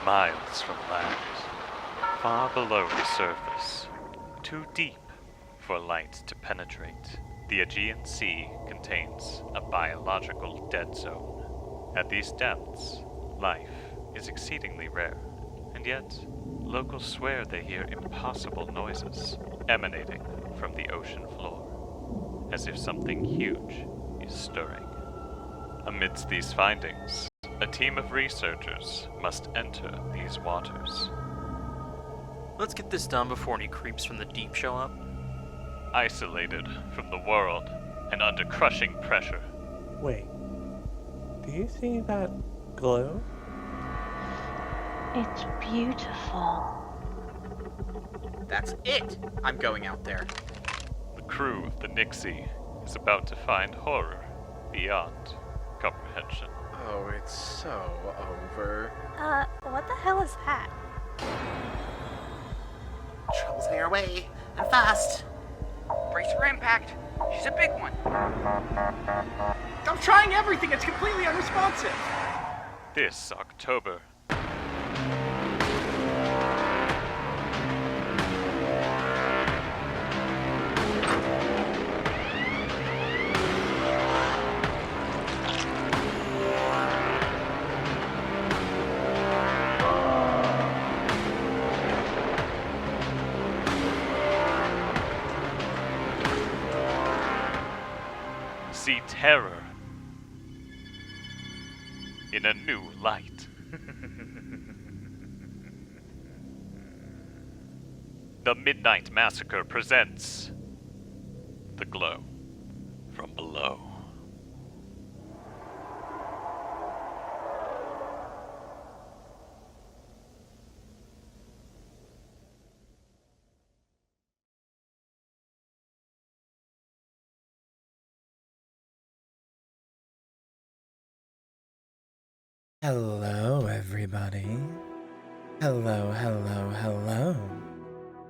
miles from land, far below the surface, too deep for light to penetrate. The Aegean Sea contains a biological dead zone. At these depths, life is exceedingly rare, and yet locals swear they hear impossible noises emanating from the ocean floor, as if something huge is stirring. Amidst these findings, a team of researchers must enter these waters. Let's get this done before any creeps from the deep show up. Isolated from the world and under crushing pressure. Wait, do you see that glow? It's beautiful. That's it! I'm going out there. The crew of the Nixie is about to find horror beyond comprehension. Oh, it's so over. What the hell is that? Trouble's heading our way, and fast. Brace for impact. She's a big one. I'm trying everything, it's completely unresponsive. This October. See terror in a new light. The Midnight Massacre presents The Glow from Below. Hello, everybody. Hello, hello, hello.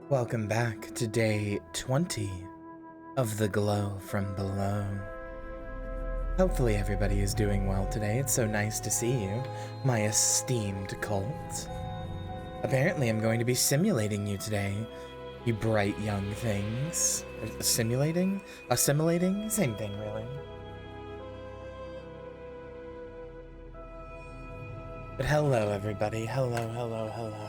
Welcome back to day 20 of The Glow from Below. Hopefully everybody is doing well today. It's so nice to see you, my esteemed cult. Apparently I'm going to be simulating you today, you bright young things. Simulating? Assimilating? Same thing, really. But hello, everybody. Hello, hello, hello.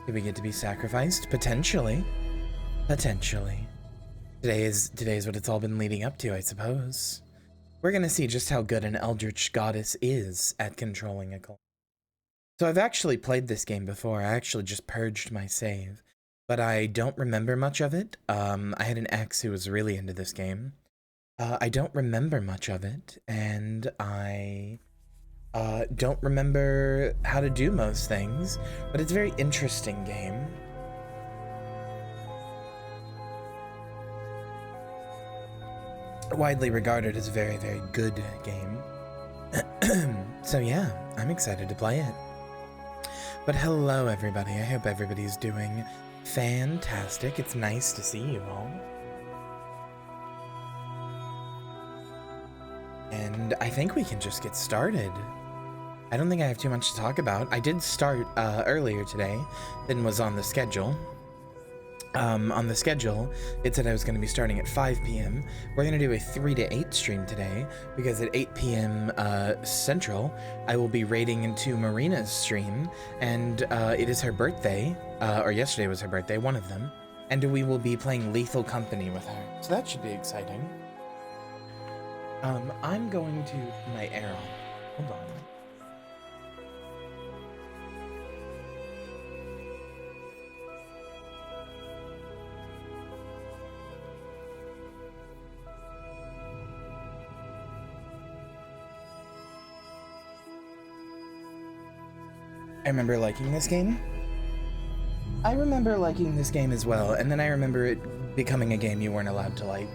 Do we get to be sacrificed? Potentially. Potentially. Today is what it's all been leading up to, I suppose. We're gonna see just how good an Eldritch Goddess is at controlling a cult. So I've actually played this game before. I actually just purged my save. But I don't remember much of it. I had an ex who was really into this game. I don't remember much of it, and I don't remember how to do most things, but it's a very interesting game. Widely regarded as a very, very good game. So yeah, I'm excited to play it. But hello everybody, I hope everybody's doing fantastic. It's nice to see you all. And I think we can just get started. I don't think I have too much to talk about. I did start earlier today than was on the schedule. On the schedule, it said I was going to be starting at 5 p.m. We're going to do a 3 to 8 stream today, because at 8 p.m. Central, I will be raiding into Marina's stream, and it is her birthday, or yesterday was her birthday, one of them, and we will be playing Lethal Company with her. So that should be exciting. I'm going to my arrow. Hold on. I remember liking this game. I remember liking this game as well, and then I remember it becoming a game you weren't allowed to like,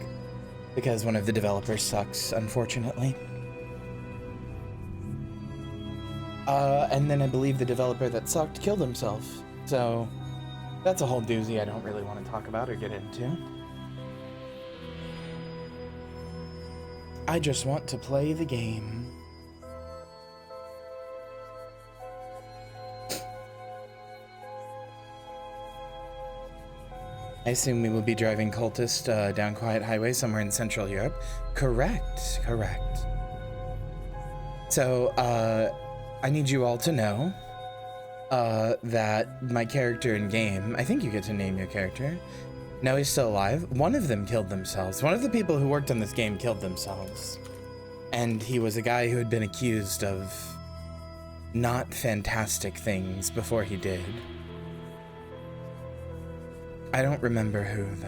because one of the developers sucks, unfortunately. And then I believe the developer that sucked killed himself, so that's a whole doozy I don't really want to talk about or get into. I just want to play the game. I assume we will be driving Cultist down quiet highway somewhere in Central Europe. Correct. So, I need you all to know that my character in game, I think you get to name your character. No, he's still alive. One of them killed themselves. One of the people who worked on this game killed themselves. And he was a guy who had been accused of not fantastic things before he did. I don't remember who, though.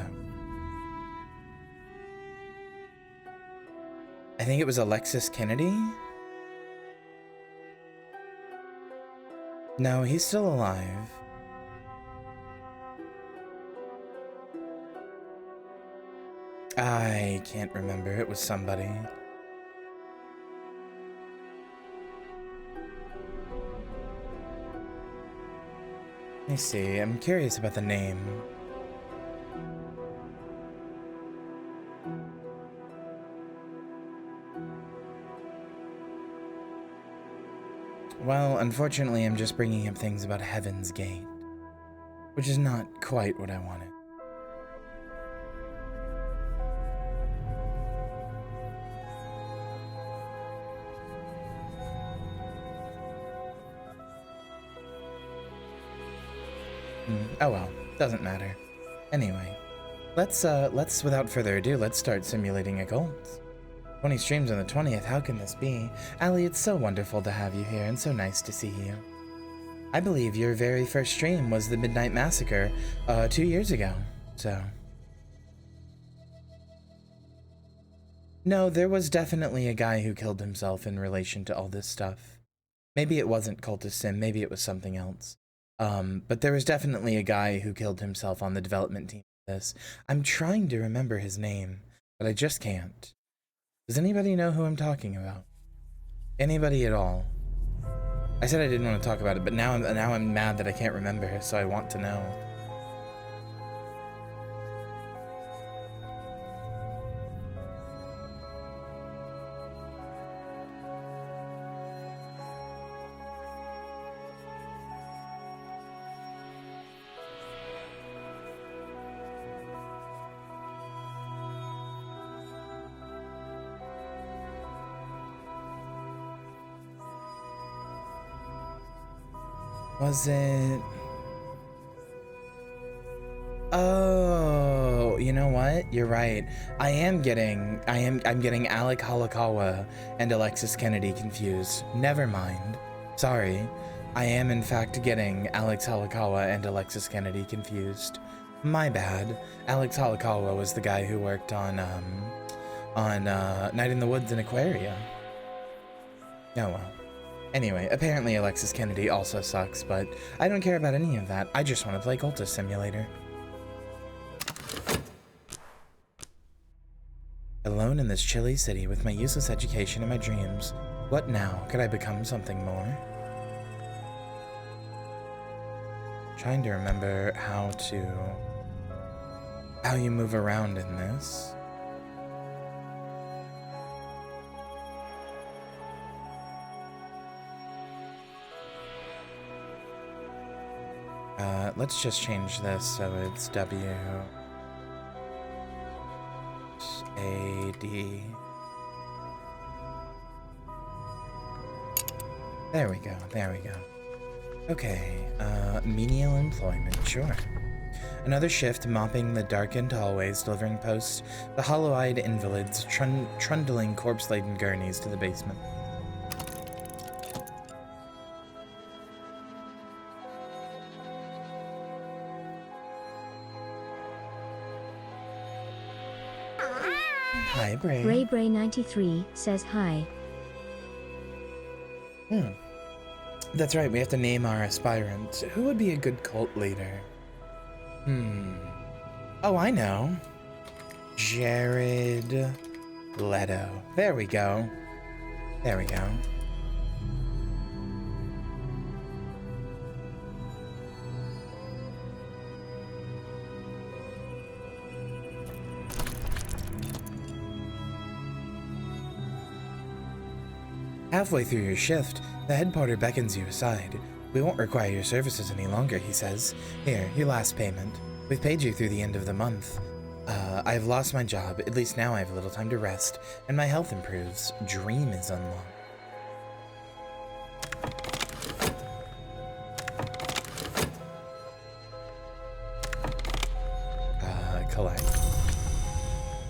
I think it was Alexis Kennedy? No, he's still alive. I can't remember. It was somebody. Let me see. I'm curious about the name. Well, unfortunately, I'm just bringing up things about Heaven's Gate, which is not quite what I wanted. Oh well, doesn't matter. Anyway, let's without further ado, let's start simulating a cult. 20 streams on the 20th, how can this be? Allie, it's so wonderful to have you here and so nice to see you. I believe your very first stream was the Midnight Massacre 2 years ago, so... No, there was definitely a guy who killed himself in relation to all this stuff. Maybe it wasn't Cultist Sim, maybe it was something else. But there was definitely a guy who killed himself on the development team of this. I'm trying to remember his name, but I just can't. Does anybody know who I'm talking about? Anybody at all? I said I didn't want to talk about it, but now I'm mad that I can't remember, so I want to know. Was it... Oh, you know what? You're right. I'm getting Alec Halakawa and Alexis Kennedy confused. Never mind. Sorry. I am in fact getting Alex Halakawa and Alexis Kennedy confused. My bad. Alex Halakawa was the guy who worked on Night in the Woods and Aquaria. Oh well. Anyway, apparently Alexis Kennedy also sucks, but I don't care about any of that. I just want to play Cultist Simulator. Alone in this chilly city with my useless education and my dreams. What now? Could I become something more? Trying to remember how you move around in this. Let's just change this so it's W A D. There we go, there we go. Okay, menial employment, sure. Another shift mopping the darkened hallways, delivering posts, the hollow-eyed invalids, trundling corpse-laden gurneys to the basement. Hi, Bray. Bray93 says hi. That's right, we have to name our aspirant. Who would be a good cult leader? Oh, I know. Jared Leto. There we go. There we go. Halfway through your shift, the head porter beckons you aside. We won't require your services any longer, he says. Here, your last payment. We've paid you through the end of the month. I've lost my job. At least now I have a little time to rest, and my health improves. Dream is unlocked. Collect.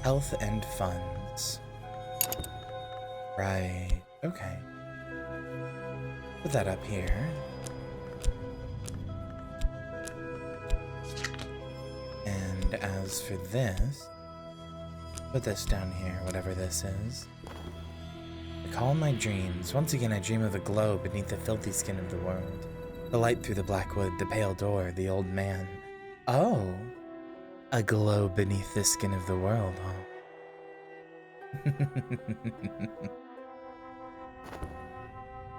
Health and funds. Right. Okay. Put that up here. And as for this, put this down here, whatever this is. Recall my dreams. Once again, I dream of a glow beneath the filthy skin of the world. The light through the black wood, the pale door, the old man. Oh, a glow beneath the skin of the world, huh?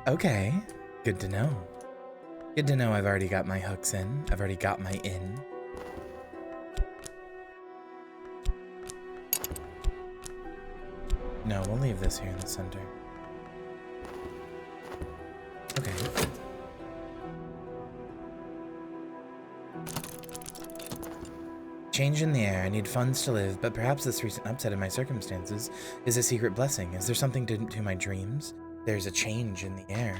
Okay, good to know. Good to know I've already got my hooks in. I've already got my in. No, we'll leave this here in the center. Okay. Change in the air. I need funds to live, but perhaps this recent upset in my circumstances is a secret blessing. Is there something to my dreams? There's a change in the air.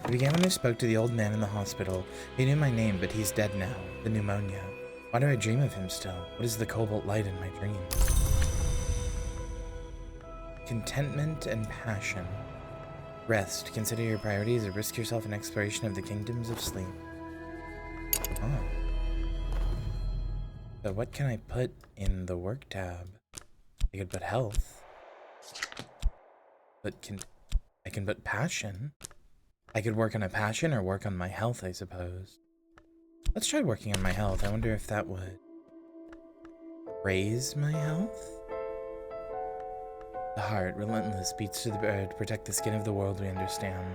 It began when I spoke to the old man in the hospital. He knew my name, but he's dead now. The pneumonia. Why do I dream of him still? What is the cobalt light in my dreams? Contentment and passion. Rest. Consider your priorities and risk yourself in exploration of the kingdoms of sleep. Oh. So what can I put in the work tab? I could put health. But I can put passion. I could work on a passion or work on my health, I suppose. Let's try working on my health. I wonder if that would raise my health? The heart, relentless, beats to the bird, protect the skin of the world we understand.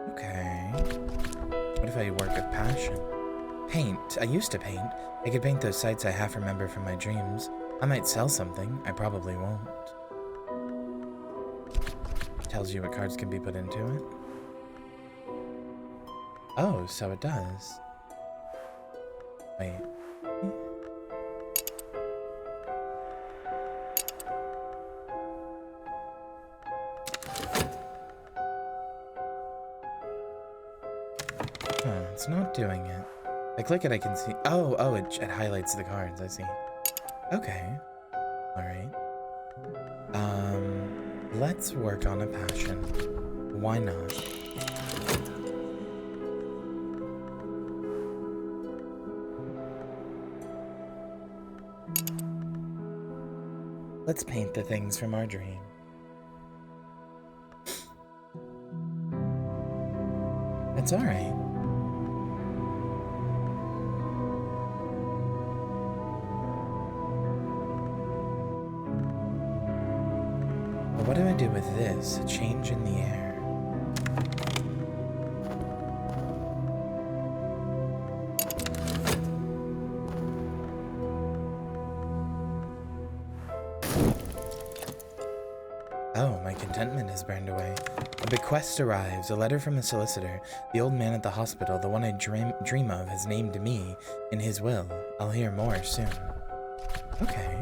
Okay. What if I work a passion? Paint. I used to paint. I could paint those sites I half remember from my dreams. I might sell something. I probably won't. Tells you what cards can be put into it. Oh, so it does. Wait. Huh, it's not doing it. If I click it, I can see. Oh, it highlights the cards. I see. Okay. Alright. Let's work on a passion. Why not? Let's paint the things from our dream. It's alright. But what do I do with this? A change in the air. Oh, my contentment has burned away. A bequest arrives, a letter from a solicitor. The old man at the hospital, the one I dream of, has named me in his will. I'll hear more soon. Okay.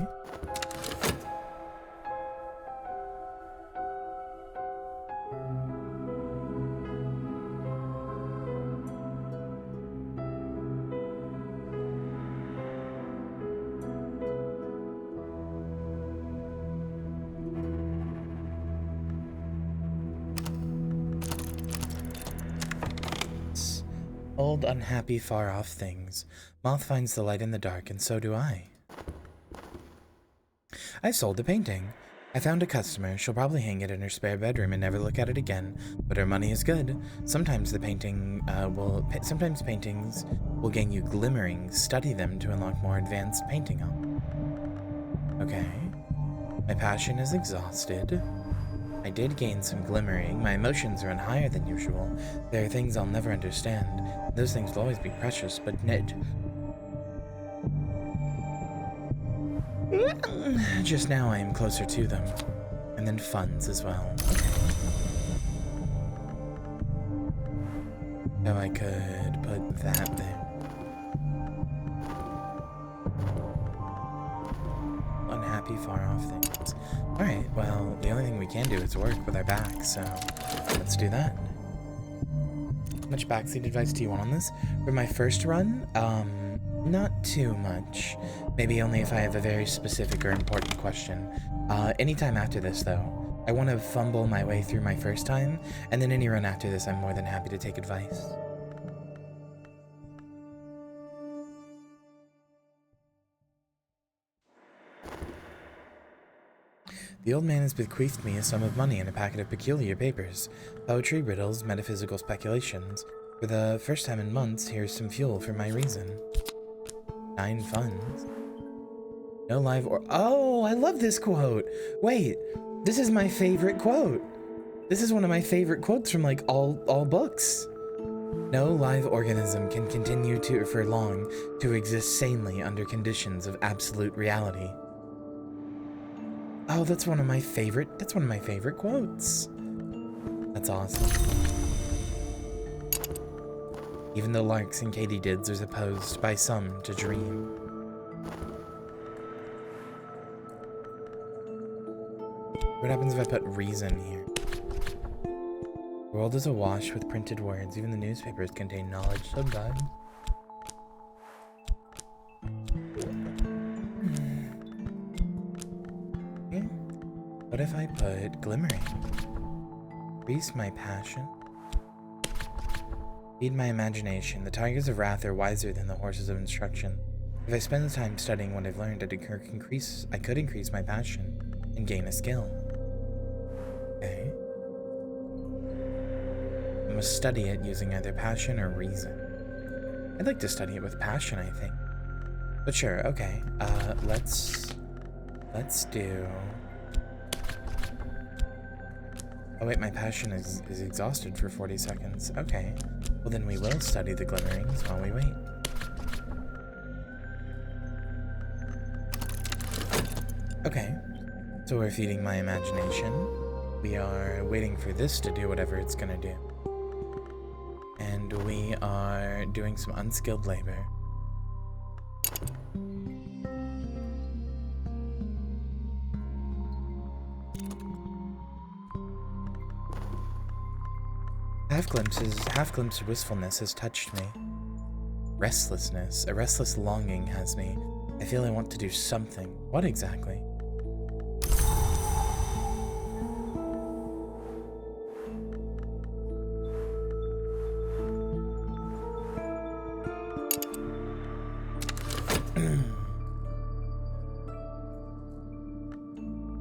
Old, unhappy, far-off things. Moth finds the light in the dark, and so do I. I sold the painting. I found a customer. She'll probably hang it in her spare bedroom and never look at it again, but her money is good. Sometimes paintings will gain you glimmerings. Study them to unlock more advanced painting. Okay. My passion is exhausted. I did gain some glimmering. My emotions run higher than usual. There are things I'll never understand. Those things will always be precious, but just now I am closer to them. And then funds as well. So I could put that there. Unhappy, far off things. Alright, well, the only thing we can do is work with our back, so let's do that. How much backseat advice do you want on this? For my first run, not too much. Maybe only if I have a very specific or important question. Anytime after this, though. I want to fumble my way through my first time, and then any run after this, I'm more than happy to take advice. The old man has bequeathed me a sum of money and a packet of peculiar papers. Poetry, riddles, metaphysical speculations. For the first time in months, here's some fuel for my reason. 9 funds. No live or— oh, I love this quote! Wait, this is my favorite quote! This is one of my favorite quotes from, like, all books. No live organism can continue for long to exist sanely under conditions of absolute reality. Oh, that's one of my favorite quotes. That's awesome. Even the larks and katydids are supposed by some to dream. What happens if I put reason here? The world is awash with printed words. Even the newspapers contain knowledge so bad. Yeah. What if I put glimmering? Increase my passion. Feed my imagination. The tigers of wrath are wiser than the horses of instruction. If I spend the time studying what I've learned, I could increase my passion and gain a skill. Okay. I must study it using either passion or reason. I'd like to study it with passion, I think. But sure, okay. Let's do— oh wait, my passion is exhausted for 40 seconds. Okay. Well then we will study the glimmerings while we wait. Okay. So we're feeding my imagination. We are waiting for this to do whatever it's gonna do. And we are doing some unskilled labor. Half glimpse of wistfulness has touched me. Restlessness, a restless longing has me. I feel I want to do something. What exactly?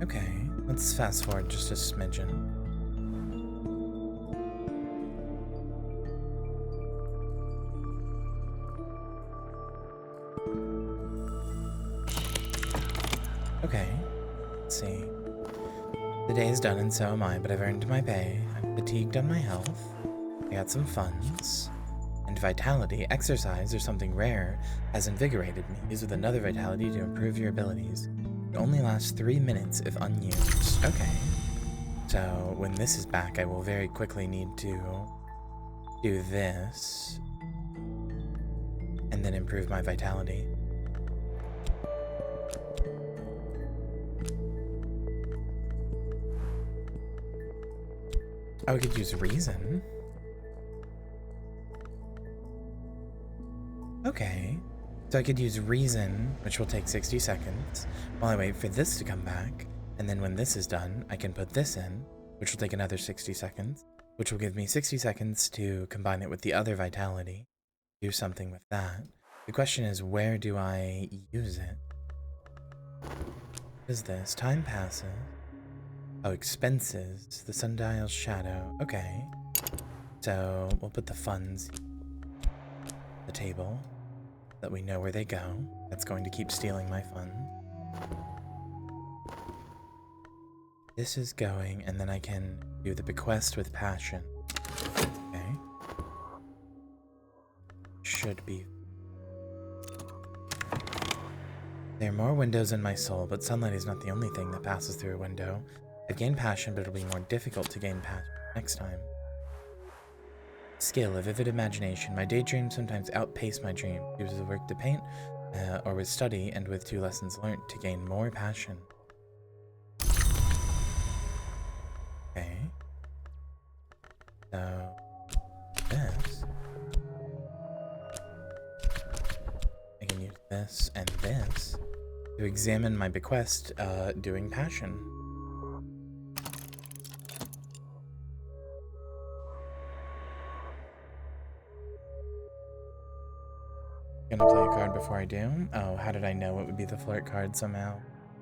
Okay, let's fast forward just a smidgen. Okay, let's see. The day is done and so am I, but I've earned my pay. I'm fatigued on my health. I got some funds. And vitality, exercise, or something rare has invigorated me. Use with another vitality to improve your abilities. It only lasts 3 minutes if unused. Okay. So when this is back, I will very quickly need to do this. And then improve my vitality. Oh, we could use reason. Okay. So I could use reason, which will take 60 seconds, while I wait for this to come back. And then when this is done, I can put this in, which will take another 60 seconds, which will give me 60 seconds to combine it with the other vitality. Do something with that. The question is, where do I use it? What is this? Time passes. Oh, expenses. The sundial's shadow. Okay. So we'll put the funds on the table, that we know where they go. That's going to keep stealing my funds. This is going, and then I can do the bequest with passion. Okay. Should be. There are more windows in my soul, but sunlight is not the only thing that passes through a window. I've gained passion, but it'll be more difficult to gain passion next time. Skill, a vivid imagination. My daydreams sometimes outpace my dreams. Use the work to paint, or with study, and with 2 lessons learned to gain more passion. Okay. So, this. I can use this and this to examine my bequest, doing passion. Gonna play a card before I do? Oh, how did I know it would be the flirt card somehow?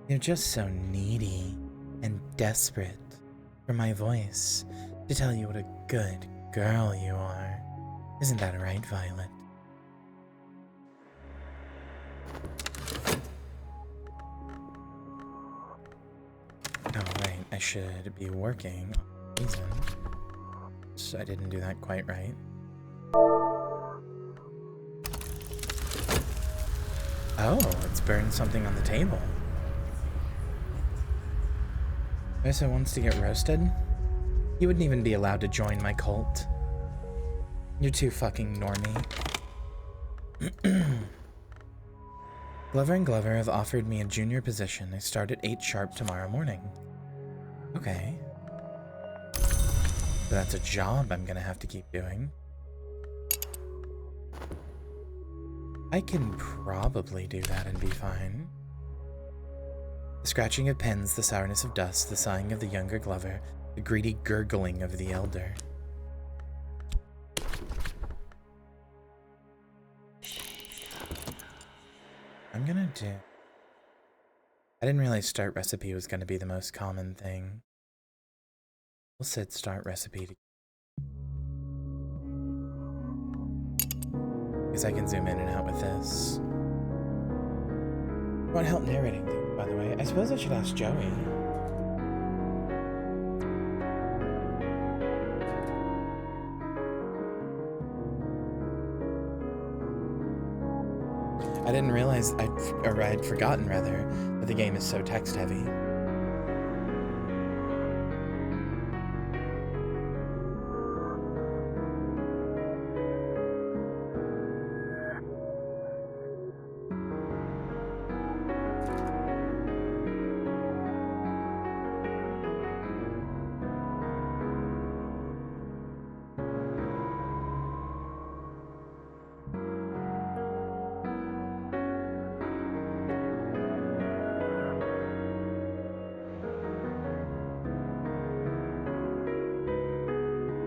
You're just so needy and desperate for my voice to tell you what a good girl you are. Isn't that right, Violet? Oh, right, I should be working on reason. So I didn't do that quite right. Oh, it's burned something on the table. Vessa wants to get roasted? You wouldn't even be allowed to join my cult. You're too fucking normie. Glover and Glover have offered me a junior position. I start at 8 sharp tomorrow morning. Okay. So that's a job I'm gonna have to keep doing. I can probably do that and be fine. The scratching of pens, the sourness of dust, the sighing of the younger Glover, the greedy gurgling of the elder. I'm gonna do... I didn't realize start recipe was gonna be the most common thing. We'll set start recipe to... because I can zoom in and out with this. I want help narrating things, by the way. I suppose I should ask Joey. I didn't realize, I'd forgotten rather, that the game is so text heavy.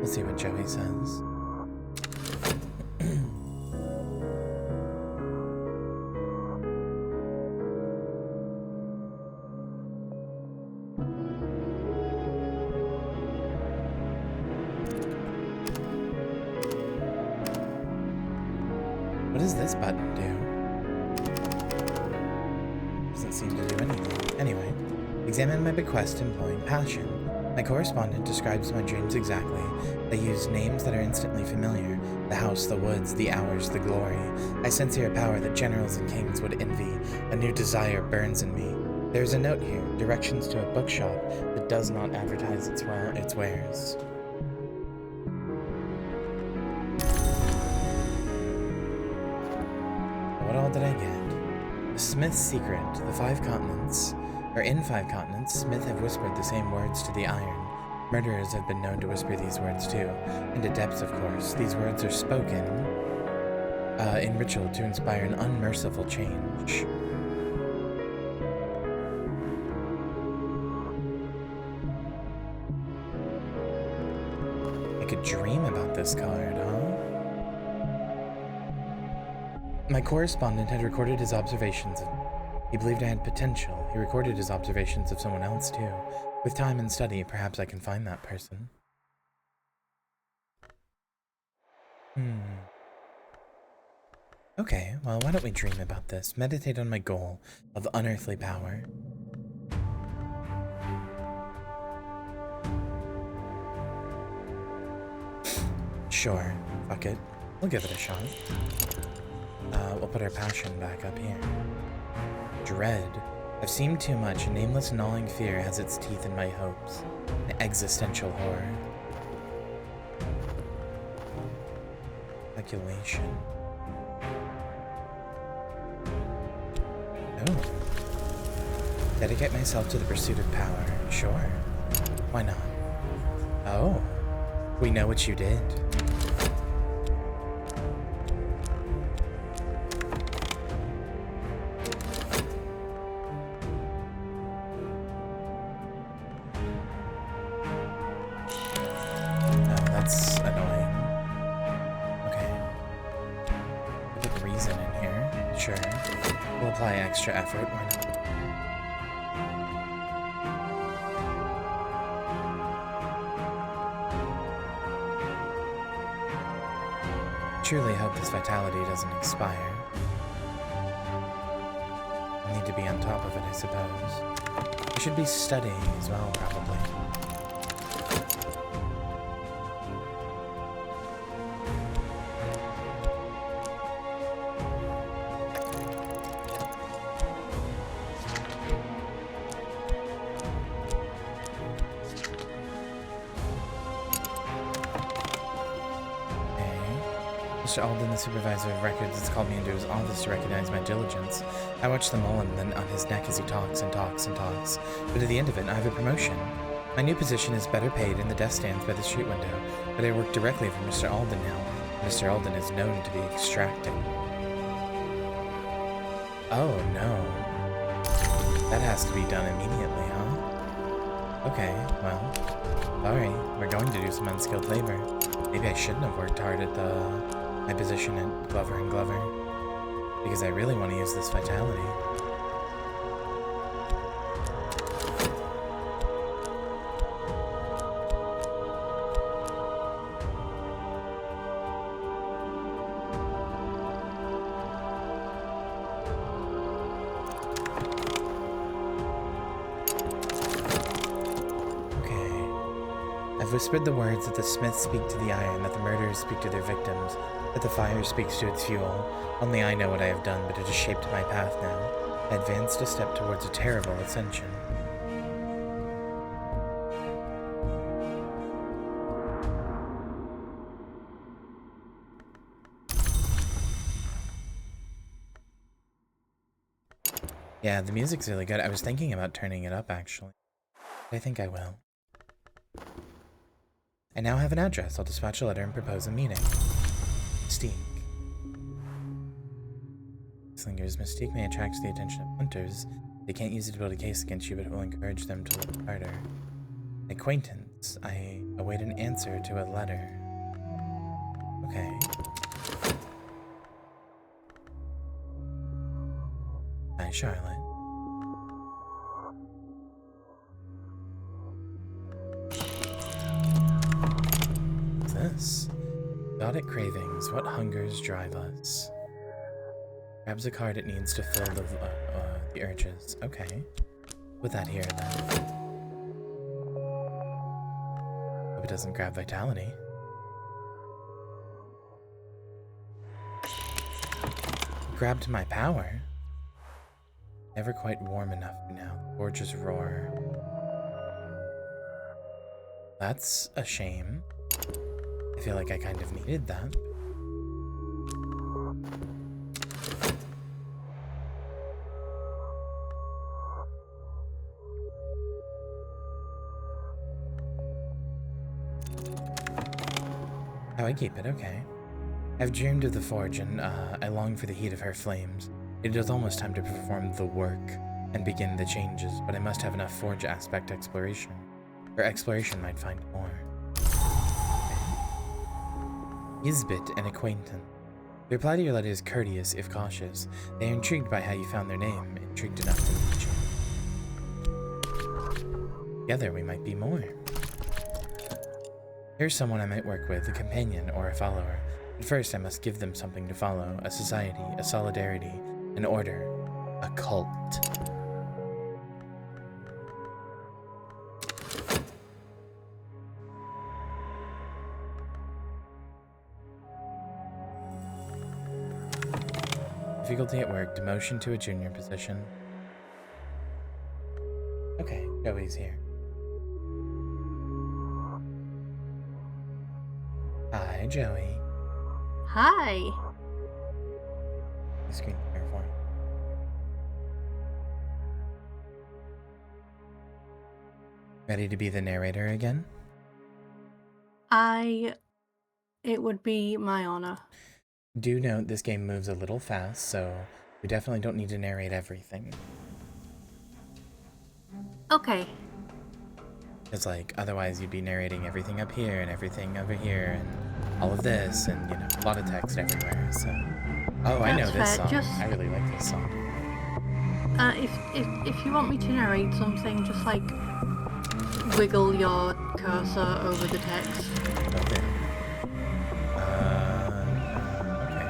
We'll see what Joey says. What does this button do? Doesn't seem to do anything. Anyway, examine my bequest employing passion. My correspondent describes my dreams exactly. They use names that are instantly familiar. The house, the woods, the hours, the glory. I sense here a power that generals and kings would envy. A new desire burns in me. There's a note here, directions to a bookshop that does not advertise its wares. What all did I get? The Smith's secret, the 5 continents. Or in 5 continents, Smith have whispered the same words to the iron. Murderers have been known to whisper these words too. Into depths, of course. These words are spoken in ritual to inspire an unmerciful change. I could dream about this card, huh? My correspondent had recorded his observations of me. He believed I had potential. He recorded his observations of someone else, too. With time and study, perhaps I can find that person. Okay, well, why don't we dream about this? Meditate on my goal of unearthly power. Sure, fuck it. We'll give it a shot. We'll put our passion back up here. Dread. I've seen too much. A nameless gnawing fear has its teeth in my hopes. An existential horror. Speculation. Oh. Dedicate myself to the pursuit of power. Sure. Why not? Oh. We know what you did. No, that's annoying. Okay. We'll put reason in here. Sure. We'll apply extra effort. Why not? Truly hope this vitality doesn't expire. I'll need to be on top of it, I suppose. I should be studying as well, probably. Mr. Alden, the supervisor of records, has called me into his office to recognize my diligence. I watch the mullen then on his neck as he talks and talks and talks, but at the end of it, I have a promotion. My new position is better paid in the desk stands by the street window, but I work directly for Mr. Alden now. Mr. Alden is known to be extracting. Oh no. That has to be done immediately, huh? Okay, well, sorry, we're going to do some unskilled labor. Maybe I shouldn't have worked hard at my position at Glover and Glover, because I really want to use this vitality. I've whispered the words that the smiths speak to the iron, that the murderers speak to their victims, that the fire speaks to its fuel. Only I know what I have done, but it has shaped my path now. I advanced a step towards a terrible ascension. Yeah, the music's really good. I was thinking about turning it up, actually. But I think I will. I now have an address. I'll dispatch a letter and propose a meeting. Mystique. Slinger's mystique may attract the attention of hunters. They can't use it to build a case against you, but it will encourage them to look harder. Acquaintance. I await an answer to a letter. Okay. Hi, Charlotte. This? Exotic cravings. What hungers drive us? Grabs a card it needs to fill the urges. Okay. Put that here then. Hope it doesn't grab vitality. Grabbed my power. Never quite warm enough for now. Gorgeous roar. That's a shame. I feel like I kind of needed that. Oh, I keep it, okay. I've dreamed of the forge, and I long for the heat of her flames. It is almost time to perform the work and begin the changes, but I must have enough forge aspect exploration. Or exploration might find more. Isbit, an acquaintance. The reply to your letter is courteous, if cautious. They are intrigued by how you found their name, intrigued enough to meet you. Together we might be more. Here's someone I might work with, a companion or a follower. But first I must give them something to follow, a society, a solidarity, an order, a cult. Difficulty at work. Demotion to a junior position. Okay, Joey's here. Hi, Joey. Hi. The screen here for me. Ready to be the narrator again? It would be my honor. Do note this game moves a little fast, so we definitely don't need to narrate everything. Okay. Because, like, otherwise you'd be narrating everything up here and everything over here and all of this and, you know, a lot of text everywhere, so... Oh, I know this That's song. fair, just- I really like this song. If you want me to narrate something, just like wiggle your cursor over the text. Okay. Okay.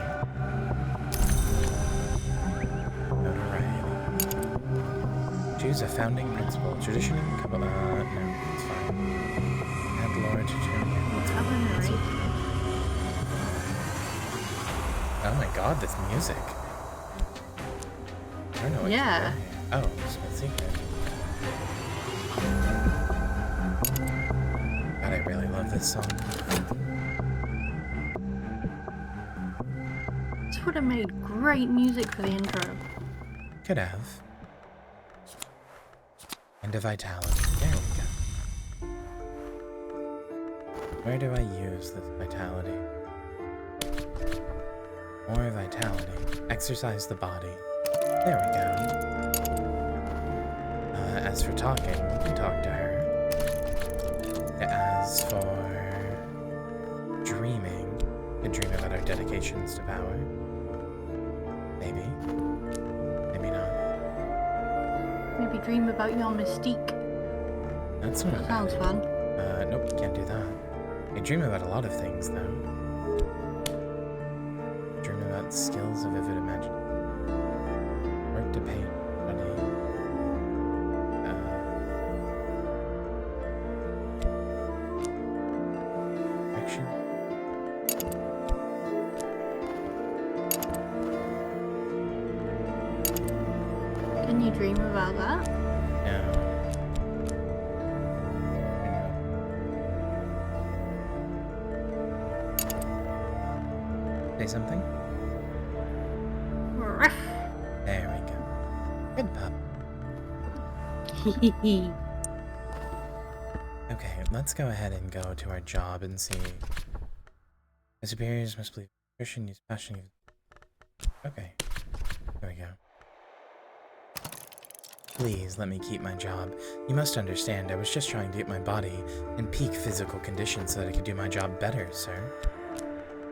Notoriety. Choose a founding principle. Tradition and Kabbalah. No, it's fine. Add lore to Have a narrate. Oh my god, this music. I don't know what Yeah. to do here. Oh, Smith Secret. God, I really love this song. This would have made great music for the intro. Could have. And a vitality. There we go. Where do I use this vitality? More vitality. Exercise the body. There we go. As for talking, we can talk to her. As for dreaming, we can dream about our dedications to power. Maybe. Maybe not. Maybe dream about your mystique. That's not That a bad sounds idea. fun. Nope, can't do that. I dream about a lot of things, though. Dream about skills of vivid imagination. Work to paint, study. Action. Can you dream about that? No. Say something? There we go. Good pup. Okay, let's go ahead and go to our job and see. The superiors must believe Christian use passion. Okay. There we go. Please let me keep my job. You must understand, I was just trying to get my body in peak physical condition so that I could do my job better, sir.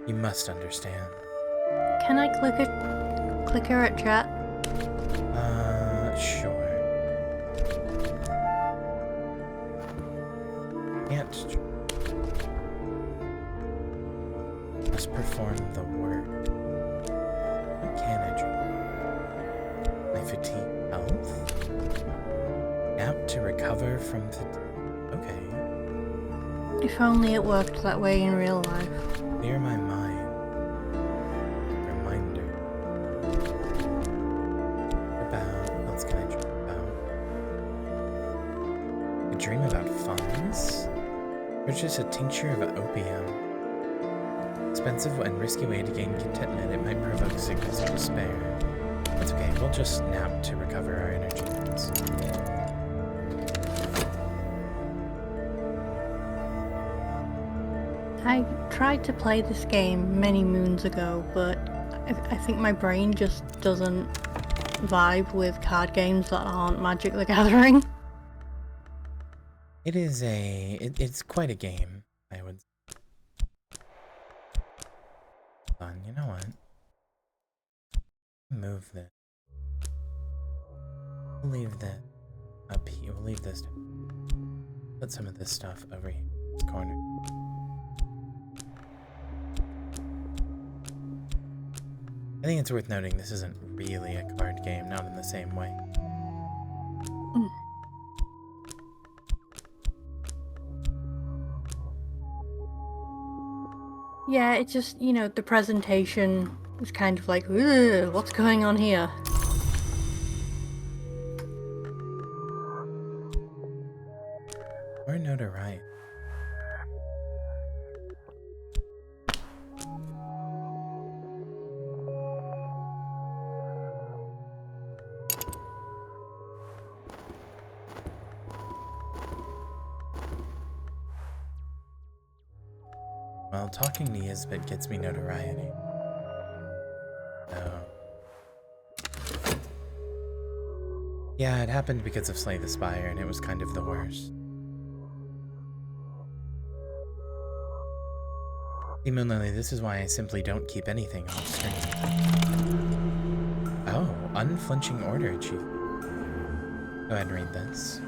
You must understand. Can I click her at chat? Sure. Can't. Must perform the work. What can I do? My fatigue health? Nap to recover from fatigue. Okay. If only it worked that way in real life. Clear my mind. Reminder. About. What else can I dream about? I dream about funds? Purchase a tincture of opium. Expensive and risky way to gain contentment. It might provoke sickness or despair. That's okay. We'll just nap to recover our energy. I tried to play this game many moons ago, but I think my brain just doesn't vibe with card games that aren't Magic the Gathering. It is it's quite a game, I would say. Hold on, you know what? Move this. We'll leave this up here. We'll leave this. Put some of this stuff over here in this corner. I think it's worth noting this isn't really a card game, not in the same way. Yeah, it's just, you know, the presentation It's kind of like, "Ugh, what's going on here?" Or notoriety. Well, talking to Yizbit gets me notoriety. So... yeah, it happened because of Slay the Spire, and it was kind of the worst. See, Moonlily, this is why I simply don't keep anything off screen. Oh, unflinching order achievement. Go ahead and read this.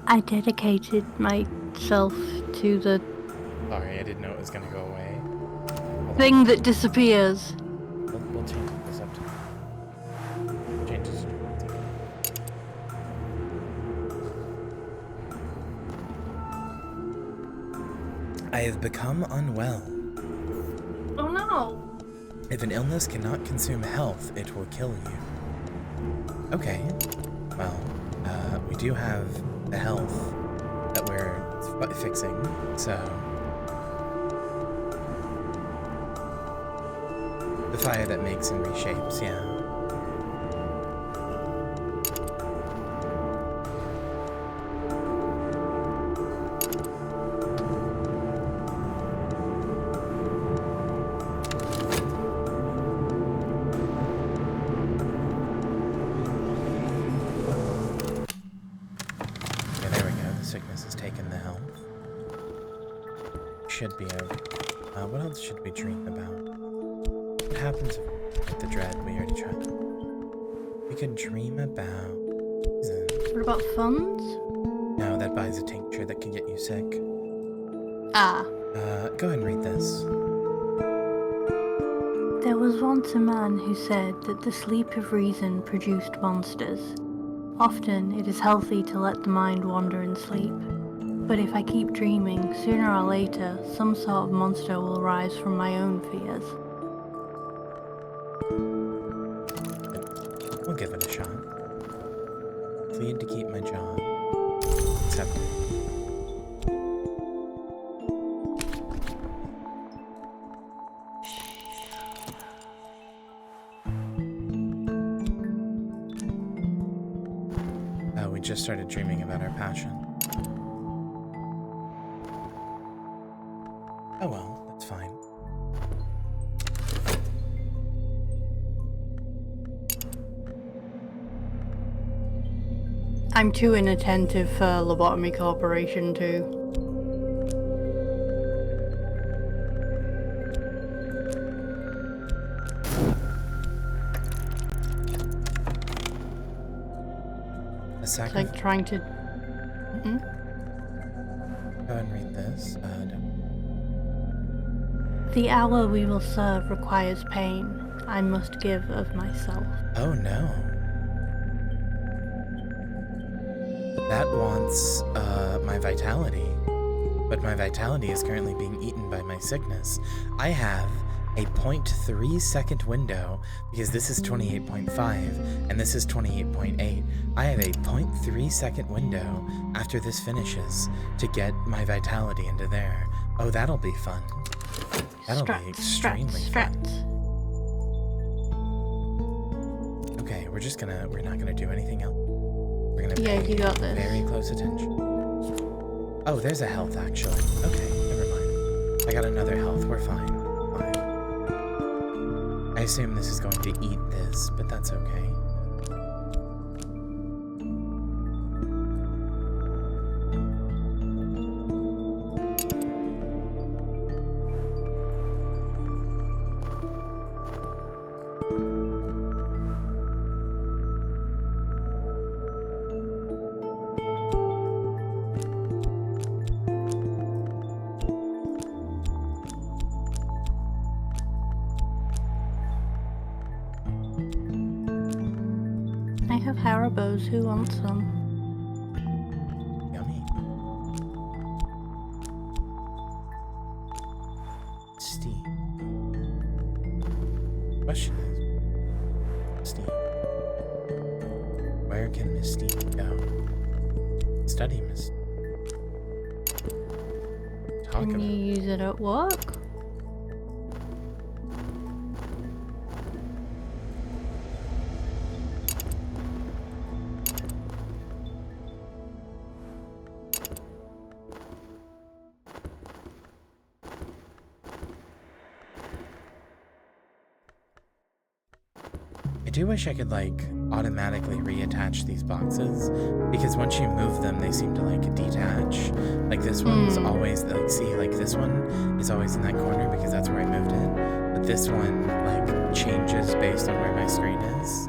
I dedicated myself to the Sorry, I didn't know it was gonna go away. thing that disappears. We'll change this up to... change this. I have become unwell. Oh no! If an illness cannot consume health, it will kill you. Okay. Well, we do have the health that we're fixing, so... the fire that makes and reshapes, yeah. Should be okay. What else should we dream about? What happens with the dread? We already tried. We could dream about... What about funds? No, that buys a tincture that can get you sick. Ah. Go ahead and read this. There was once a man who said that the sleep of reason produced monsters. Often it is healthy to let the mind wander in sleep. But if I keep dreaming, sooner or later, some sort of monster will rise from my own fears. We'll give it a shot. Plead to keep my job. Accepted. We just started dreaming about our passion. Oh well, that's fine. I'm too inattentive for Lobotomy Corporation too. It's like trying to... Go ahead and read this. The hour we will serve requires pain. I must give of myself. Oh no. That wants, my vitality. But my vitality is currently being eaten by my sickness. I have a 0.3 second window, because this is 28.5, and this is 28.8. I have a 0.3 second window after this finishes to get my vitality into there. Oh, that'll be fun. That'll be extremely fun. Okay, we're not gonna do anything else. We're gonna pay you got this. Very close attention. Oh, there's a health actually. Okay, never mind. I got another health, we're fine. I assume this is going to eat this, but that's okay. I have Haribos. Who wants some? Yummy. Steve. Mystique go? Study Mystique. Talk Can about you use it at work? I do wish I could like automatically reattach these boxes, because once you move them they seem to like detach. Like this one's always like, see, like this one is always in that corner because that's where I moved it, but this one like changes based on where my screen is.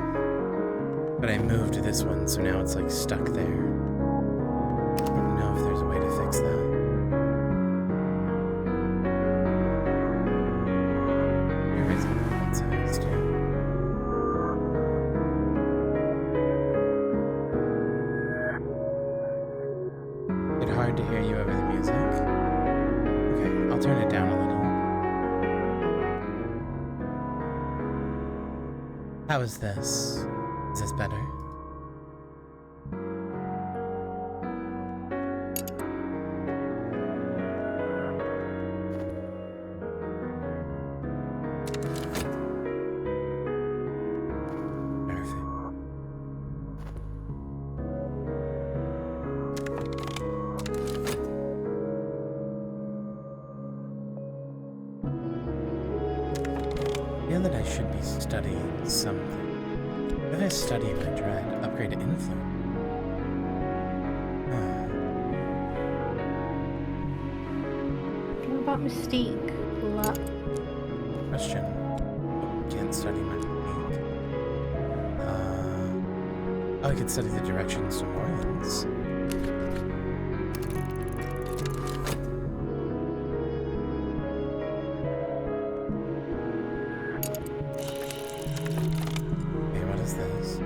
But I moved this one, so now it's like stuck there. I don't know if there's a way to fix that. Where is it? That size too. Hard to hear you over the music. Okay, I'll turn it down a little. How is this? Is this better? I feel that I should be studying something. What if I study my dread? Upgrade to influence? What about Mystique? Question. Oh, can't study my technique. Oh, I could study the directions to Orleans. Okay, what is this?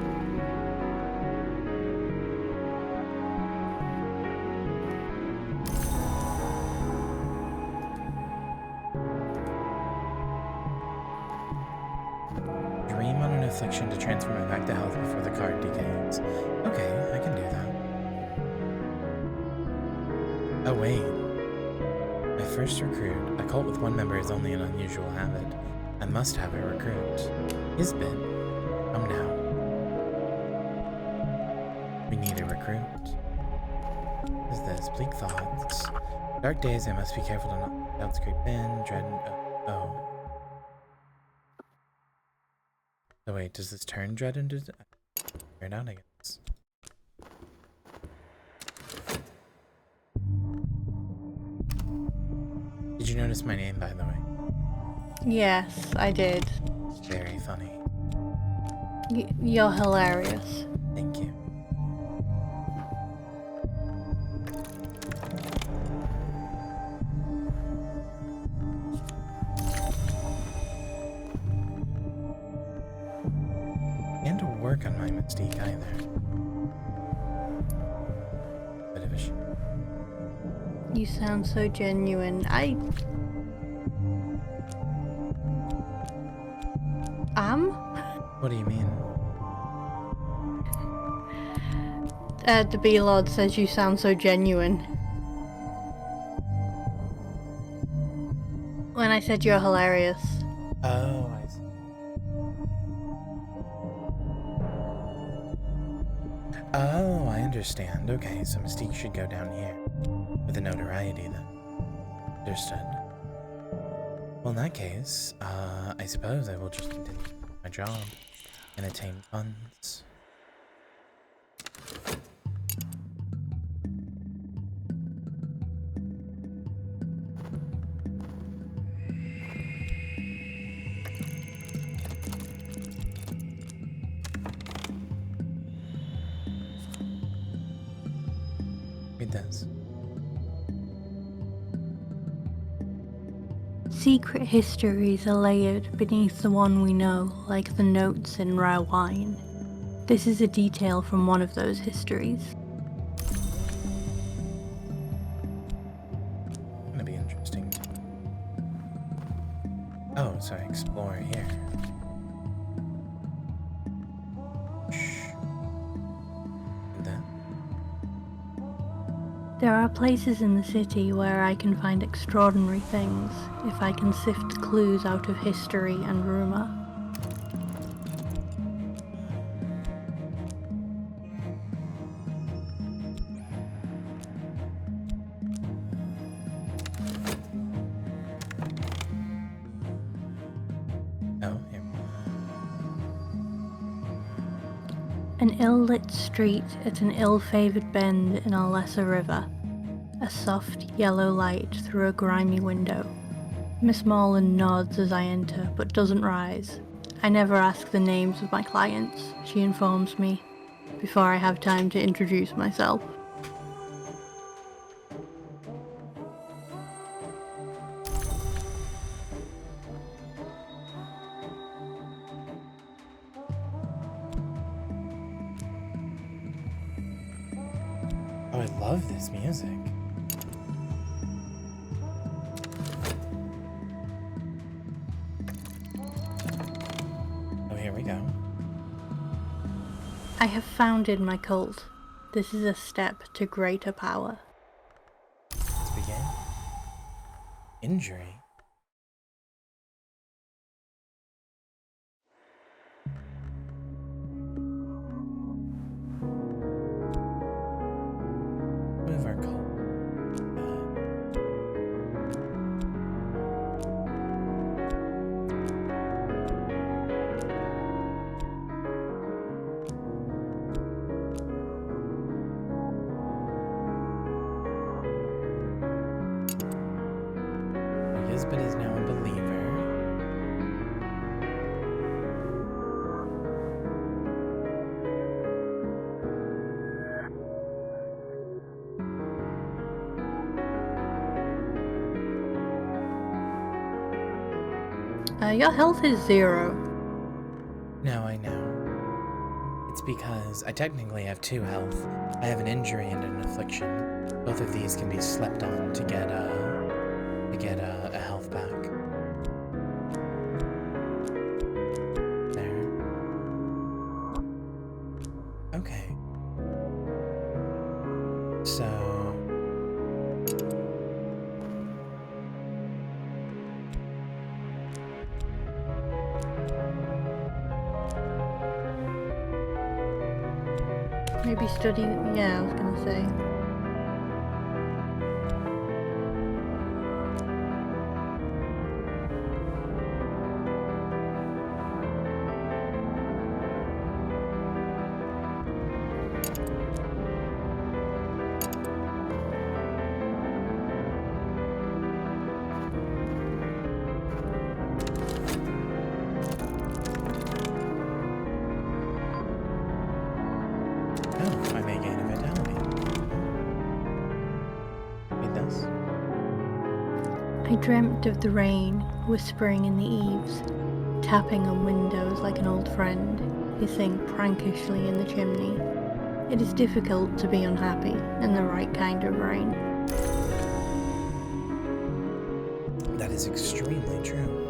Dream on an affliction to transform it back to health before the card decays. Okay, I can do that. Oh wait. My first recruit. A cult with one member is only an unusual habit. I must have a recruit. His bid. Come now. We need a recruit. What is this? Bleak thoughts. Dark days, I must be careful to not doubts creep in. Dread. Oh. So wait, does this turn dread into... Turn out, I guess. Did you notice my name, by the way? Yes, I did. Very funny. You're hilarious. Thank you. And to work on my mystique either. Bit of a You sound so genuine. What do you mean? The B-Lord says you sound so genuine. When I said you're hilarious. Oh, I see. Oh, I understand. Okay, so Mystique should go down here. With the notoriety, then. Understood. Well, in that case, I suppose I will just continue my job and attain funds. Read this. Secret histories are layered beneath the one we know, like the notes in rare wine. This is a detail from one of those histories. Gonna be interesting. Oh, sorry, explore here. Shh. There are places in the city where I can find extraordinary things if I can sift clues out of history and rumour. Oh, here. An ill-lit street at an ill-favoured bend in a lesser river. A soft yellow light through a grimy window. Miss Morland nods as I enter, but doesn't rise. I never ask the names of my clients, she informs me, before I have time to introduce myself. Oh, I love this music. Oh, here we go. I have founded my cult. This is a step to greater power. Let's begin. Injury. Move our call. Husband is now a believer. Your health is 0. Now I know. It's because I technically have 2 health. I have an injury and an affliction. Both of these can be slept on to get a health back. There. Okay. So maybe study, yeah, I was gonna say. I may gain a vitality. Read this. I dreamt of the rain, whispering in the eaves, tapping on windows like an old friend, hissing prankishly in the chimney. It is difficult to be unhappy in the right kind of rain. That is extremely true.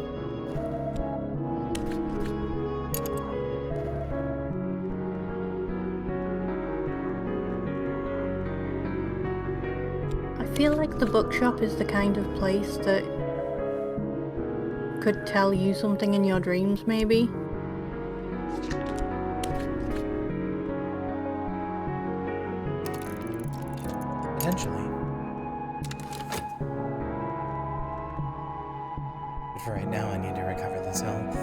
I feel like the bookshop is the kind of place that could tell you something in your dreams, maybe. Potentially. But for right now, I need to recover this health.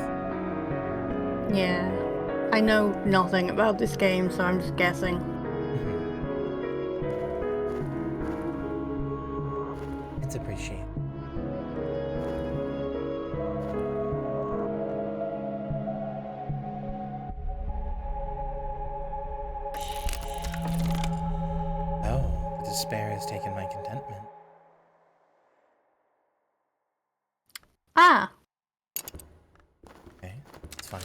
Yeah. I know nothing about this game, so I'm just guessing. It's appreciated. Oh, the despair has taken my contentment. Ah! Okay, it's fine.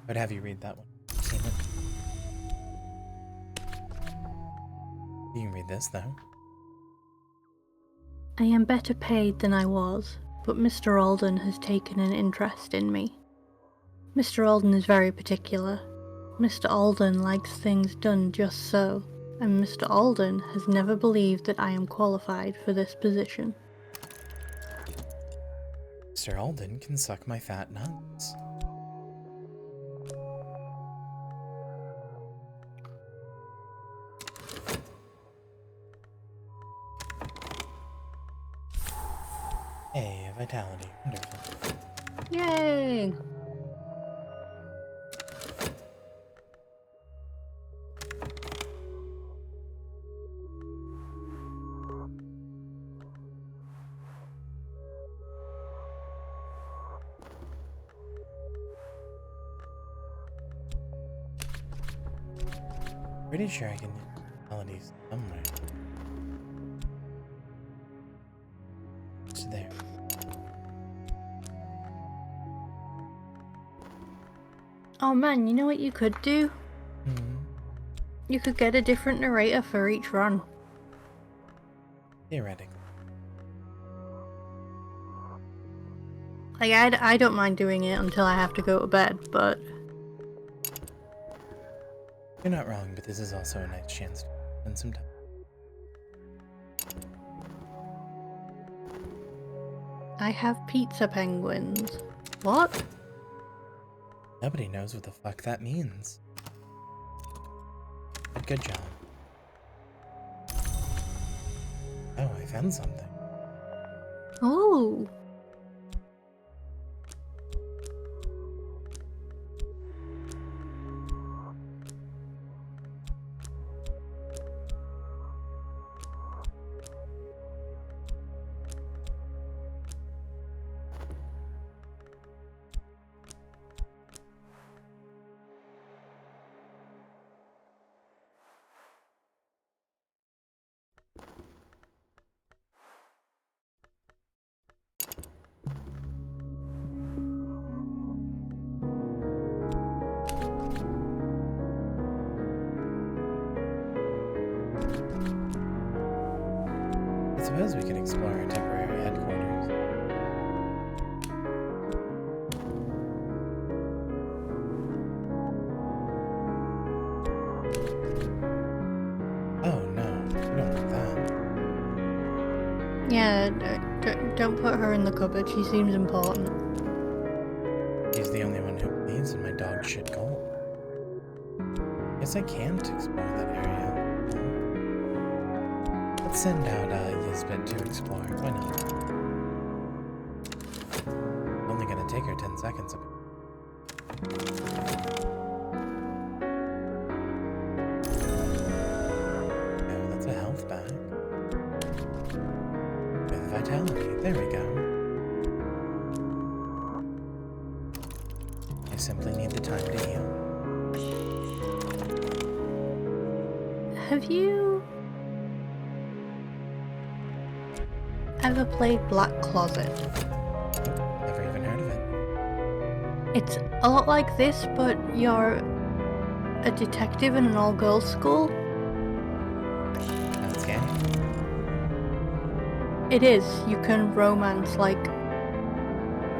I'd have you read that one. Seen it. You can read this, though. I am better paid than I was, but Mr. Alden has taken an interest in me. Mr. Alden is very particular. Mr. Alden likes things done just so, and Mr. Alden has never believed that I am qualified for this position. Mr. Alden can suck my fat nuts. Hey, vitality. Wonderful. Yay! Pretty sure I can get vitalities somewhere. It's there. Oh man, you know what you could do? Hmm. You could get a different narrator for each run. Theoretically. Like, I don't mind doing it until I have to go to bed, but... You're not wrong, but this is also a nice chance to spend some time. I have pizza penguins. What? Nobody knows what the fuck that means. But good job. Oh, I found something. Ooh. I suppose we could explore our temporary headquarters. Oh no, we don't want that. Yeah, don't put her in the cupboard, she seems important. He's the only one who believes in my dog shit goal. Guess I can't explore that area. Let's send out Yisbet to explore. Why not? Only gonna take her 10 seconds. Oh, that's a health bag. With vitality. There we go. I simply need the time to heal. Have you ever played Black Closet? Never even heard of it. It's a lot like this, but you're a detective in an all-girls school. Sounds gay. It is. You can romance like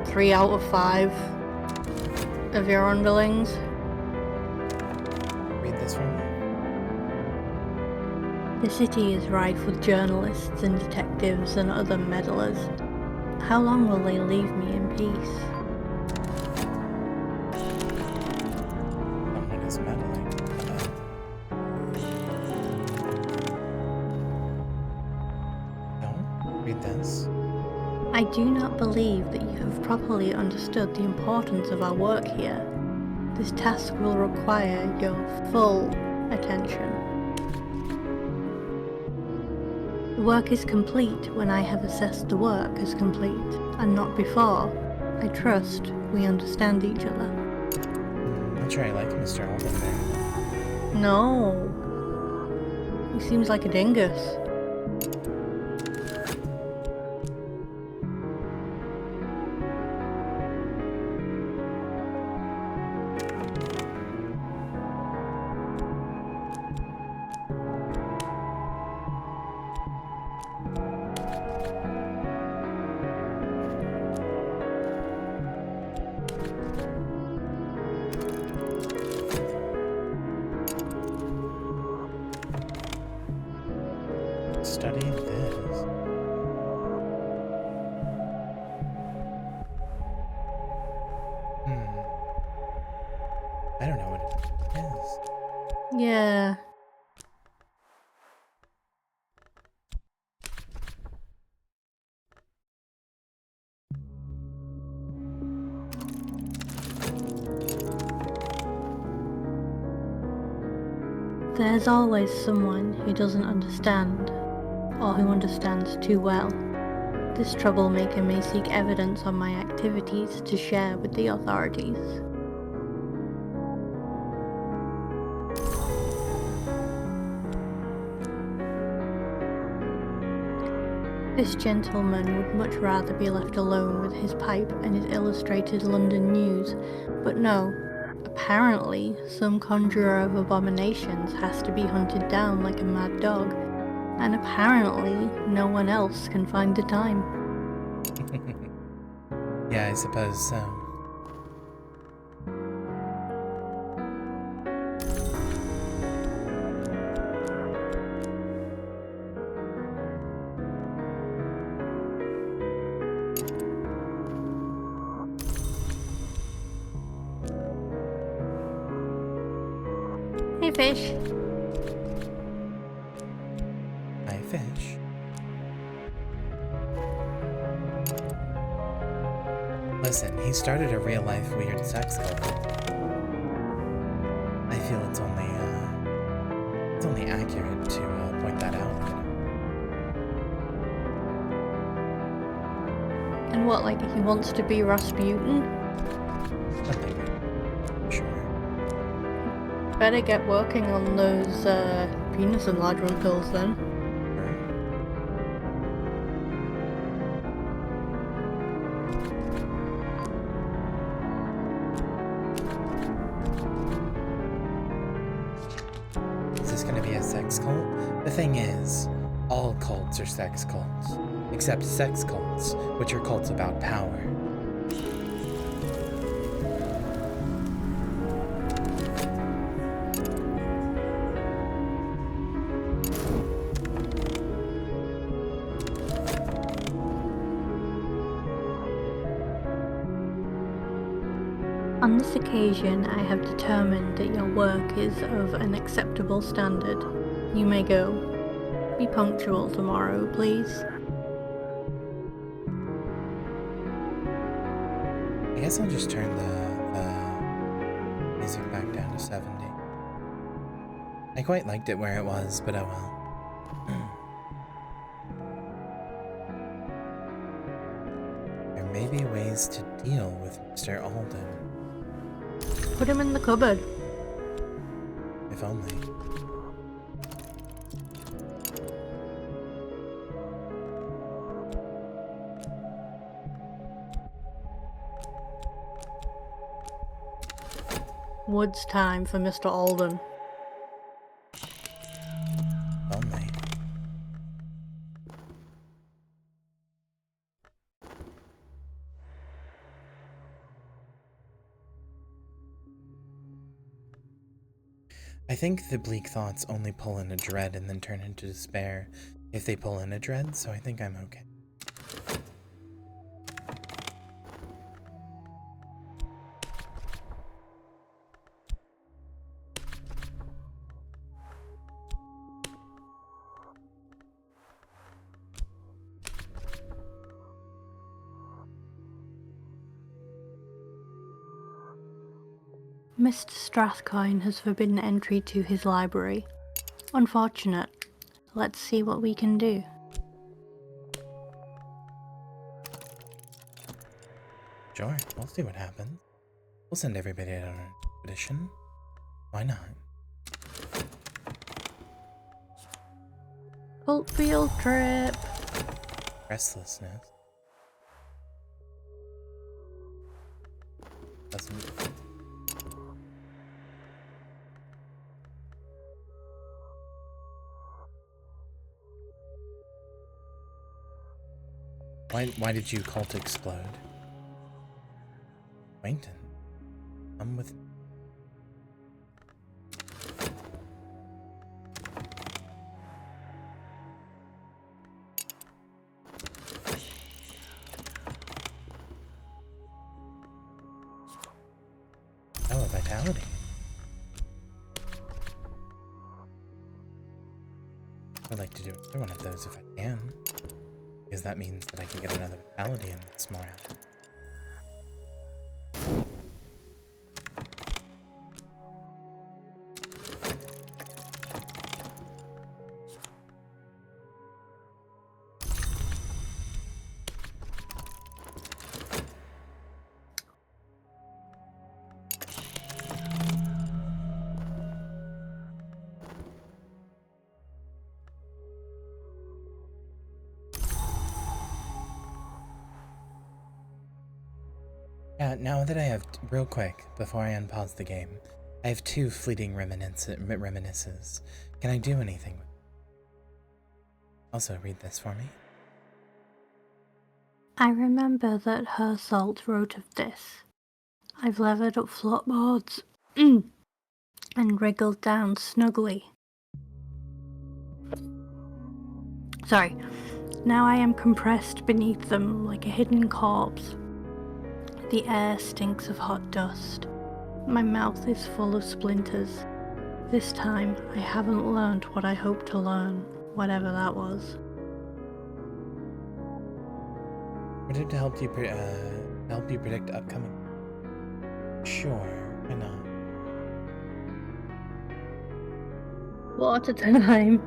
3 out of 5 of your underlings. Read this from me. The city is rife with journalists and detectives and other meddlers. How long will they leave me in peace? Someone is meddling. No? Read this. I do not believe that you have properly understood the importance of our work here. This task will require your full attention. The work is complete when I have assessed the work as complete, and not before. I trust we understand each other. Not sure I like Mr. Alden there. No. He seems like a dingus. Study this. I don't know what it is. Yeah. There's always someone who doesn't understand, or who understands too well. This troublemaker may seek evidence on my activities to share with the authorities. This gentleman would much rather be left alone with his pipe and his illustrated London news, but no. Apparently, some conjurer of abominations has to be hunted down like a mad dog, and apparently no one else can find the time. Yeah, I suppose so. Hey fish. Hi, fish. Listen, he started a real-life weird sex cult. I feel it's only accurate to point that out. And what, like he wants to be Rasputin? Something. Sure. Better get working on those penis enlargement pills then. Is this gonna be a sex cult? The thing is, all cults are sex cults. Except sex cults, which are cults about power. On this occasion, I have determined that your work is of an acceptable standard. You may go. Be punctual tomorrow, please. I guess I'll just turn the music back down to 70. I quite liked it where it was, but oh well. There may be ways to deal with Mr. Alden. Put him in the cupboard. If only. Woods time for Mr. Alden. Only. I think the bleak thoughts only pull in a dread and then turn into despair if they pull in a dread, so I think I'm okay. Mr. Strathcoyne has forbidden entry to his library. Unfortunate. Let's see what we can do. Sure, we'll see what happens. We'll send everybody on an expedition. Why not? Cult field trip. Restlessness. Doesn't... Why did you cult explode? Quainton, come with me. I'd like to do another one of those if I can. Because that means that I can get another vitality in this morale. Yeah, now that I have, real quick, before I unpause the game, I have 2 fleeting reminiscences. Can I do anything? Also, read this for me. I remember that Her Salt wrote of this. I've levered up floorboards and wriggled down snugly. Sorry. Now I am compressed beneath them like a hidden corpse. The air stinks of hot dust. My mouth is full of splinters. This time, I haven't learned what I hoped to learn, whatever that was. Would it help you predict upcoming? Sure, why not? Water time.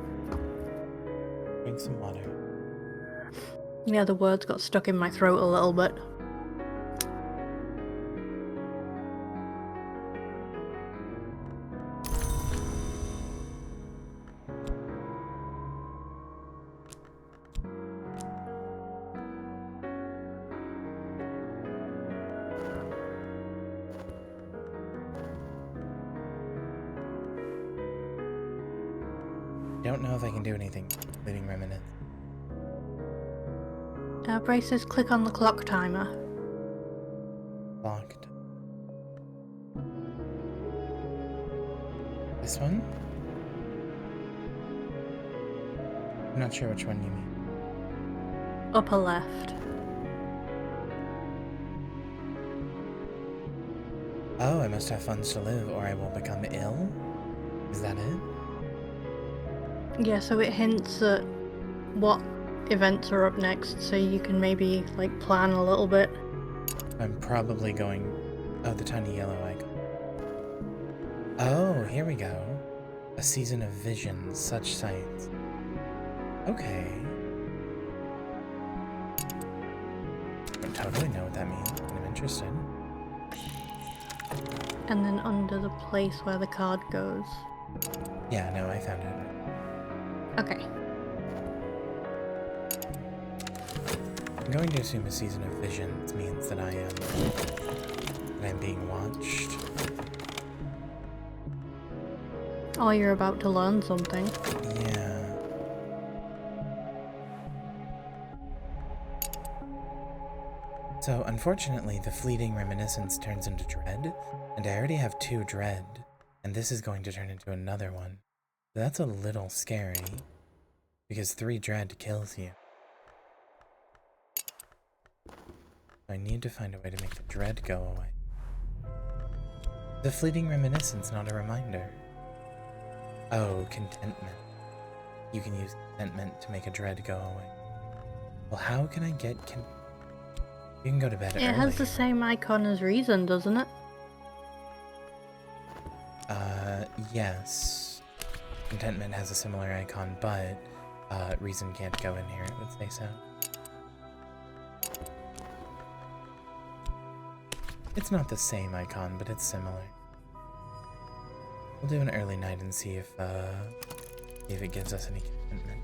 Drink some water. Yeah, the words got stuck in my throat a little bit. Don't know if I can do anything. Leading remnant. Braces, click on the clock timer. Locked. This one? I'm not sure which one you mean. Upper left. Oh, I must have funds to live or I will become ill? Is that it? Yeah, so it hints at what events are up next, so you can maybe, like, plan a little bit. I'm probably going... Oh, the tiny yellow icon. Oh, here we go. A season of visions, such sights. Okay. I don't totally know what that means, but I'm interested. And then under the place where the card goes. Yeah, no, I found it. Okay. I'm going to assume a season of visions means that I'm being watched. Oh, you're about to learn something. Yeah. So, unfortunately, the fleeting reminiscence turns into dread, and I already have 2 dread, and this is going to turn into another one. So that's a little scary, because 3 dread kills you. I need to find a way to make the dread go away. The fleeting reminiscence, not a reminder. Oh, contentment. You can use contentment to make a dread go away. Well, how can I get You can go to bed early. It has the same icon as reason, doesn't it? Yes. Contentment has a similar icon, but reason can't go in here, it would say so. It's not the same icon, but it's similar. We'll do an early night and see if it gives us any contentment.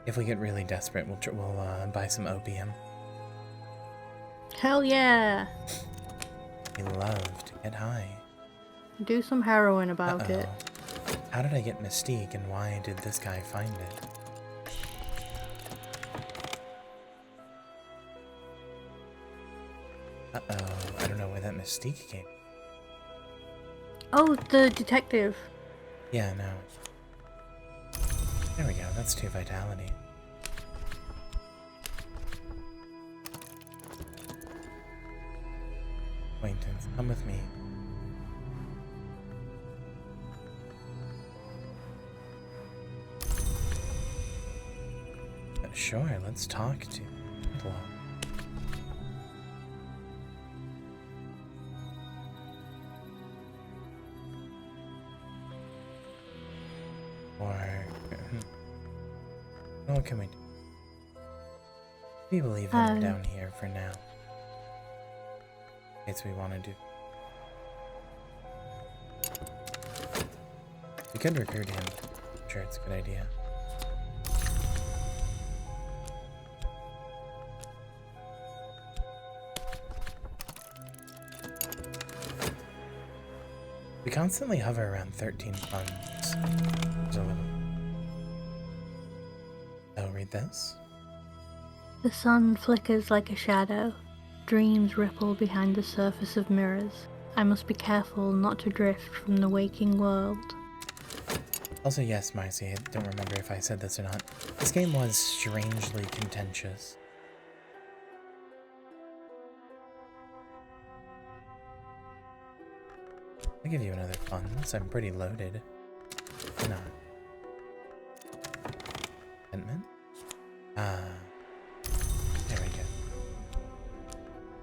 If we get really desperate, we'll buy some opium. Hell yeah! We love to get high. Do some heroin about it. How did I get Mystique, and why did this guy find it? I don't know where that Mystique came. Oh, the detective. Yeah, no. There we go, that's 2 vitality. Acquaintance, come with me. Sure, let's talk to Outlaw. Or what can we do? We will leave him down here for now. In case we want to do. We could recruit him. I'm sure it's a good idea. We constantly hover around 13 funds. There's a little. Oh, read this. The sun flickers like a shadow. Dreams ripple behind the surface of mirrors. I must be careful not to drift from the waking world. Also, yes, Marcy, I don't remember if I said this or not. This game was strangely contentious. I'll give you another funds. I'm pretty loaded. Why not? Contentment? There we go.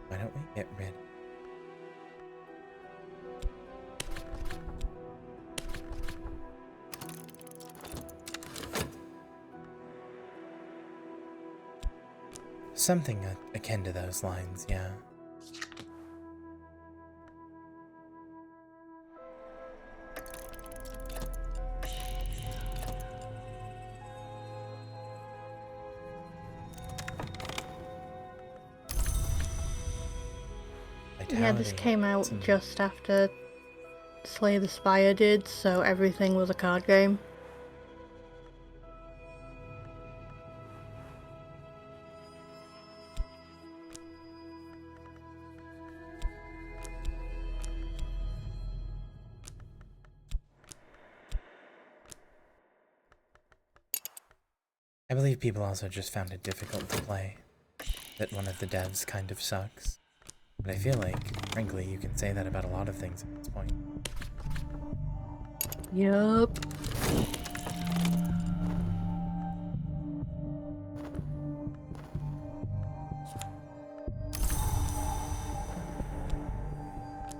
Why don't we get rid? Something akin to those lines, yeah. Yeah, this came out just after Slay the Spire did, so everything was a card game. I believe people also just found it difficult to play. That one of the devs kind of sucks. But I feel like, frankly, you can say that about a lot of things at this point. Yup.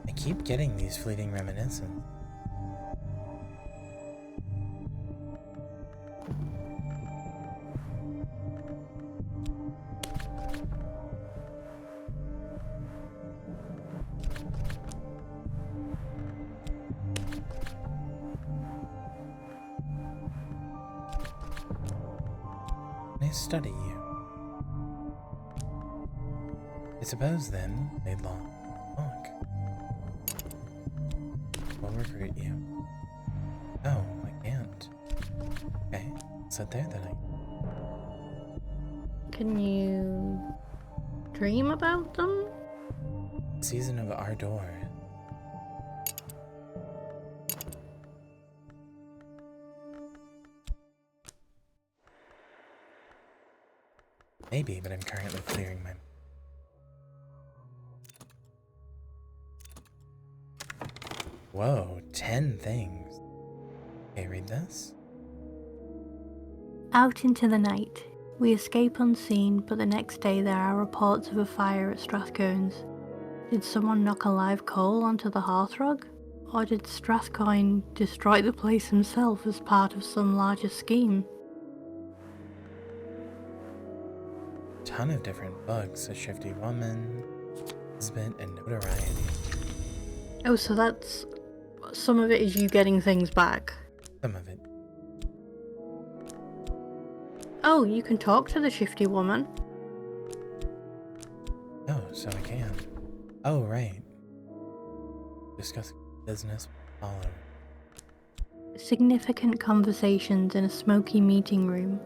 I keep getting these fleeting reminiscences. I study you. I suppose then they'd long talk. We'll recruit you. Oh, I can't. Okay, sit there then. Can you dream about them? Season of Ardor. Maybe, but I'm currently clearing my... Whoa, 10 things. Okay, read this. Out into the night. We escape unseen, but the next day there are reports of a fire at Strathcone's. Did someone knock a live coal onto the hearthrug? Or did Strathcoyne destroy the place himself as part of some larger scheme? Ton of different books. A shifty woman, husband, and notoriety. Oh, so that's... some of it is you getting things back. Some of it. Oh, you can talk to the shifty woman. Oh, so I can. Oh, right. Discuss business follow. Significant conversations in a smoky meeting room.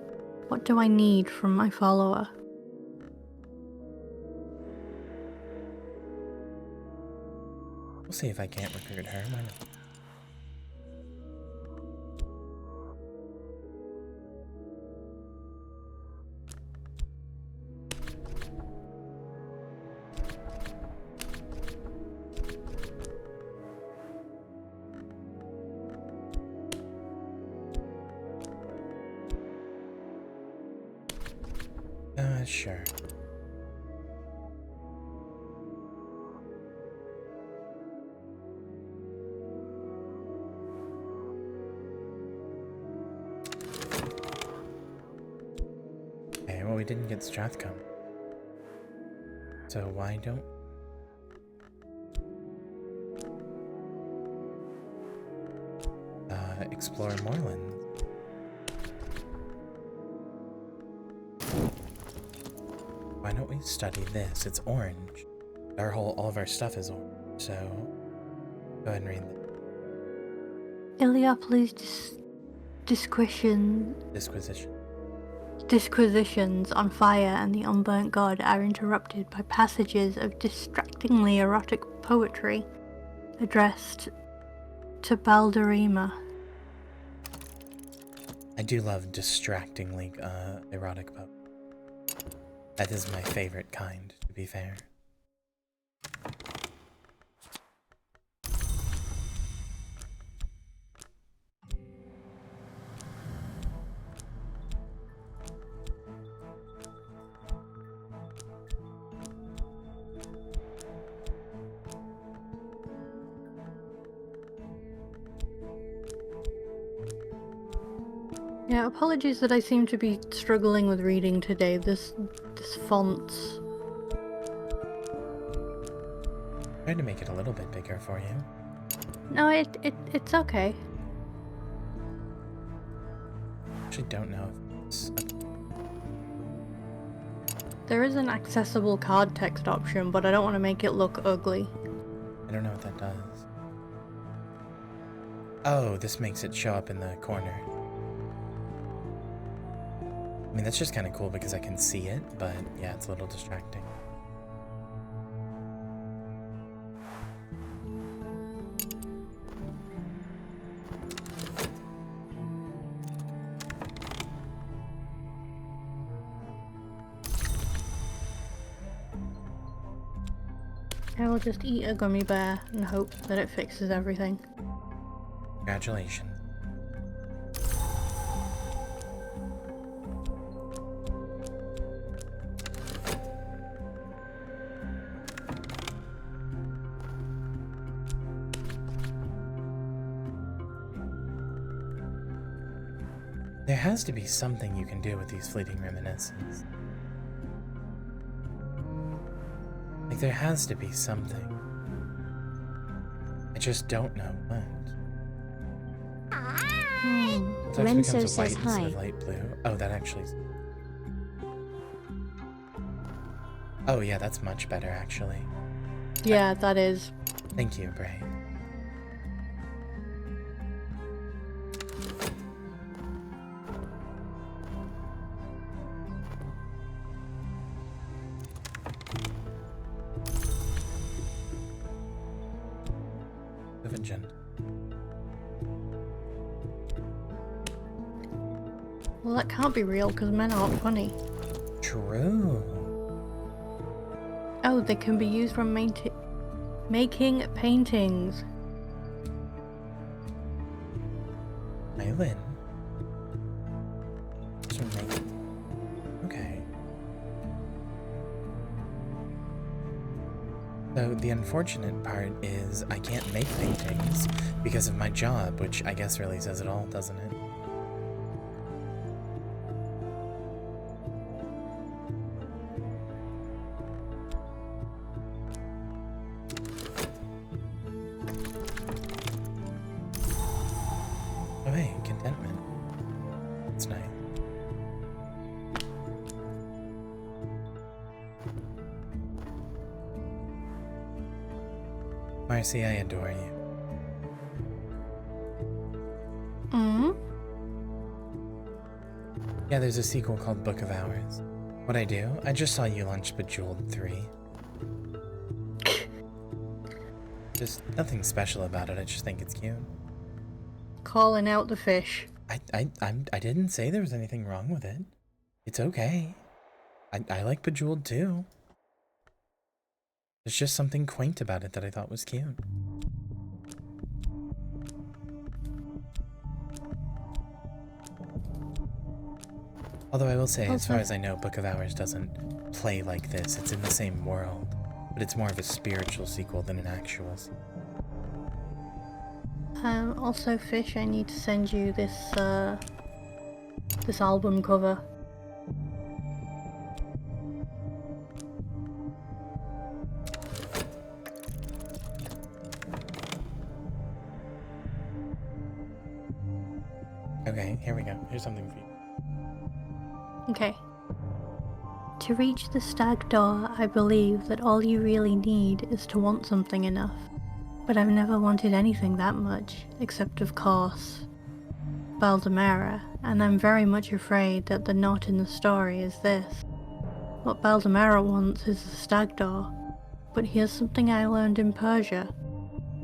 What do I need from my follower? We'll see if I can't recruit her. Why not? Sure. Okay, well, we didn't get Strathcombe. So why don't... explore Moorland? Why don't we study this? It's orange. All of our stuff is orange, so go ahead and read it. Iliopolis disquisitions on fire and the unburnt god are interrupted by passages of distractingly erotic poetry addressed to Balderema. I do love distractingly erotic poetry. That is my favorite kind, to be fair. Yeah, apologies that I seem to be struggling with reading today. This font's... Tried to make it a little bit bigger for you. No, it's okay. Actually don't know if it's... There is an accessible card text option, but I don't want to make it look ugly. I don't know what that does. Oh, this makes it show up in the corner. I mean, that's just kind of cool because I can see it, but yeah, it's a little distracting. I will just eat a gummy bear and hope that it fixes everything. Congratulations. There has to be something you can do with these fleeting reminiscences. Like, there has to be something. I just don't know what. It actually Renzo becomes a white says instead hi. of light blue. Oh, that actually... Oh yeah, that's much better actually. Yeah, that is. Thank you, Bray. Of agenda. Well, that can't be real because men aren't funny. True. Oh, they can be used for making paintings. Island. Okay. So the unfortunate part is I can't make paintings because of my job, which I guess really says it all, doesn't it? Oh hey, contentment. That's nice. Marcy, I adore you. Yeah, there's a sequel called Book of Hours. What'd I do? I just saw you launch Bejeweled 3. Just nothing special about it, I just think it's cute. Calling out the fish. I didn't say there was anything wrong with it. It's okay. I like Bejeweled too. There's just something quaint about it that I thought was cute. Although I will say, as far Okay. as I know, Book of Hours doesn't play like this. It's in the same world, but it's more of a spiritual sequel than an actual sequel. Also, Fish, I need to send you this, this album cover. Okay, here we go. Here's something for you. Okay. To reach the stag door, I believe that all you really need is to want something enough. But I've never wanted anything that much, except of course, Baldemera, and I'm very much afraid that the knot in the story is this. What Baldemera wants is the stag door, but here's something I learned in Persia.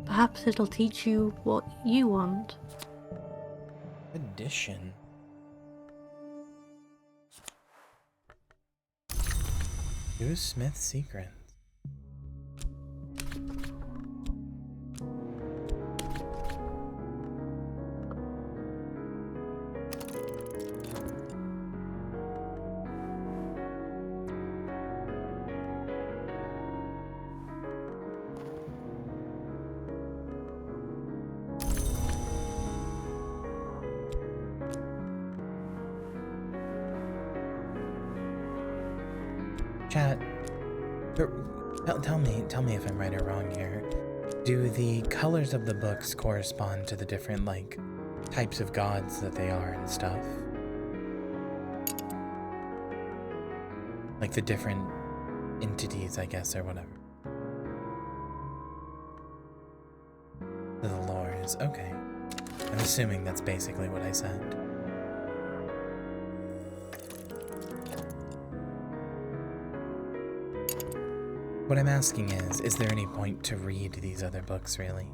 Perhaps it'll teach you what you want. Addition. Two Smith secrets. Chat, tell me if I'm right or wrong here. Do the colors of the books correspond to the different, like, types of gods that they are and stuff? Like the different entities, I guess, or whatever. The lores, okay. I'm assuming that's basically what I said. What I'm asking is there any point to read these other books, really?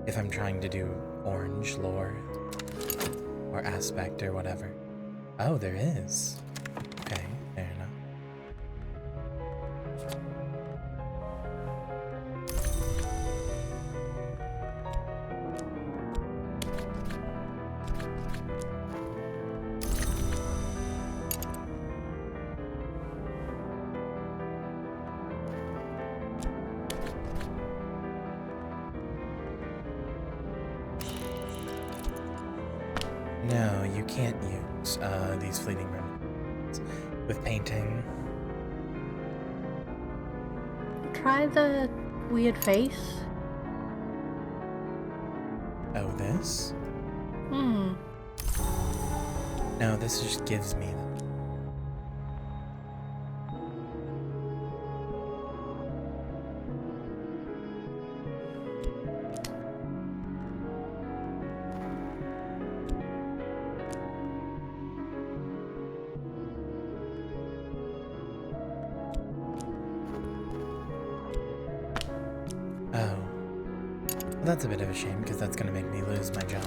If I'm trying to do orange lore, or aspect, or whatever. Oh, there is. Okay, fair enough. No, you can't use these fleeting remnants with painting. Try the weird face. Oh, this? Hmm. No, this just gives me them. That's a bit of a shame, because that's going to make me lose my job.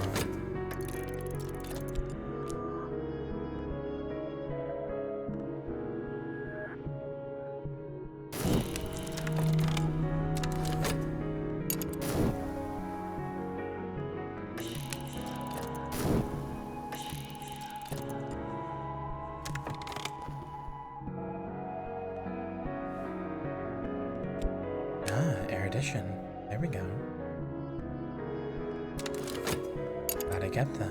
Erudition. There we go. Glad I get that.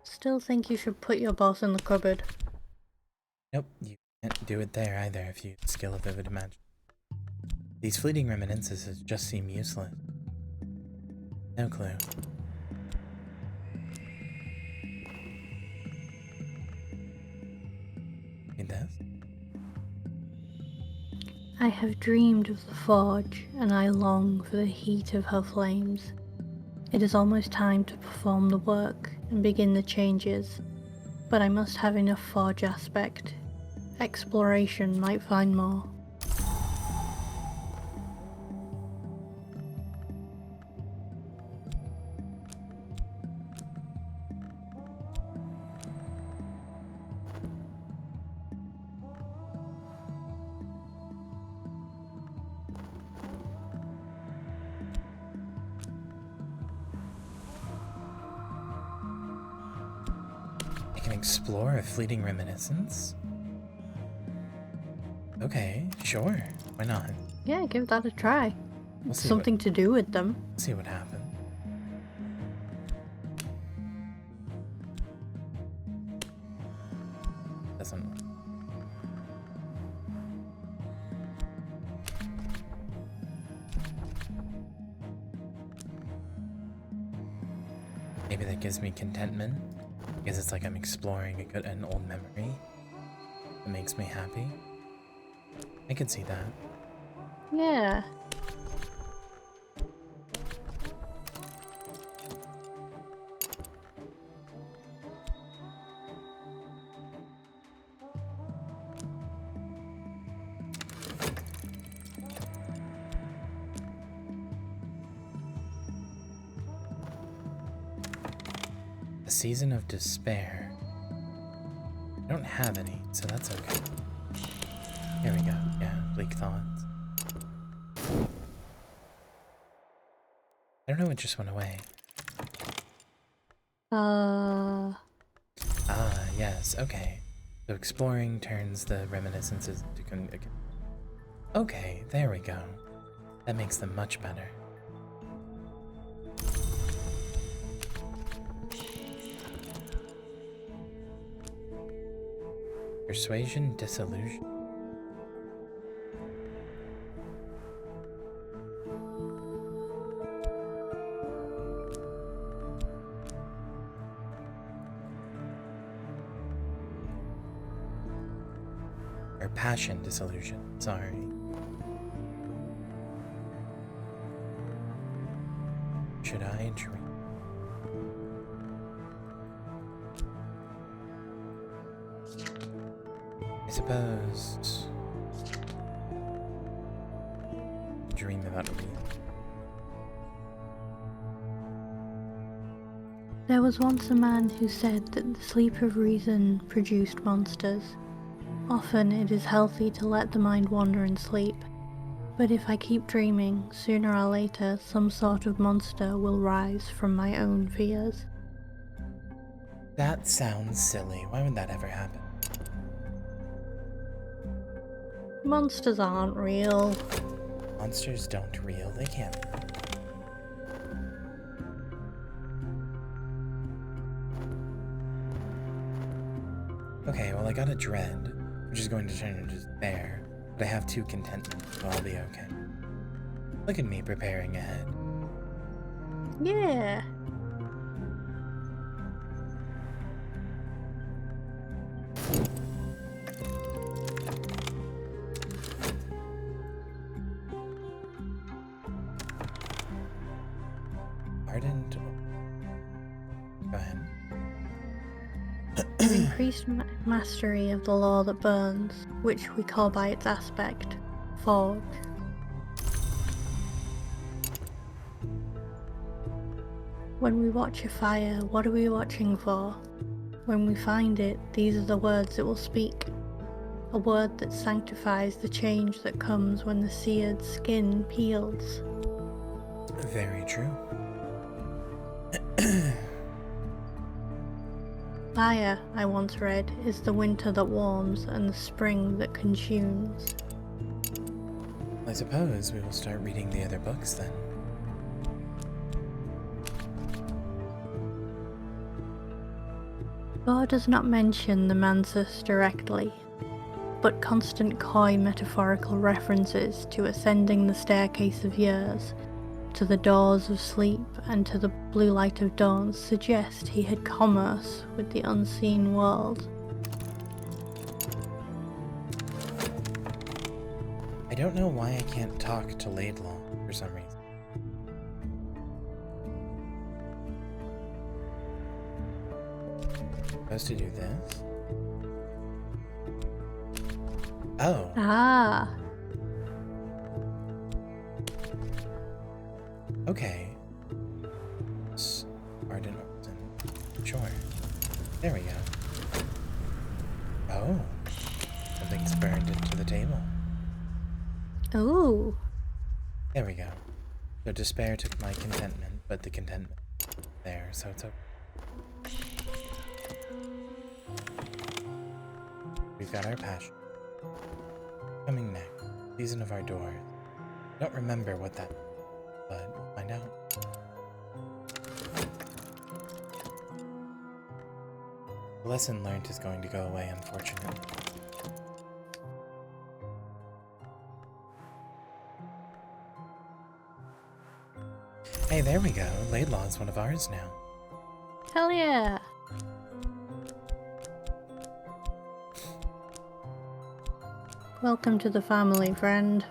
Still think you should put your boss in the cupboard. Nope, you can't do it there either if you use skill of vivid imagine. These fleeting reminiscences just seem useless. No clue. Read this? I have dreamed of the forge, and I long for the heat of her flames. It is almost time to perform the work and begin the changes, but I must have enough forge aspect. Exploration might find more. can explore a fleeting reminiscence. Okay, sure. Why not? Yeah, give that a try. We'll see Something to do with them. see what happens. Doesn't work. Maybe that gives me contentment, because it's like I'm exploring an old memory that makes me happy. I could see that. Yeah. A season of despair. I don't have any, so that's okay. Here we go. Yeah, bleak thoughts. I don't know, it just went away. Ah, yes, okay. So exploring turns the reminiscences into okay, there we go. That makes them much better. Persuasion, disillusion. Or passion, disillusion. Sorry. Should I dream? I suppose. Dream about real. There was once a man who said that the sleep of reason produced monsters. Often it is healthy to let the mind wander in sleep, but if I keep dreaming, sooner or later some sort of monster will rise from my own fears. That sounds silly. Why would that ever happen? Monsters aren't real. Monsters don't real. They can't. Okay, well I got a dread, which is going to turn into despair, but I have 2 contentment, so I'll be okay. Look at me preparing ahead. Yeah. Ardent. Go ahead. Increased mastery of the law that burns, which we call by its aspect, forge. When we watch a fire, what are we watching for? When we find it, these are the words it will speak. A word that sanctifies the change that comes when the seared skin peels. Very true. Fire, I once read, is the winter that warms and the spring that consumes. I suppose we will start reading the other books then. Thor does not mention the mansus directly, but constant coy metaphorical references to ascending the staircase of years, to the doors of sleep, and to the blue light of dawn suggest he had commerce with the unseen world. I don't know why I can't talk to Laidlaw for some reason. Supposed to do this? Oh. Ah, Okay. Ardent Orton. Sure. There we go. Oh. Something's burned into the table. ooh, There we go. So despair took my contentment, but the contentment there, so it's okay. got our passion. Coming next, season of our doors. Don't remember what that is, but we'll find out. The lesson learned is going to go away, unfortunately. Hey, there we go. Laidlaw is one of ours now. Hell yeah! Welcome to the family, friend.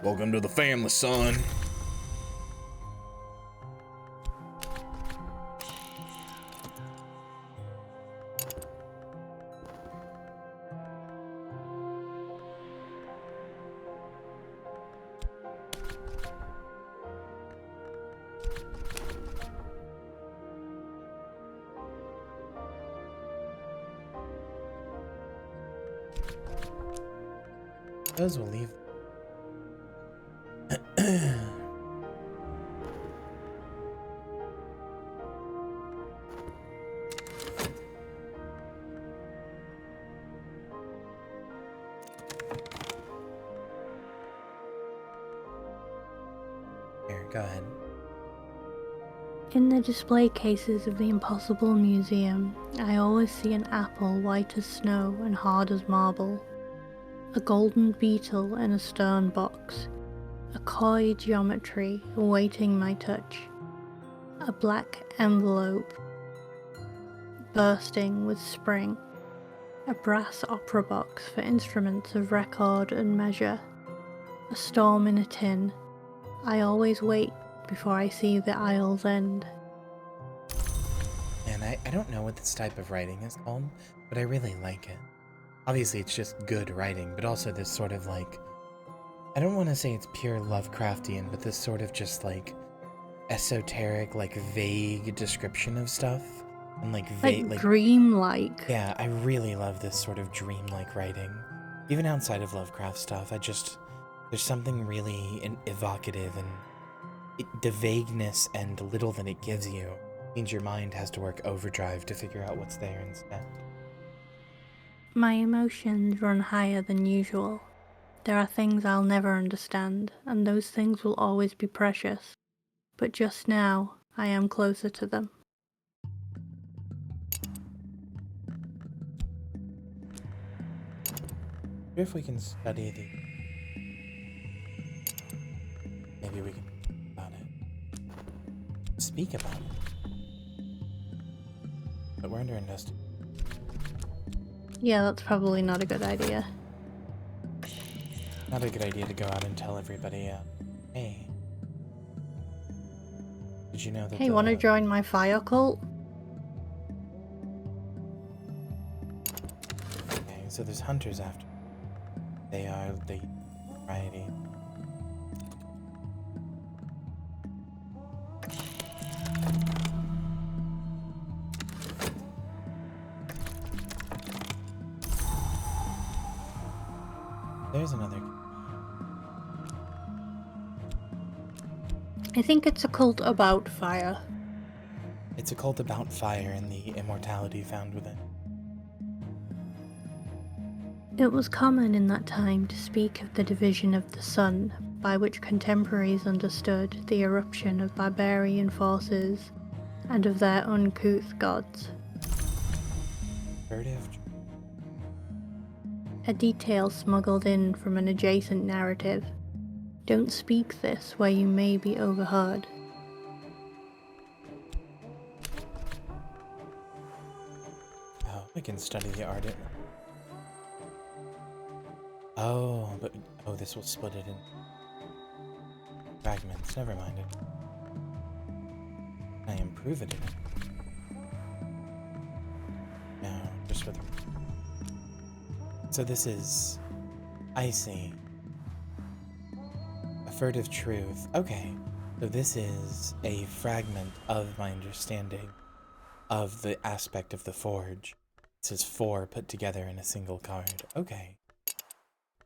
Welcome to the family, son. Those will leave. Here, go ahead. In the display cases of the Impossible Museum, I always see an apple white as snow and hard as marble, a golden beetle in a stone box, a coy geometry awaiting my touch, a black envelope bursting with spring, a brass opera box for instruments of record and measure, a storm in a tin. I always wait before I see the aisle's end. And I don't know what this type of writing is called, but I really like it. Obviously, it's just good writing, but also this sort of like, I don't want to say it's pure Lovecraftian, but this sort of just like esoteric, like vague description of stuff. And like vague, like dreamlike. Yeah, I really love this sort of dreamlike writing. Even outside of Lovecraft stuff, there's something really evocative, and the vagueness and little that it gives you means your mind has to work overdrive to figure out what's there instead. My emotions run higher than usual. There are things I'll never understand, and those things will always be precious. But just now, I am closer to them. If we can study maybe we can speak about it. But we're under investigation. Yeah, that's probably not a good idea. Not a good idea to go out and tell everybody, hey. Did you know that Hey, wanna join my fire cult? Okay, so there's hunters after. They are the variety. There's another. I think it's a cult about fire. It's a cult about fire and the immortality found within. It was common in that time to speak of the division of the sun, by which contemporaries understood the eruption of barbarian forces and of their uncouth gods. A detail smuggled in from an adjacent narrative. Don't speak this where you may be overheard. Oh, we can study the art. Oh, but this will split it in fragments. Never mind it. I improve it even. No, just with. So this is, I see. A furtive truth. Okay, so this is a fragment of my understanding of the aspect of the forge. It says 4 put together in a single card. Okay.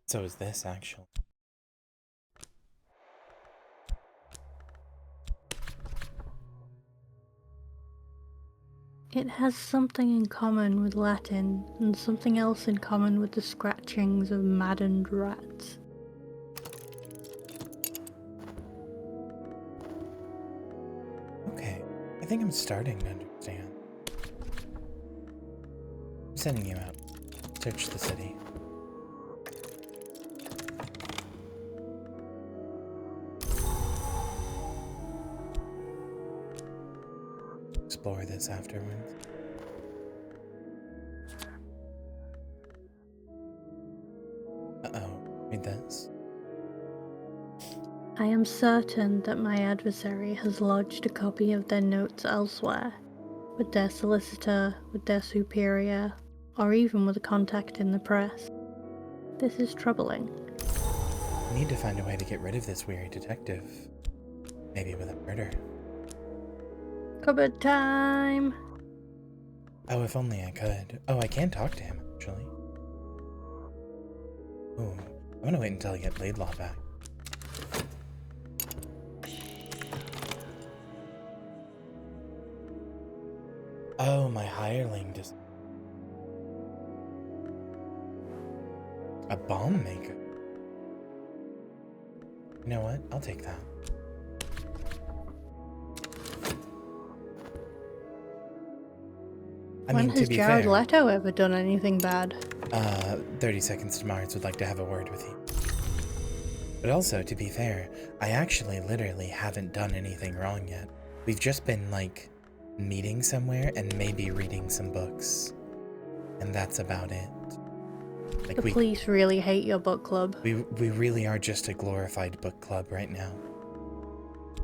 So is this, actually. It has something in common with Latin, and something else in common with the scratchings of maddened rats. Okay, I think I'm starting to understand. I'm sending you out. Search the city. Explore this afterwards. Uh-oh, read this. I am certain that my adversary has lodged a copy of their notes elsewhere, with their solicitor, with their superior, or even with a contact in the press. This is troubling. We need to find a way to get rid of this weary detective. Maybe with a murder. Cupboard time! Oh, if only I could. Oh, I can talk to him, actually. Ooh, I'm gonna wait until I get Laidlaw back. Oh, my hireling just... A bomb maker. You know what? I'll take that. I When mean, to has be Jared fair, Leto ever done anything bad? 30 Seconds to Mars would like to have a word with you. But also, to be fair, I actually literally haven't done anything wrong yet. We've just been, like, meeting somewhere and maybe reading some books. And that's about it. Like, The police really hate your book club. we really are just a glorified book club right now.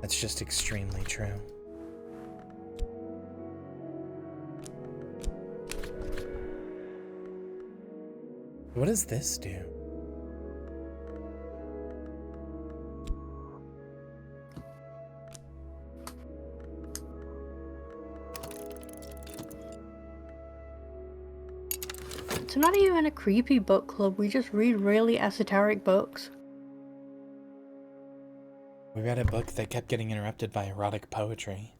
That's just extremely true. What does this do? It's not even a creepy book club, we just read really esoteric books. We read a book that kept getting interrupted by erotic poetry.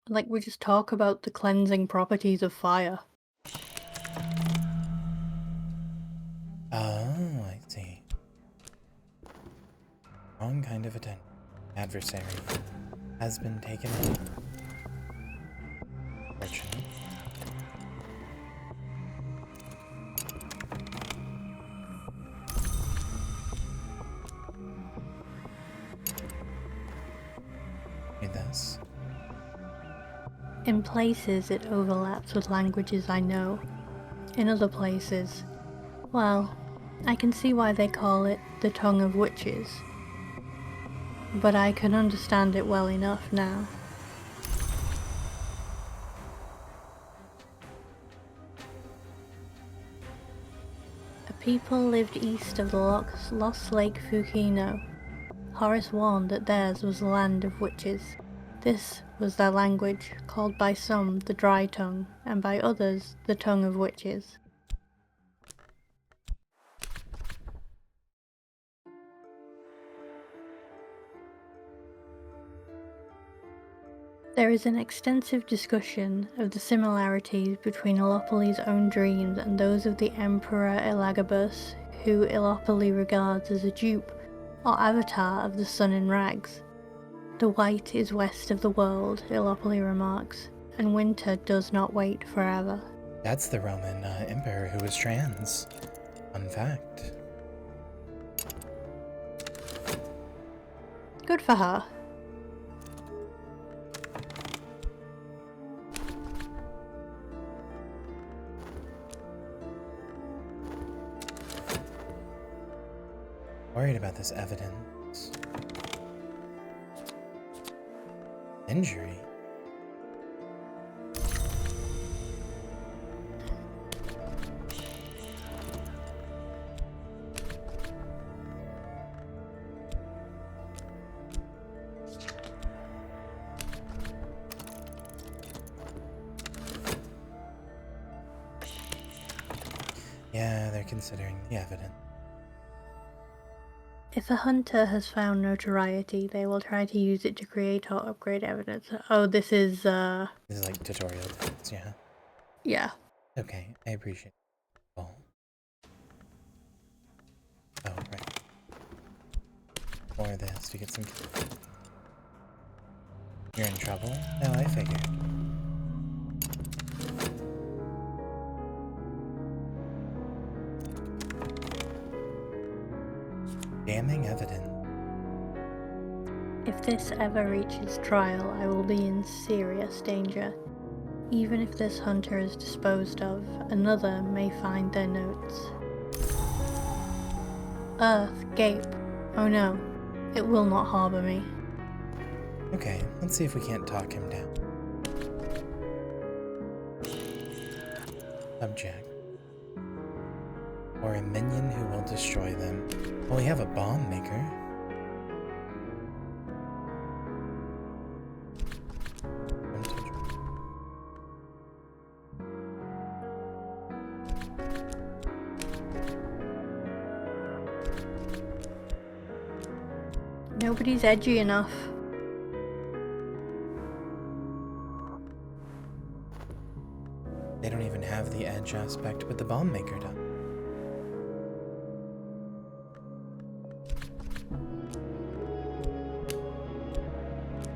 Like, we just talk about the cleansing properties of fire. Oh, I see. Wrong kind of attention. Adversary has been taken out. Fortunate. Read this. In places it overlaps with languages I know. In other places, well, I can see why they call it the tongue of witches. But I can understand it well enough now. A people lived east of the Lost Lake Fukino. Horace warned that theirs was the land of witches. This was their language, called by some the Dry Tongue, and by others the Tongue of Witches. There is an extensive discussion of the similarities between Illopoli's own dreams and those of the Emperor Elagabus, who Illopoly regards as a dupe or avatar of the sun in rags. The white is west of the world, Illopoly remarks, and winter does not wait forever. That's the Roman emperor who was trans. Fun fact. Good for her. Worried about this evidence. Injury. Yeah, they're considering the evidence. If a hunter has found notoriety, they will try to use it to create or upgrade evidence. Oh, this is, This is like tutorial things, yeah. yeah. Okay, I appreciate it. Oh. Oh, right. More of this to get some... You're in trouble? No, I figured. Damning evidence. If this ever reaches trial, I will be in serious danger. Even if this hunter is disposed of, another may find their notes. Earth, gape. Oh no, it will not harbor me. Okay, let's see if we can't talk him down. Subject. Or a minion who will destroy them. Well, we have a bomb maker. Nobody's edgy enough. They don't even have the edge aspect, but the bomb maker does.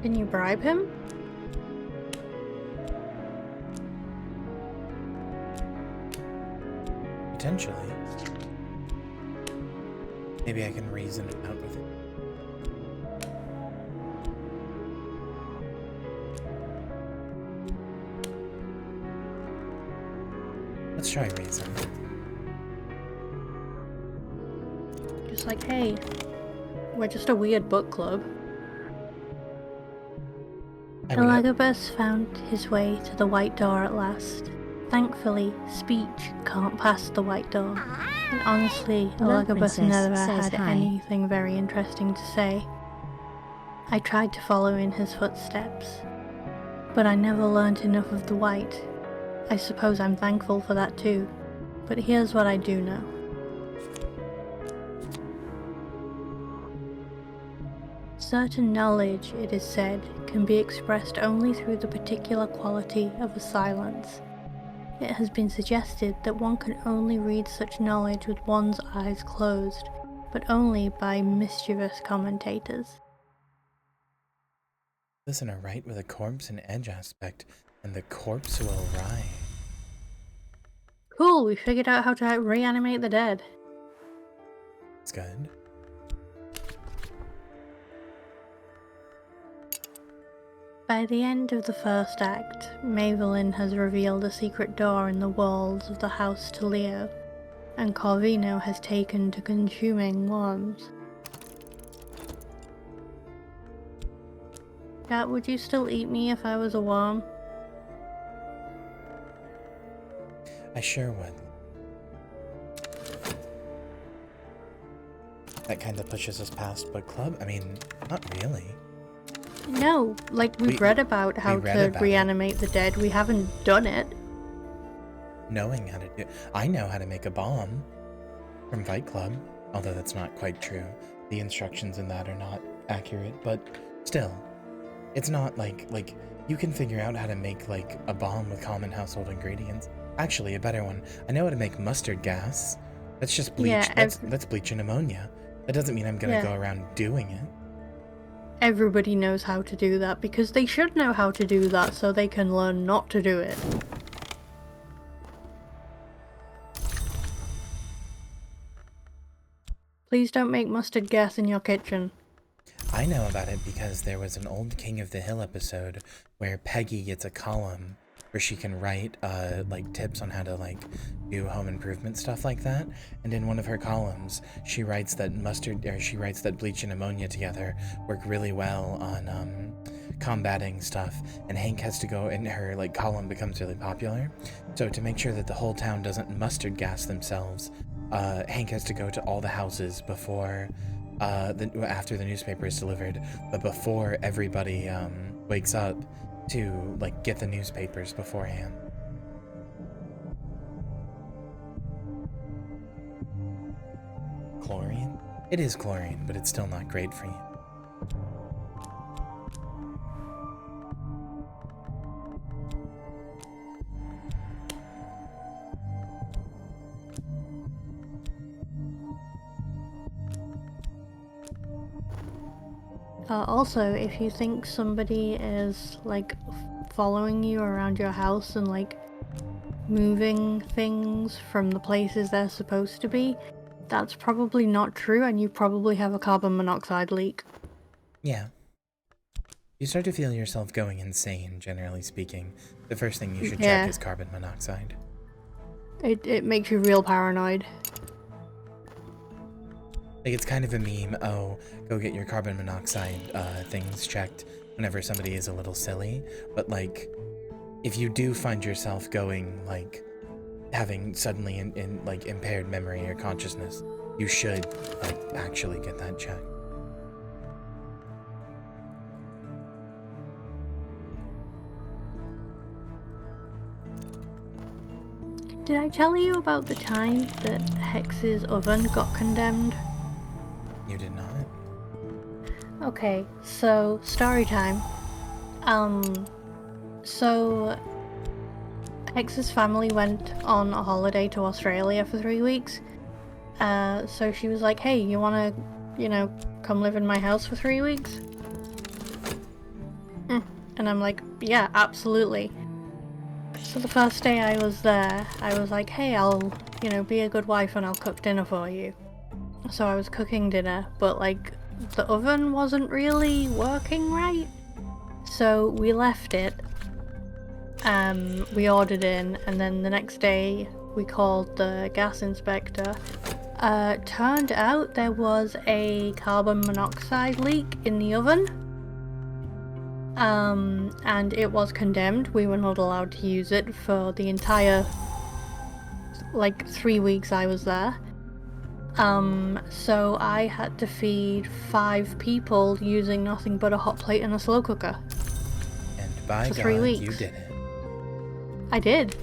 Can you bribe him? Potentially. Maybe I can reason it out with it. Let's try reason. Just like, hey, we're just a weird book club. Elagabus found his way to the White Door at last. Thankfully, speech can't pass the White Door. And honestly, Elagabus never had anything very interesting to say. I tried to follow in his footsteps, but I never learnt enough of the White. I suppose I'm thankful for that too, but here's what I do know. Certain knowledge, it is said, can be expressed only through the particular quality of a silence. It has been suggested that one can only read such knowledge with one's eyes closed, but only by mischievous commentators. Listen, a right with a corpse and edge aspect, and the corpse will rise. Cool, we figured out how to reanimate the dead. It's good. By the end of the first act, Mavelin has revealed a secret door in the walls of the house to Leo, and Corvino has taken to consuming worms. Cat, would you still eat me if I was a worm? I sure would. That kind of pushes us past book club? I mean, not really. No, like we've read about how to reanimate the dead. We haven't done it. Knowing how to do it. I know how to make a bomb from Fight Club, although that's not quite true. The instructions in that are not accurate, but still. It's not like you can figure out how to make like a bomb with common household ingredients. Actually, a better one. I know how to make mustard gas. That's just bleach. Yeah, that's bleach and ammonia. That doesn't mean I'm gonna go around doing it. Everybody knows how to do that because they should know how to do that so they can learn not to do it. Please don't make mustard gas in your kitchen. I know about it because there was an old King of the Hill episode where Peggy gets a column where she can write like tips on how to like do home improvement stuff like that, and in one of her columns she writes that bleach and ammonia together work really well on combating stuff, and Hank has to go, and her like column becomes really popular, so to make sure that the whole town doesn't mustard gas themselves, Hank has to go to all the houses before after the newspaper is delivered, but before everybody wakes up, to like get the newspapers beforehand. Chlorine? It is chlorine, but it's still not great for you. Also, if you think somebody is like following you around your house and like moving things from the places they're supposed to be, that's probably not true, and you probably have a carbon monoxide leak. Yeah. You start to feel yourself going insane, generally speaking. The first thing you should check is carbon monoxide. It makes you real paranoid. Like, it's kind of a meme, oh, go get your carbon monoxide things checked whenever somebody is a little silly. But, like, if you do find yourself going, like, having suddenly like, impaired memory or consciousness, you should, like, actually get that checked. Did I tell you about the time that Hex's oven got condemned? You did not? Okay, so story time. So Hex's family went on a holiday to Australia for 3 weeks. So she was like, hey, you wanna, come live in my house for 3 weeks? And I'm like, yeah, absolutely. So the first day I was there, I was like, hey, I'll, be a good wife and I'll cook dinner for you. So I was cooking dinner, but like, the oven wasn't really working right. So we left it. We ordered in, and then the next day we called the gas inspector. Turned out there was a carbon monoxide leak in the oven. And it was condemned. We were not allowed to use it for the entire, 3 weeks I was there. So I had to feed 5 people using nothing but a hot plate and a slow cooker. And by for 3 God, weeks. you did it. I did.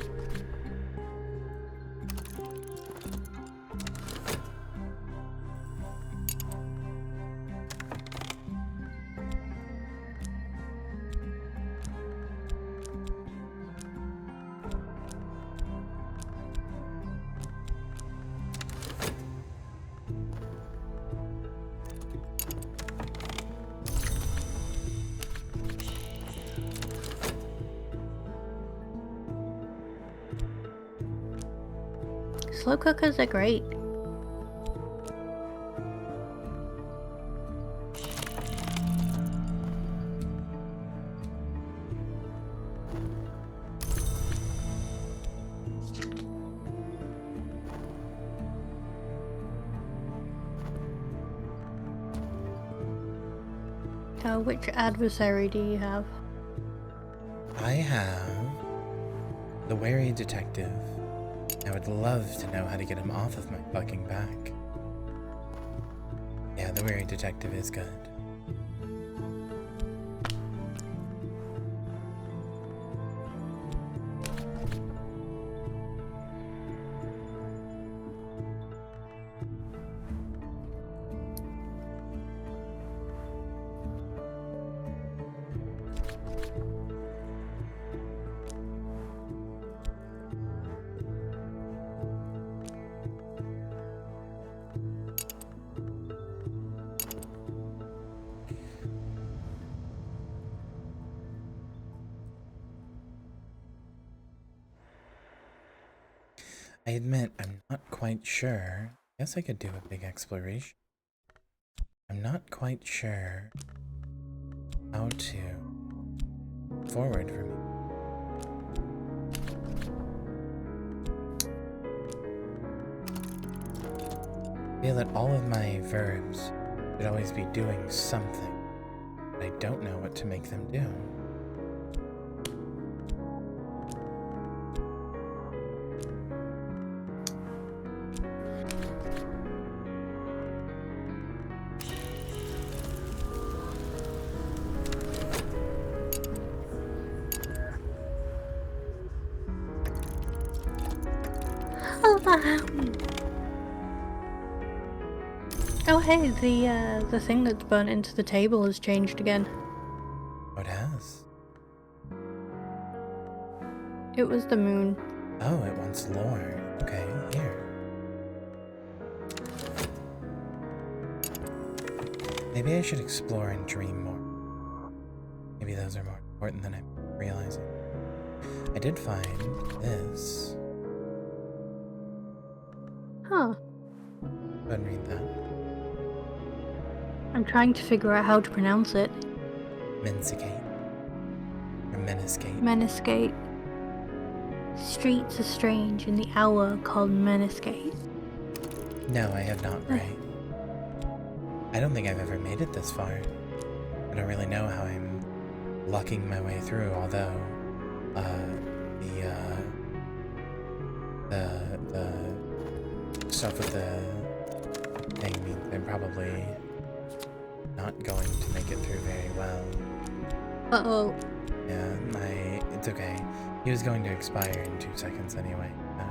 Slow cookers are great. Which adversary do you have? I have the wary detective. I would love to know how to get him off of my fucking back. Yeah, the wary detective is good. I admit, I'm not quite sure. Guess I could do a big exploration. I'm not quite sure how to forward for me. I feel that all of my verbs should always be doing something, but I don't know what to make them do. Oh hey, the thing that's burnt into the table has changed again. Oh, it has. It was the moon. Oh, it wants lore. Okay, here. Maybe I should explore and dream more. Maybe those are more important than I'm realizing. I did find this. Huh. Go ahead and read that. I'm trying to figure out how to pronounce it. Mensicate. Or Meniscate. Meniscate. Streets are strange in the hour called Meniscate. No, I have not, Ray. I don't think I've ever made it this far. I don't really know how I'm lucking my way through, although, the stuff with the thing means I'm probably not going to make it through very well. Uh-oh. Yeah, it's okay. He was going to expire in 2 seconds anyway, so.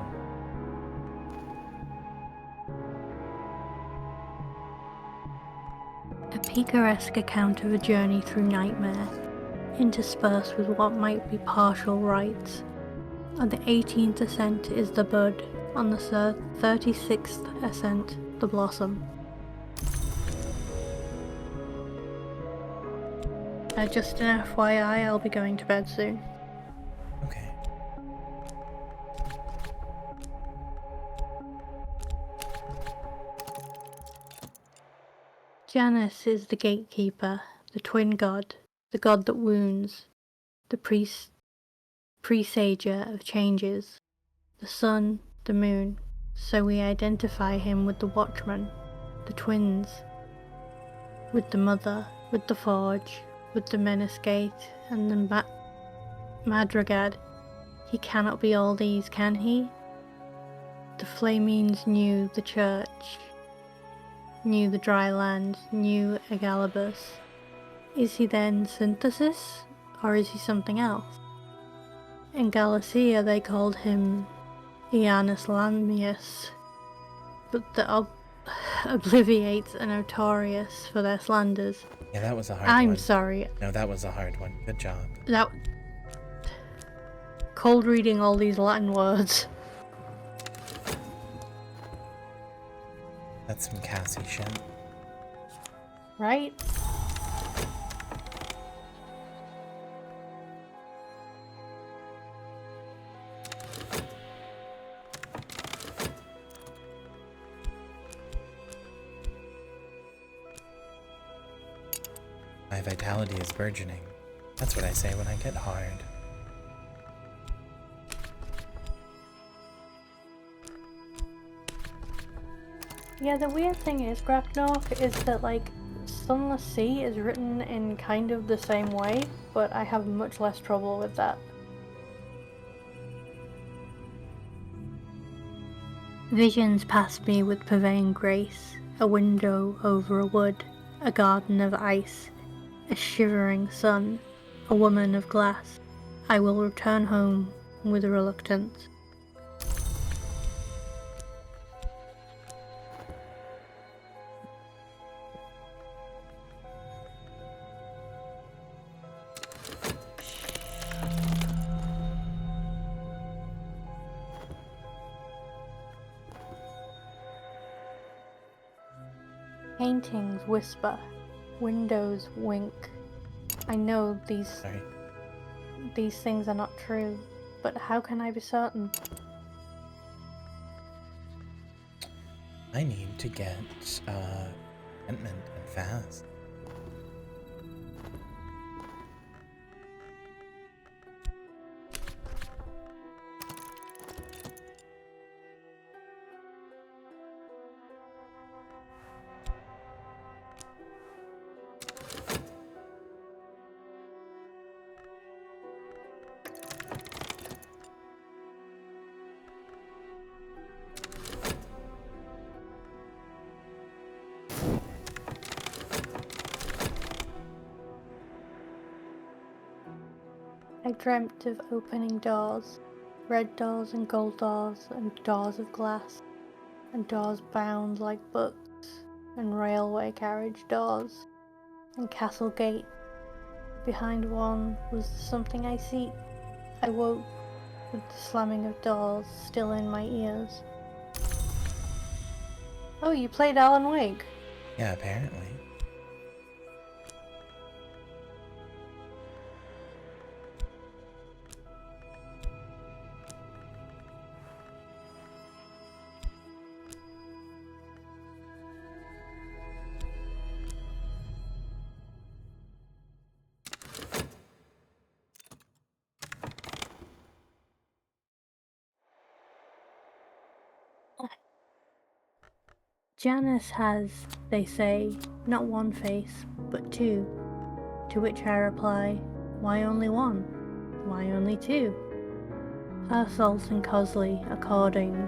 A picaresque account of a journey through nightmare, interspersed with what might be partial rites. On the 18th ascent is the bud, on the 36th ascent, the blossom. Just an FYI, I'll be going to bed soon. Okay. Janus is the gatekeeper, the twin god, the god that wounds, the presager of changes, the sun, the moon, so we identify him with the watchman, the twins, with the mother, with the forge, with the Meniscate, and the Madragad. He cannot be all these, can he? The Flamines knew the church, knew the dry land, knew Egalibus. Is he then Synthesis, or is he something else? In Galacia they called him Ianus Lamius, but the Obliviates are notorious for their slanders. Yeah, that was a hard one. I'm sorry. No, that was a hard one. Good job. That cold reading all these Latin words. That's some Cassie shit. Right? My vitality is burgeoning. That's what I say when I get hard. Yeah, the weird thing is, Grapnok, is that, like, Sunless Sea is written in kind of the same way, but I have much less trouble with that. Visions pass me with purveying grace, a window over a wood, a garden of ice, a shivering sun, a woman of glass. I will return home with reluctance. Paintings whisper, windows wink. I know these things are not true, but how can I be certain? I need to get contentment and fast. I dreamt of opening doors, red doors and gold doors, and doors of glass, and doors bound like books, and railway carriage doors, and castle gate. Behind one was something I seek. I woke with the slamming of doors still in my ears. Oh, you played Alan Wake? Yeah, apparently. Janice has, they say, not one face, but two. To which I reply, why only one? Why only two? Herselt and Cosley, according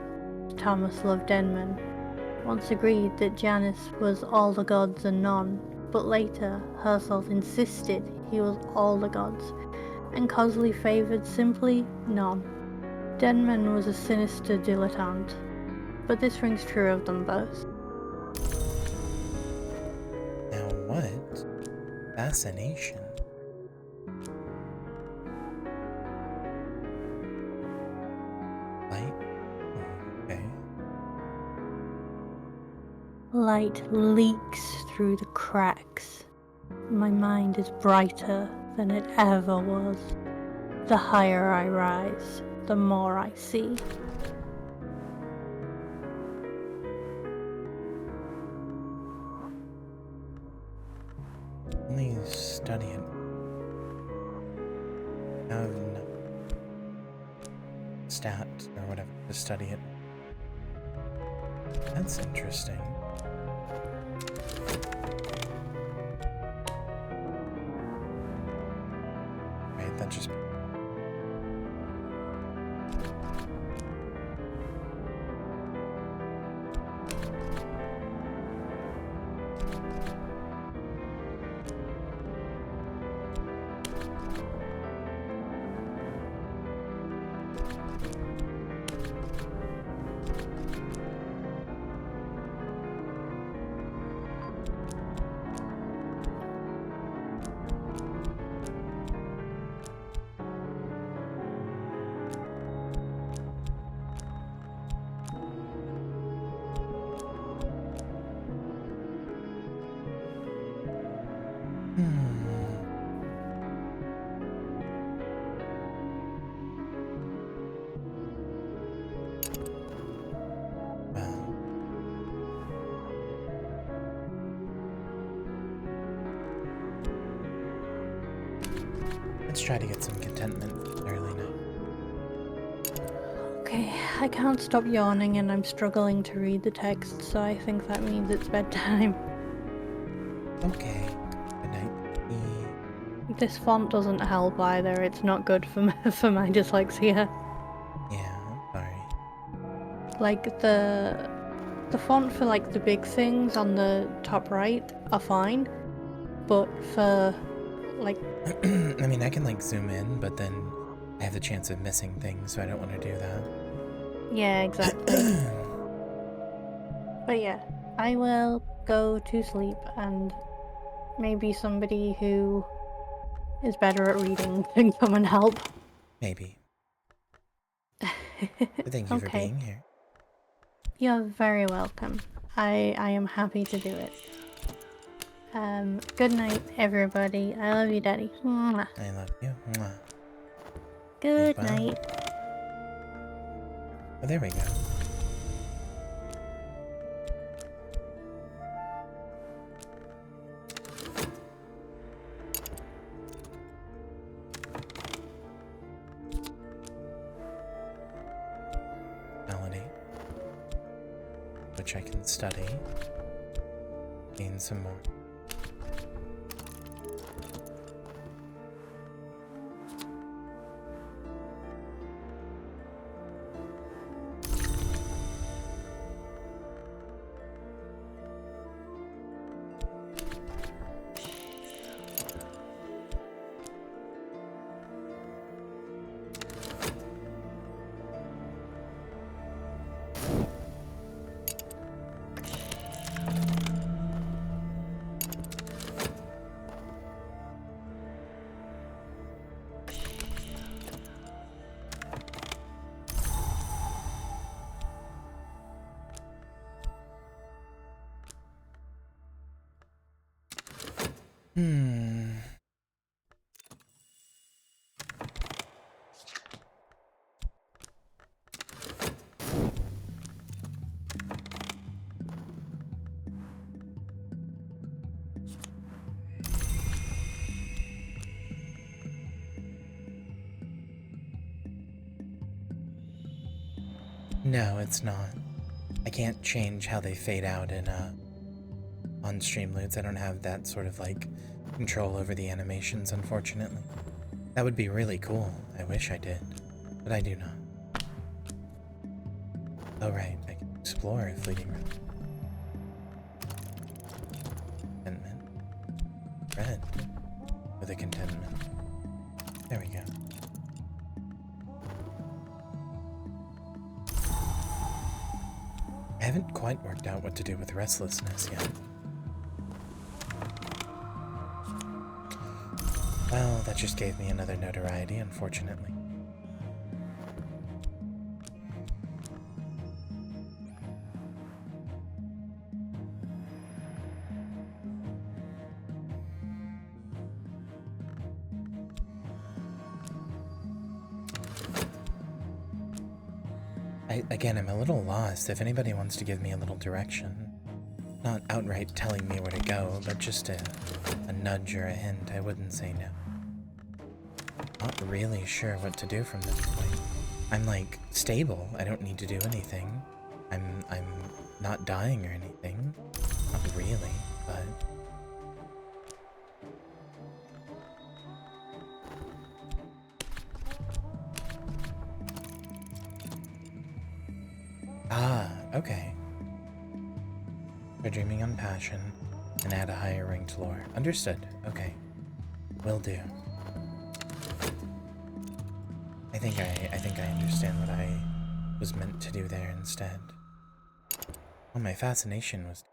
to Thomas Love Denman, once agreed that Janice was all the gods and none, but later Herselt insisted he was all the gods, and Cosley favoured simply none. Denman was a sinister dilettante, but this rings true of them both. Now what? Fascination. Light? Okay. Light leaks through the cracks. My mind is brighter than it ever was. The higher I rise, the more I see. Only study it. Have no stats or whatever to study it. That's interesting. Right, that just... Well, let's try to get some contentment early now. Okay, I can't stop yawning and I'm struggling to read the text, so I think that means it's bedtime. Okay. Good night. This font doesn't help either, it's not good for my dyslexia. Yeah, I'm sorry. Like, the font for, like, the big things on the top right are fine, but for, like... I mean, I can, like, zoom in, but then I have the chance of missing things, so I don't want to do that. Yeah, exactly. But yeah, I will go to sleep, and maybe somebody who is better at reading can come and help. Maybe. But thank you for Okay. being here. You're very welcome. I am happy to do it. Good night, everybody. I love you, Daddy. Mwah. I love you. Mwah. Good Sleep well. night. Oh, there we go. Melody, which I can study, gain some more. No, it's not. I can't change how they fade out in on Streamloots. I don't have that sort of like control over the animations, unfortunately. That would be really cool. I wish I did, but I do not. Oh right, I can explore a fleeting room. Contentment. Red. With a contentment. There we go. I haven't quite worked out what to do with restlessness yet. Well, that just gave me another notoriety, unfortunately. Again, I'm a little lost. If anybody wants to give me a little direction, not outright telling me where to go, but just a nudge or a hint, I wouldn't say no. Not really sure what to do from this point. I'm like stable. I don't need to do anything. I'm not dying or anything. Not really, but okay. Try dreaming on passion and add a higher ranked lore. Understood. Okay. Will do. I think I understand what I was meant to do there instead. Oh, my fascination was...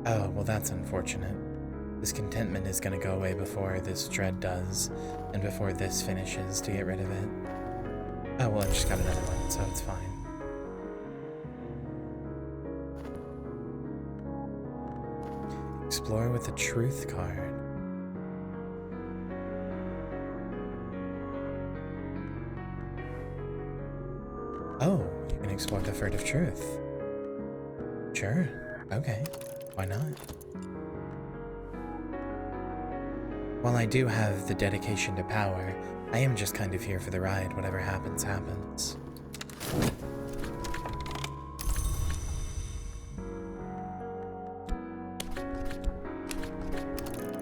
Oh, well that's unfortunate. This contentment is gonna go away before this dread does, and before this finishes to get rid of it. Oh, well I just got another one, so it's fine. Explore with the truth card. Oh, you can explore the furtive truth. Sure, okay. Why not? While I do have the dedication to power, I am just kind of here for the ride. Whatever happens, happens.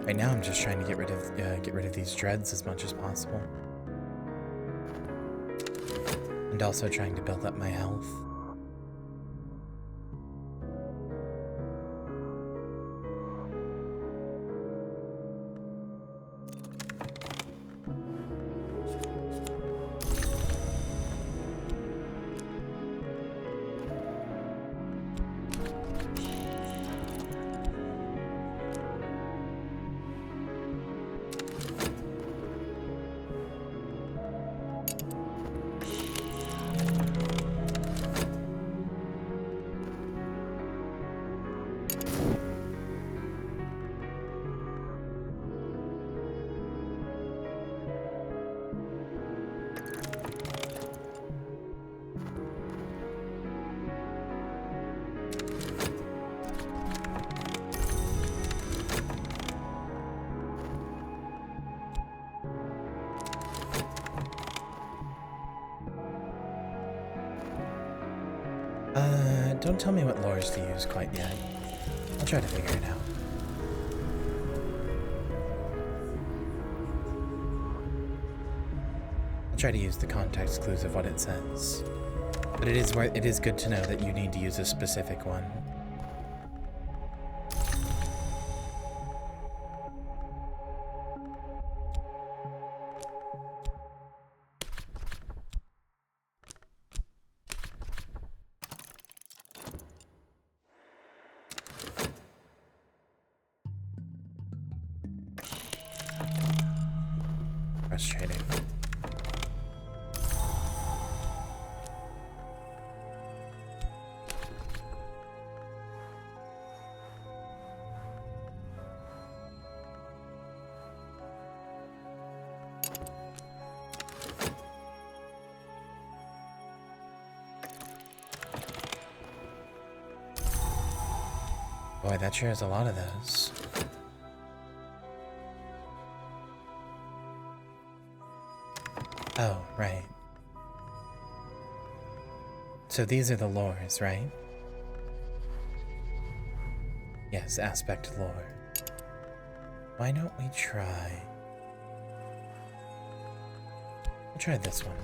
Right now, I'm just trying to get rid of these dreads as much as possible, and also trying to build up my health. Don't tell me what lores to use quite yet. I'll try to figure it out. I'll try to use the context clues of what it says. But it is good to know that you need to use a specific one. frustrating. Boy, that sure is a lot of those. Oh, right. So these are the lores, right? Yes, aspect lore. Why don't we try... We'll try this one.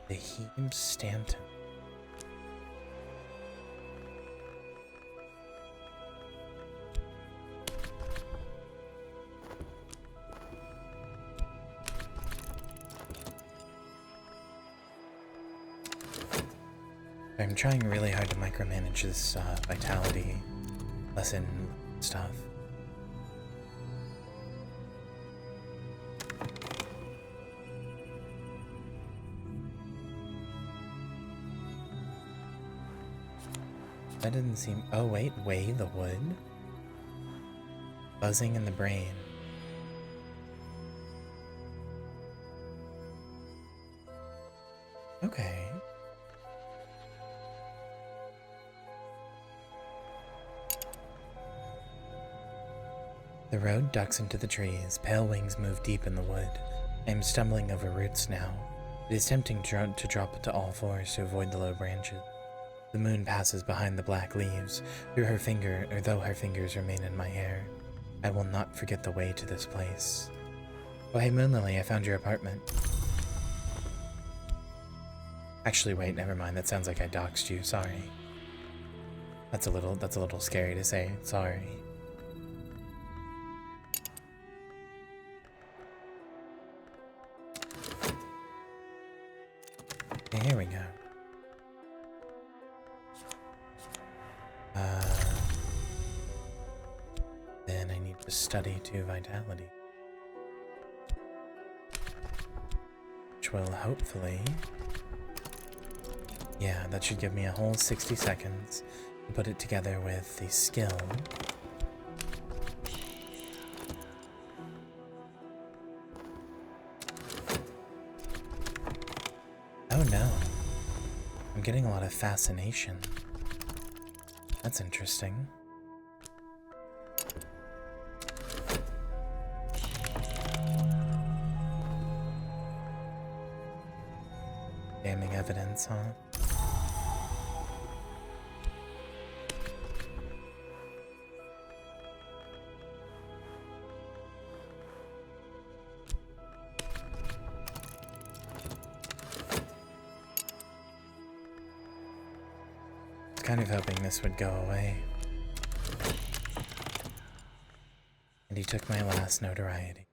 The Heem Stanton. I'm trying really hard to micromanage this vitality lesson stuff. That didn't seem... Oh wait, weigh the wood? Buzzing in the brain. Okay. The road ducks into the trees. Pale wings move deep in the wood. I am stumbling over roots now. It is tempting to drop to all fours to avoid the low branches. The moon passes behind the black leaves, though her fingers remain in my hair. I will not forget the way to this place. Oh hey Moonlily, I found your apartment. Actually wait, never mind, that sounds like I doxed you, sorry. That's a little scary to say, sorry. Okay, here we go. Then I need to study 2 vitality. Which will hopefully... Yeah, that should give me a whole 60 seconds to put it together with the skill. Oh no. I'm getting a lot of fascination. That's interesting. Damning evidence, huh? Kind of hoping this would go away. And he took my last notoriety.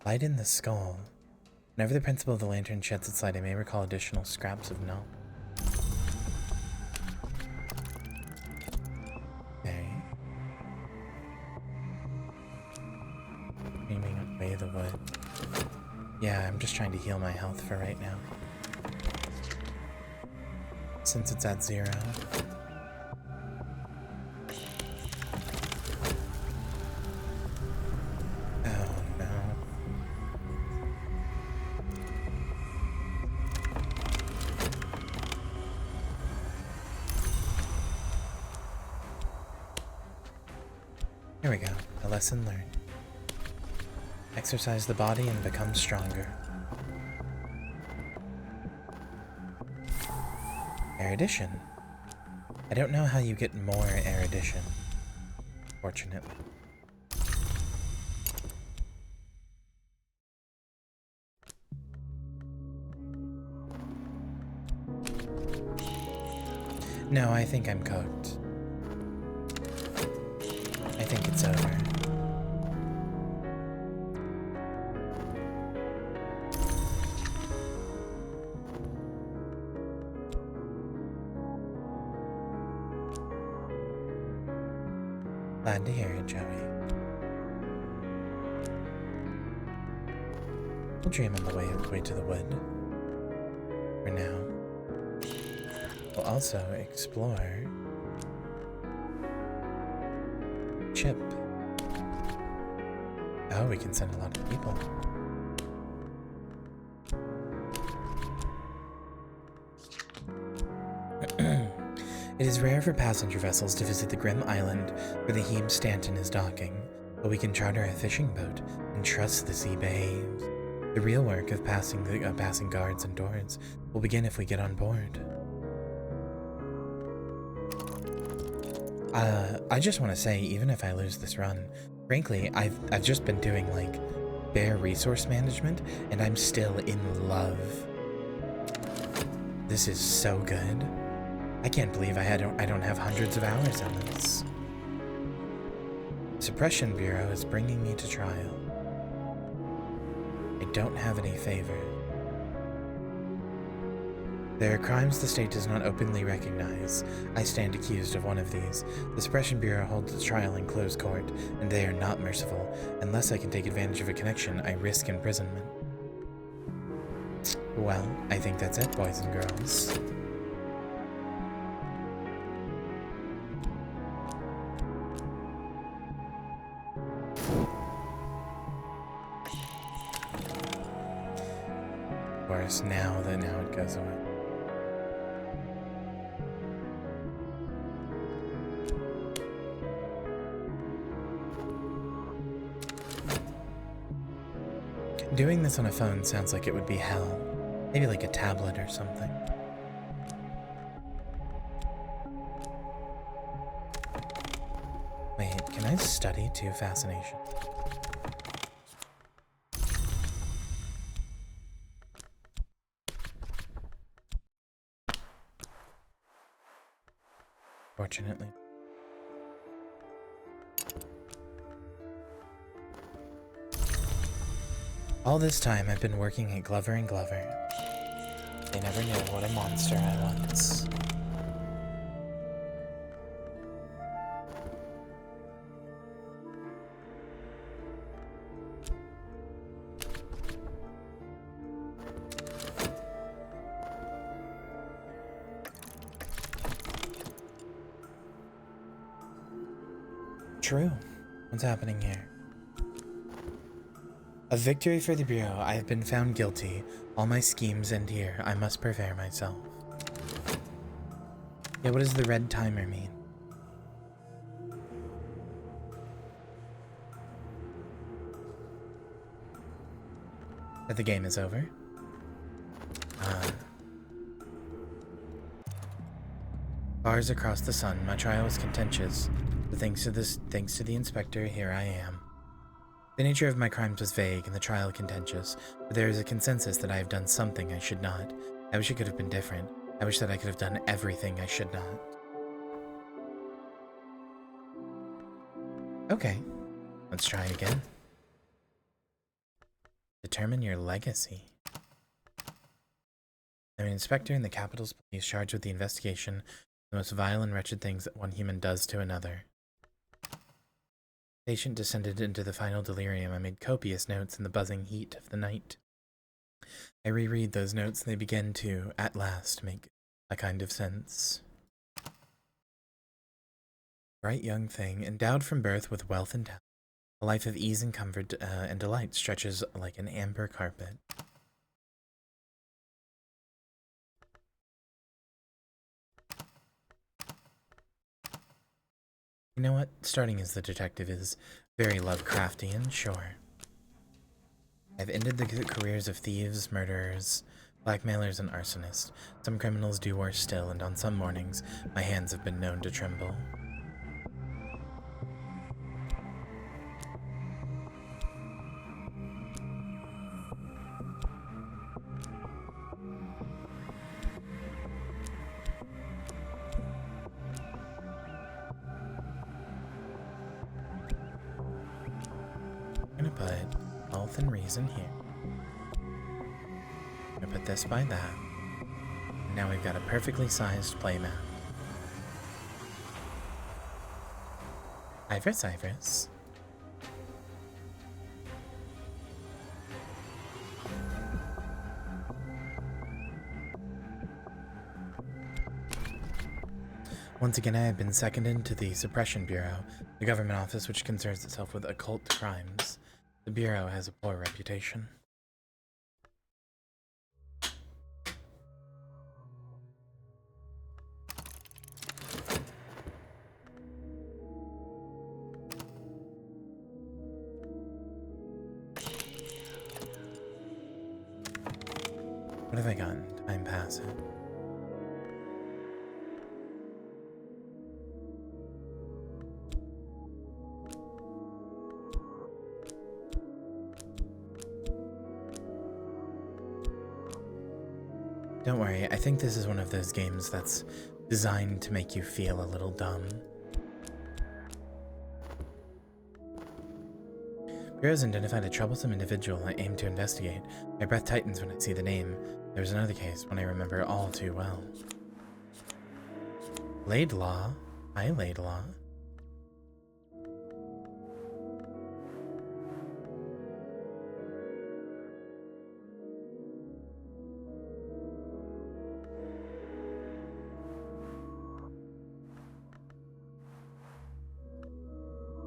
Light in the skull. Whenever the principle of the lantern sheds its light, I may recall additional scraps of knowledge. The wood. Yeah, I'm just trying to heal my health for right now. Since it's at 0. Oh no. Here we go. A lesson learned. Exercise the body and become stronger. Erudition. I don't know how you get more erudition, fortunately. No, I think I'm cooked. it's over. Glad to hear it, Joey. We'll dream on the way to the wood. For now. We'll also explore Chip. Oh, we can send a lot of people. It is rare for passenger vessels to visit the grim island where the Hebe Stanton is docking, but we can charter a fishing boat and trust the sea behaves. The real work of passing guards and doors will begin if we get on board. I just want to say, even if I lose this run, frankly, I've just been doing like bare resource management, and I'm still in love. This is so good. I can't believe I don't have hundreds of hours on this. Suppression Bureau is bringing me to trial. I don't have any favor. There are crimes the state does not openly recognize. I stand accused of one of these. The Suppression Bureau holds the trial in closed court, and they are not merciful. Unless I can take advantage of a connection, I risk imprisonment. Well, I think that's it, boys and girls. Of course, now it goes away. Doing this on a phone sounds like it would be hell. Maybe like a tablet or something. Wait, can I study 2 fascinations? Fortunately. All this time I've been working at Glover & Glover. They never knew what a monster I was. True. What's happening here? A victory for the Bureau. I have been found guilty. All my schemes end here. I must prepare myself. Yeah, what does the red timer mean? That the game is over? Bars across the sun. My trial was contentious, but thanks to the inspector, here I am. The nature of my crimes was vague and the trial contentious, but there is a consensus that I have done something I should not. I wish it could have been different. I wish that I could have done everything I should not. Okay, let's try again. Determine your legacy. I'm an inspector in the Capitol's police charged with the investigation of the most vile and wretched things that one human does to another. Patient descended into the final delirium. I made copious notes in the buzzing heat of the night. I reread those notes and they begin to, at last, make a kind of sense. Bright young thing, endowed from birth with wealth and talent, a life of ease and comfort and delight stretches like an amber carpet. You know what? Starting as the detective is very Lovecraftian, sure. I've ended the careers of thieves, murderers, blackmailers, and arsonists. Some criminals do worse still, and on some mornings, my hands have been known to tremble. put health and reason here. I'm gonna put this by that. Now we've got a perfectly sized playmat. Iris. Once again, I have been seconded to the Suppression Bureau, the government office which concerns itself with occult crimes. The Bureau has a poor reputation. What have I gotten? Time passing. Don't worry, I think this is one of those games that's designed to make you feel a little dumb. Bureau's identified a troublesome individual I aim to investigate. My breath tightens when I see the name. There's another case, one I remember all too well. Laidlaw? Hi, Laidlaw.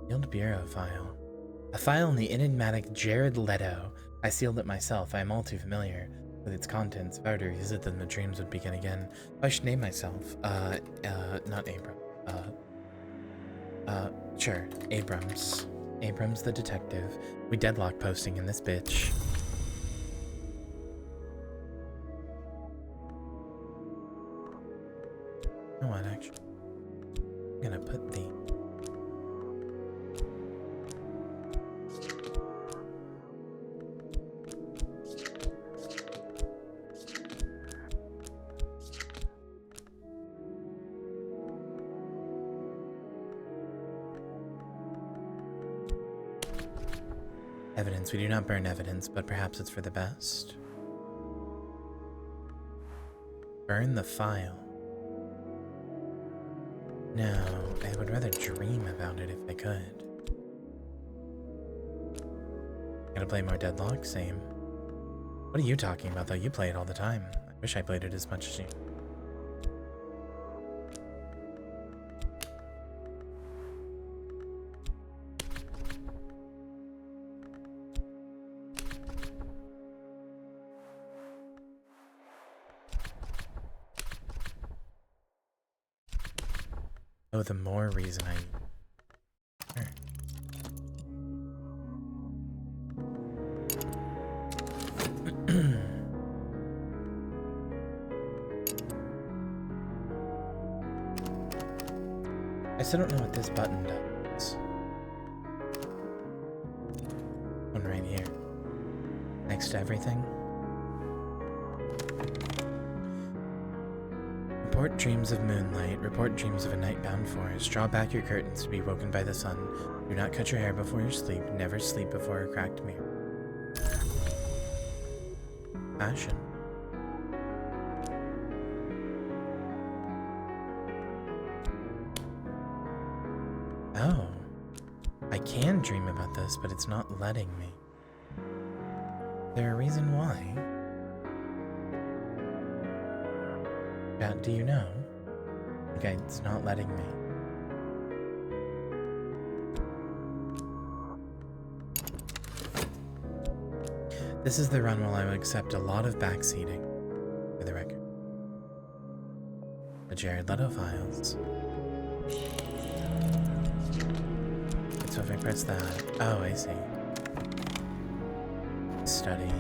Sealed Bureau file. A file on the enigmatic Jared Leto. I sealed it myself. I am all too familiar with its contents. If I were to revisit them, the dreams would begin again. I should name myself. Not Abram. Sure. Abrams. Abrams the detective. We deadlock posting in this bitch. You know what, actually? I'm gonna put the... Evidence. We do not burn evidence, but perhaps it's for the best. Burn the file. No, I would rather dream about it if I could. Gotta play more Deadlock? Same. What are you talking about, though? You play it all the time. I wish I played it as much as you. Oh, the more reason I... Sure. I still don't know what this button does. One right here. Next to everything. Report dreams of moonlight. Report dreams of a night-bound forest. Draw back your curtains to be woken by the sun. Do not cut your hair before you sleep. Never sleep before a cracked mirror. Fashion. Oh. I can dream about this, but it's not letting me. Is there a reason why? Chat, do you know? Okay, it's not letting me. This is the run where I will accept a lot of backseating, for the record. The Jared Leto files. So if I press that... Oh, I see. Study.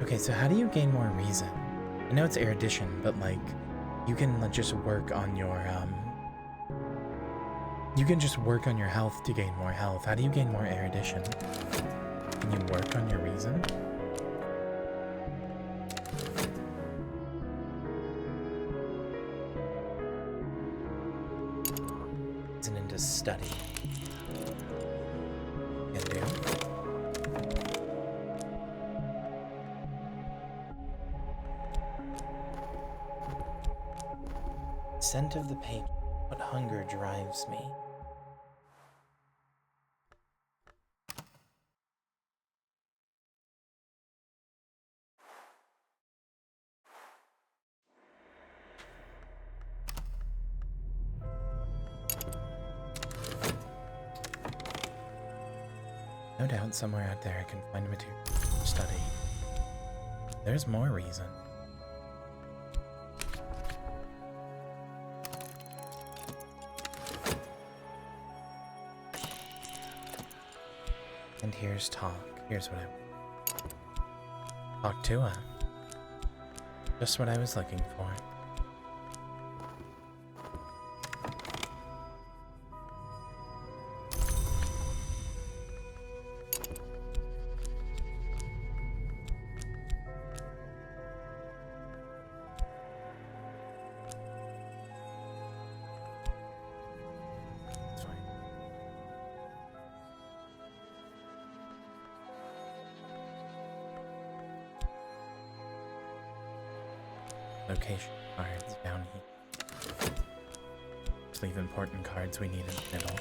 Okay, so how do you gain more reason? I know it's erudition, but like, you can just work on your, you can just work on your health to gain more health. How do you gain more erudition? Can you work on your reason? Isn't into study. Can do. Scent of the page. What hunger drives me? No doubt somewhere out there I can find material to study. There's more reason. And here's talk. Here's what I... Talk to her. Just what I was looking for. Location cards down here. Just leave important cards we need in the middle.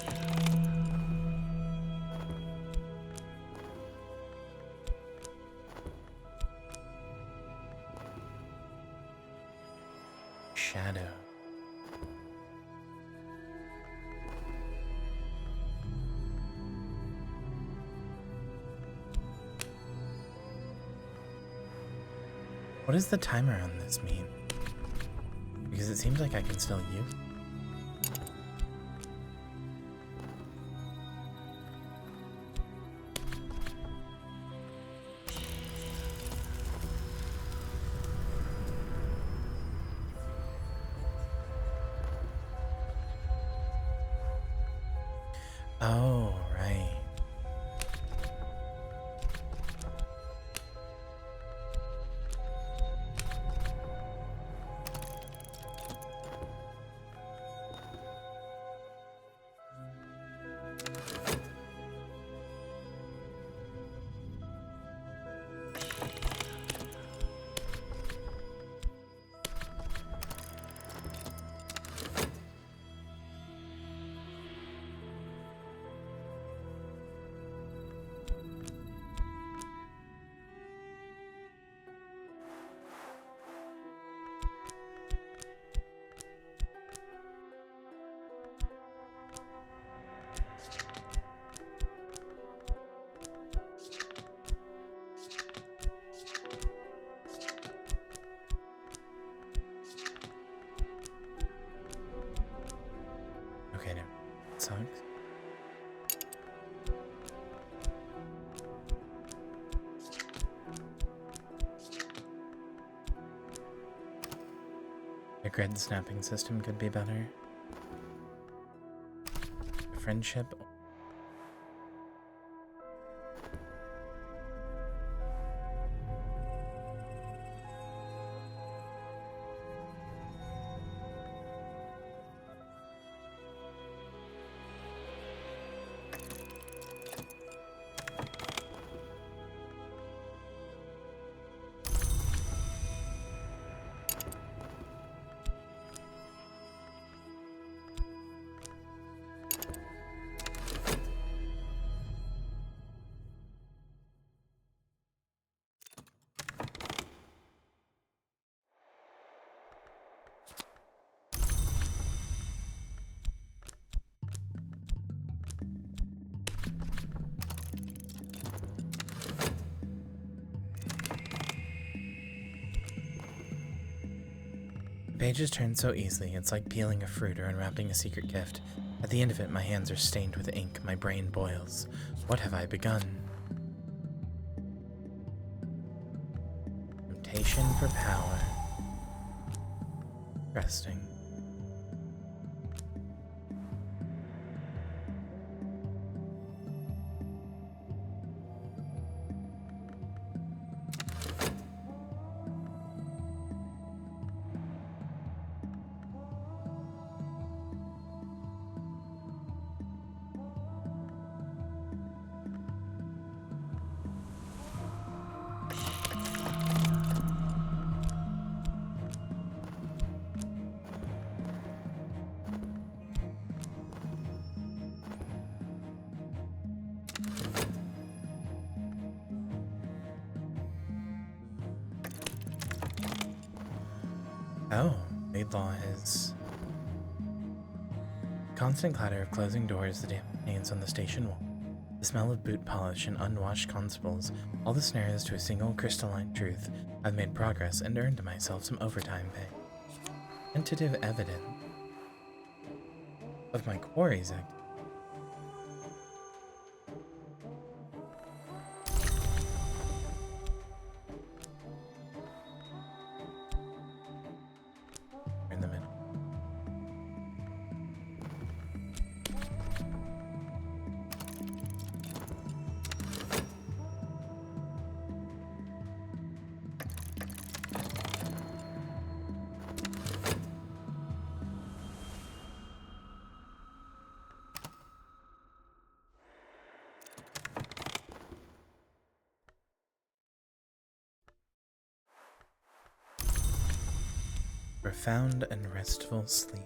Shadow. What does the timer on this mean? Because it seems like I can still use it. Oh, right. Okay, no. Sucks. A grid snapping system could be better. Friendship. Pages turn so easily, it's like peeling a fruit or unwrapping a secret gift. At the end of it, my hands are stained with ink, my brain boils. What have I begun? Rotation for power. Interesting. Oh, Laidlaw is... Constant clatter of closing doors, the damp stains on the station wall, the smell of boot polish and unwashed constables, all the snares to a single crystalline truth. I've made progress and earned myself some overtime pay. Tentative evidence of my quarry's activity. In the middle. Profound and restful sleep.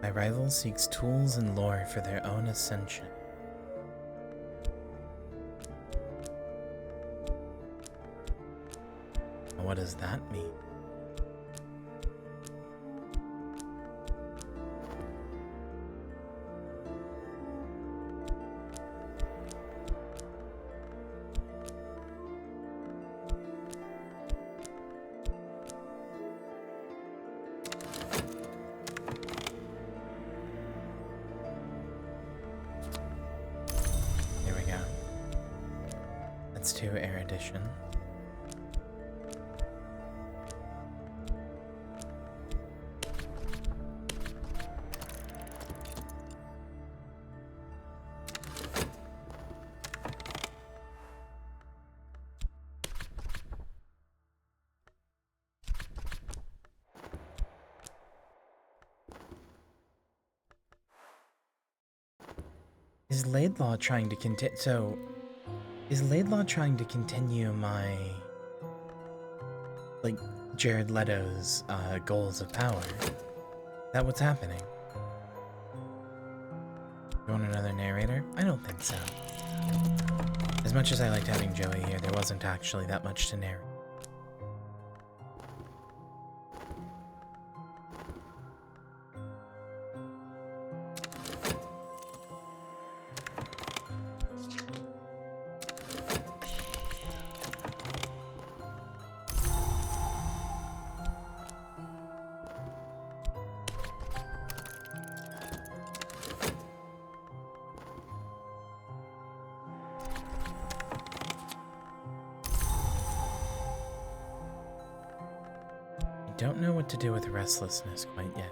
My rival seeks tools and lore for their own ascension. What does that mean? There we go. That's 2 erudition. Is Laidlaw trying to is Laidlaw trying to continue my, like, Jared Leto's, goals of power? Is that what's happening? You want another narrator? I don't think so. As much as I liked having Joey here, there wasn't actually that much to narrate. I don't know what to do with restlessness quite yet.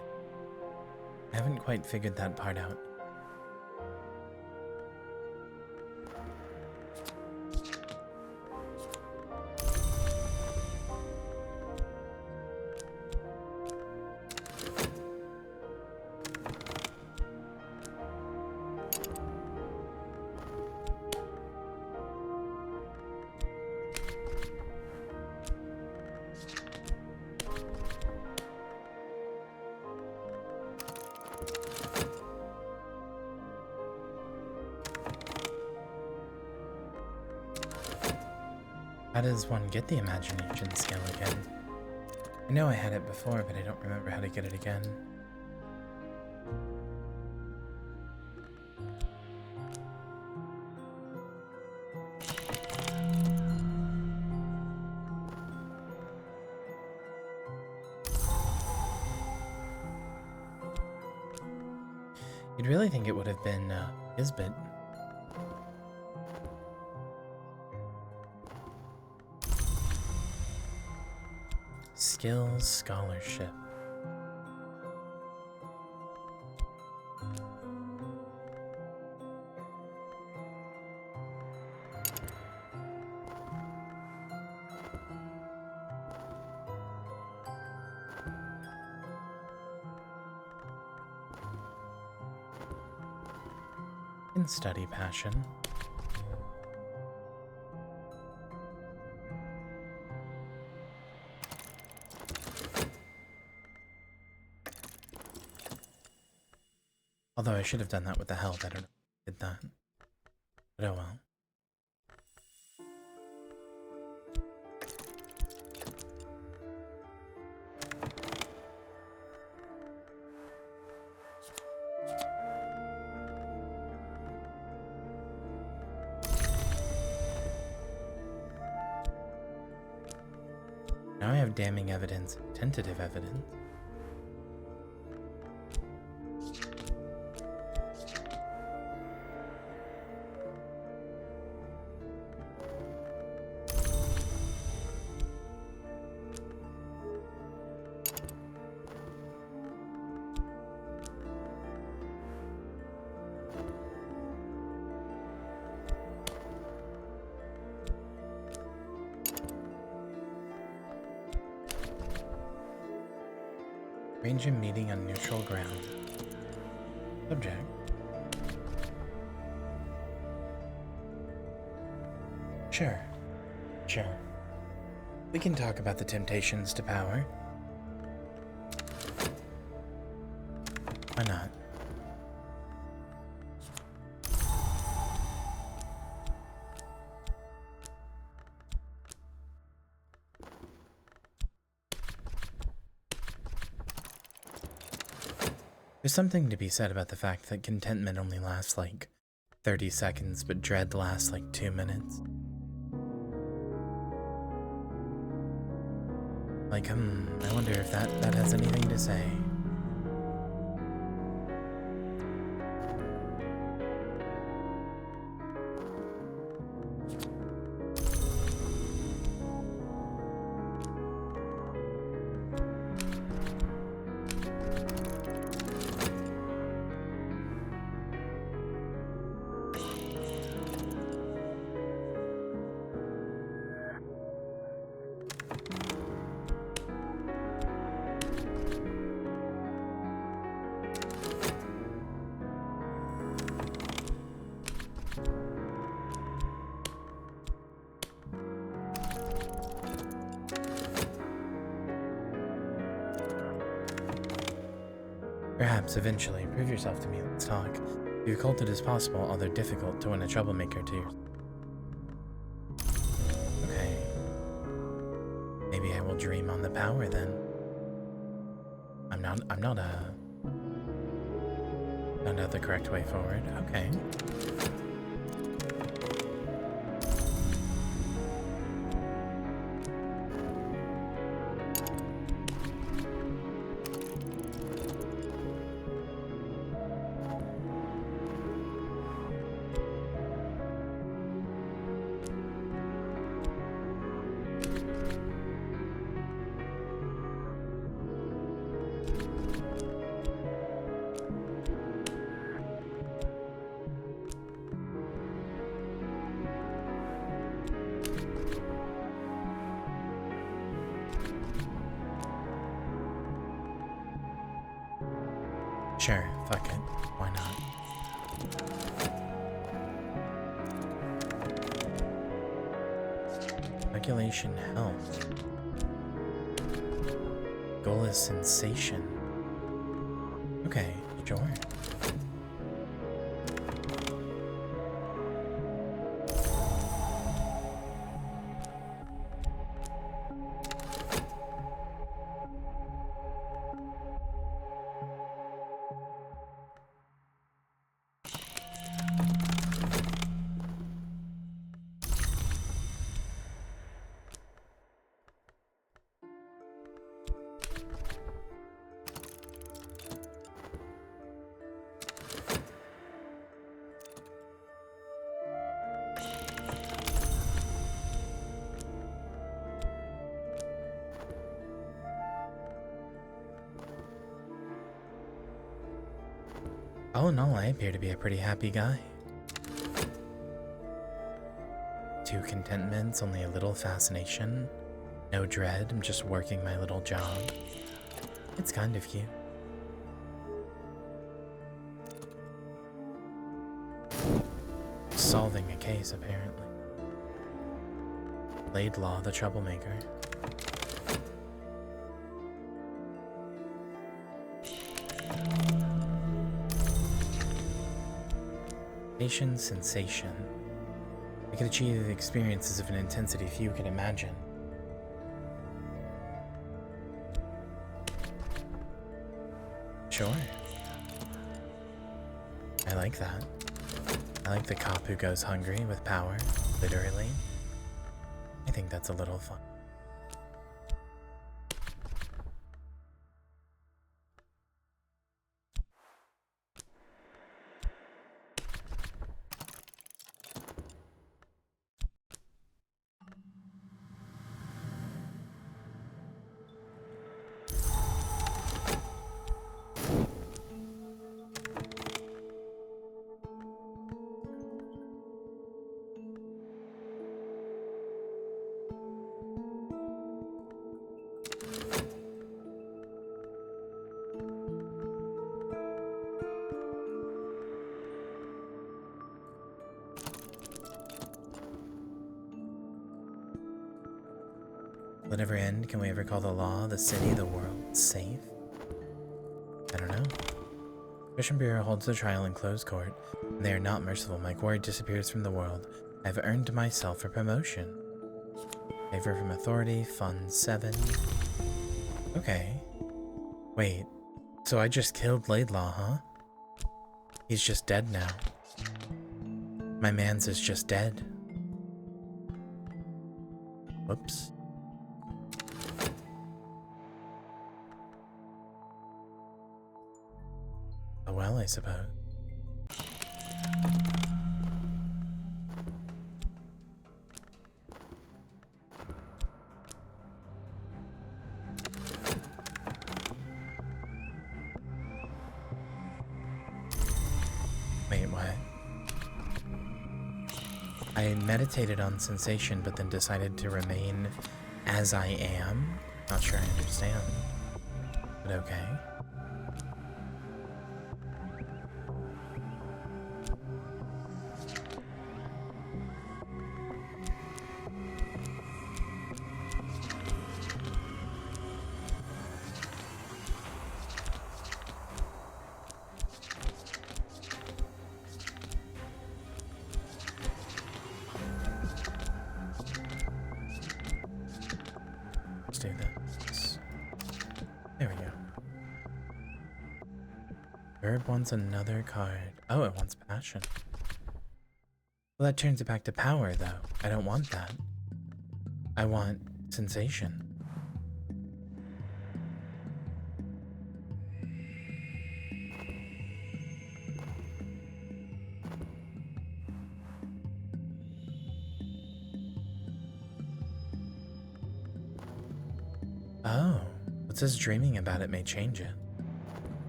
I haven't quite figured that part out. How does one get the imagination skill again? I know I had it before, but I don't remember how to get it again. You'd really think it would have been, Isbit. Skills Scholarship. And study passion. Although I should have done that with the health, I don't know if I did that. But oh well. Now I have damning evidence, tentative evidence. Arrange a meeting on neutral ground. Subject. Sure. We can talk about the temptations to power. Why not? There's something to be said about the fact that contentment only lasts like 30 seconds, but dread lasts like 2 minutes. Like, I wonder if that has anything to say. Perhaps eventually, prove yourself to me, let's talk. Be occulted as possible, although difficult to win a troublemaker to your... Okay. Maybe I will dream on the power then. I'm not found out the correct way forward. Okay. Sure, fuck it. Why not? Regulation health. Goal is sensation. Okay, sure. All in all, I appear to be a pretty happy guy. 2 contentments, only a little fascination. No dread, I'm just working my little job. It's kind of cute. Solving a case, apparently. Laidlaw, the troublemaker. Patient sensation. I can achieve experiences of an intensity few can imagine. Sure. I like that. I like the cop who goes hungry with power, literally. I think that's a little fun. Will it ever end? Can we ever call the law, the city, the world safe? I don't know. Commission Bureau holds the trial in closed court, and they are not merciful. My quarry disappears from the world. I have earned myself a promotion. Favor from authority, fund 7. Okay. Wait, so I just killed Laidlaw, huh? He's just dead now. My man's is just dead. Whoops. Oh well, I suppose. Wait, what? I meditated on sensation, but then decided to remain as I am. Not sure I understand, but okay. Let's do this. There we go. Verb wants another card. Oh, it wants passion. Well, that turns it back to power, though. I don't want that. I want sensation. Oh, it says dreaming about it may change it.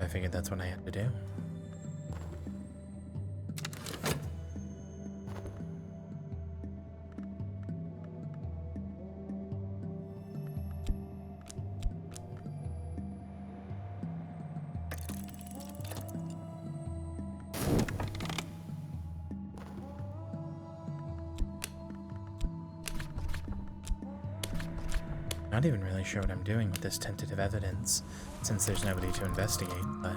I figured that's what I had to do. Not even really sure what I'm doing with this tentative evidence, since there's nobody to investigate, but...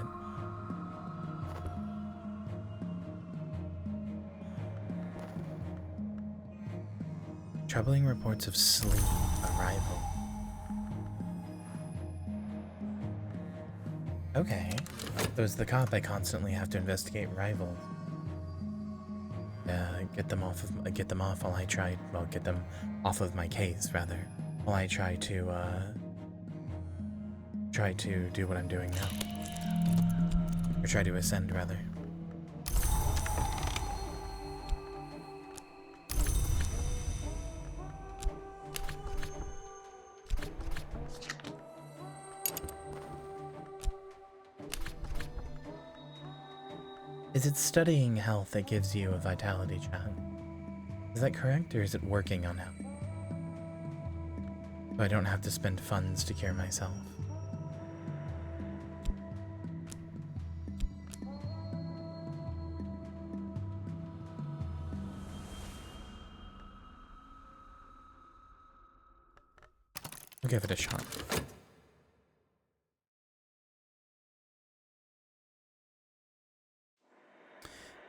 Troubling reports of sleep arrival. Okay. So as the cop, I constantly have to investigate rivals. Get them off while I try, well, get them off of my case, rather. While I try to do what I'm doing now. Or try to ascend, rather. Is it studying health that gives you a vitality chat? Is that correct, or is it working on health? So I don't have to spend funds to cure myself. I'll give it a shot.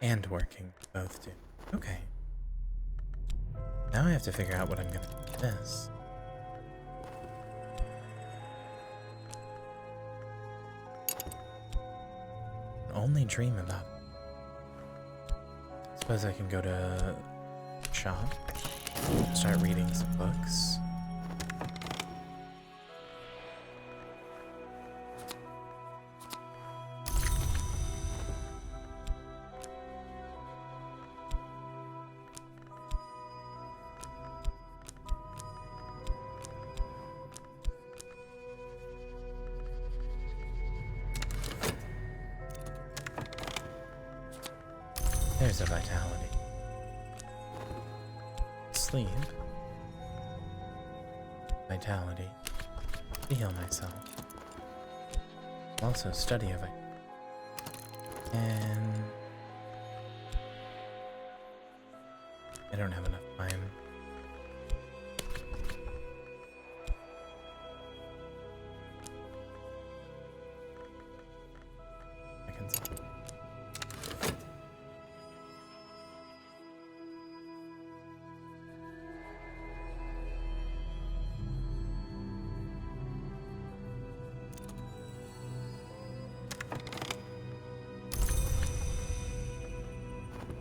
And working, both do. Okay. Now I have to figure out what I'm gonna do with this. Only dream about it. Suppose I can go to shop, start reading some books. There's a vitality. Sleep. Vitality. To heal myself. Also study of it. And I don't have enough time. I can see.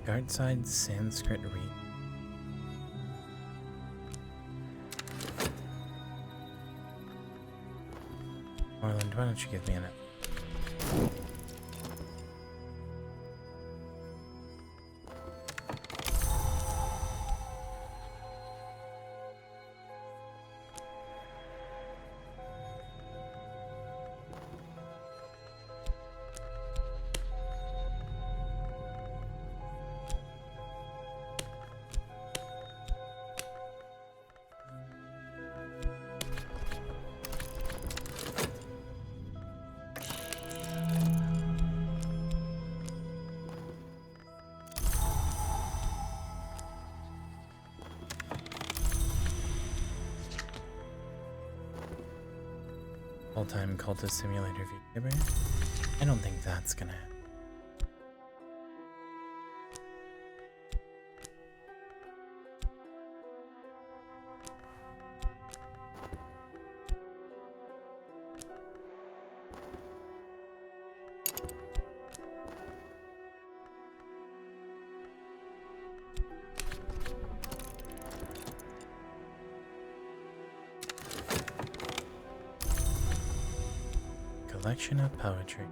Guardside Sanskrit read. Orland, why don't you give me an full-time Cultist Simulator VTuber? I don't think that's gonna happen. Collection of poetry.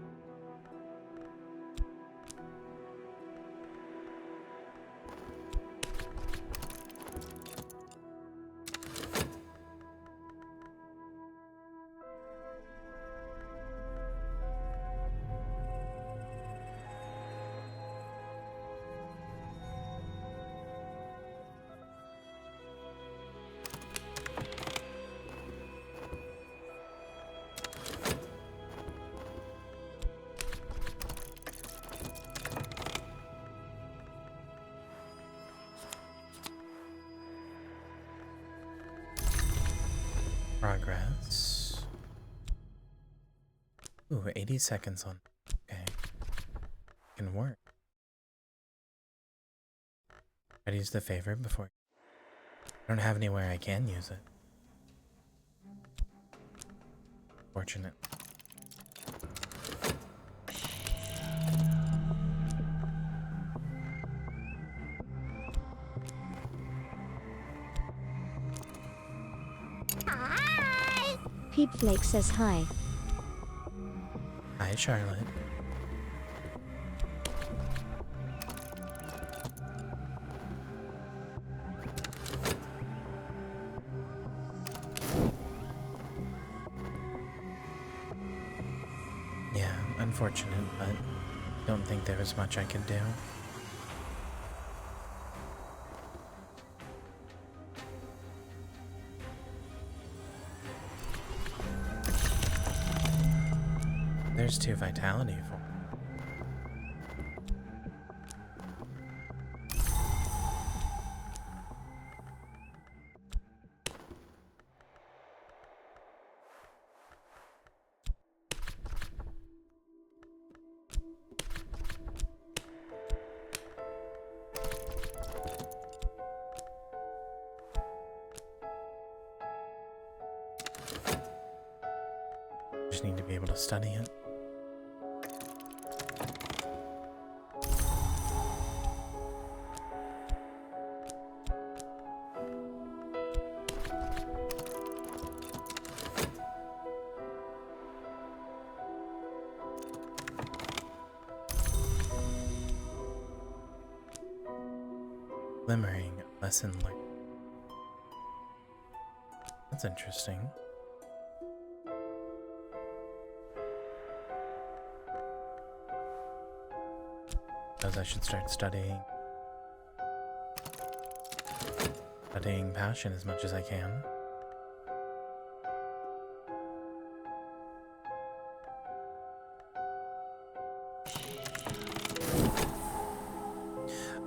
Progress. Ooh, 80 seconds on. Okay. Can work. I'd use the favor before. I don't have anywhere I can use it. Fortunate. Peepflake says hi. Hi, Charlotte. Yeah, unfortunate, but Don't think there was much I could do. There's 2 vitality for. Just need to be able to study it. Glimmering, lesson learned. That's interesting. Suppose I should start studying passion as much as I can.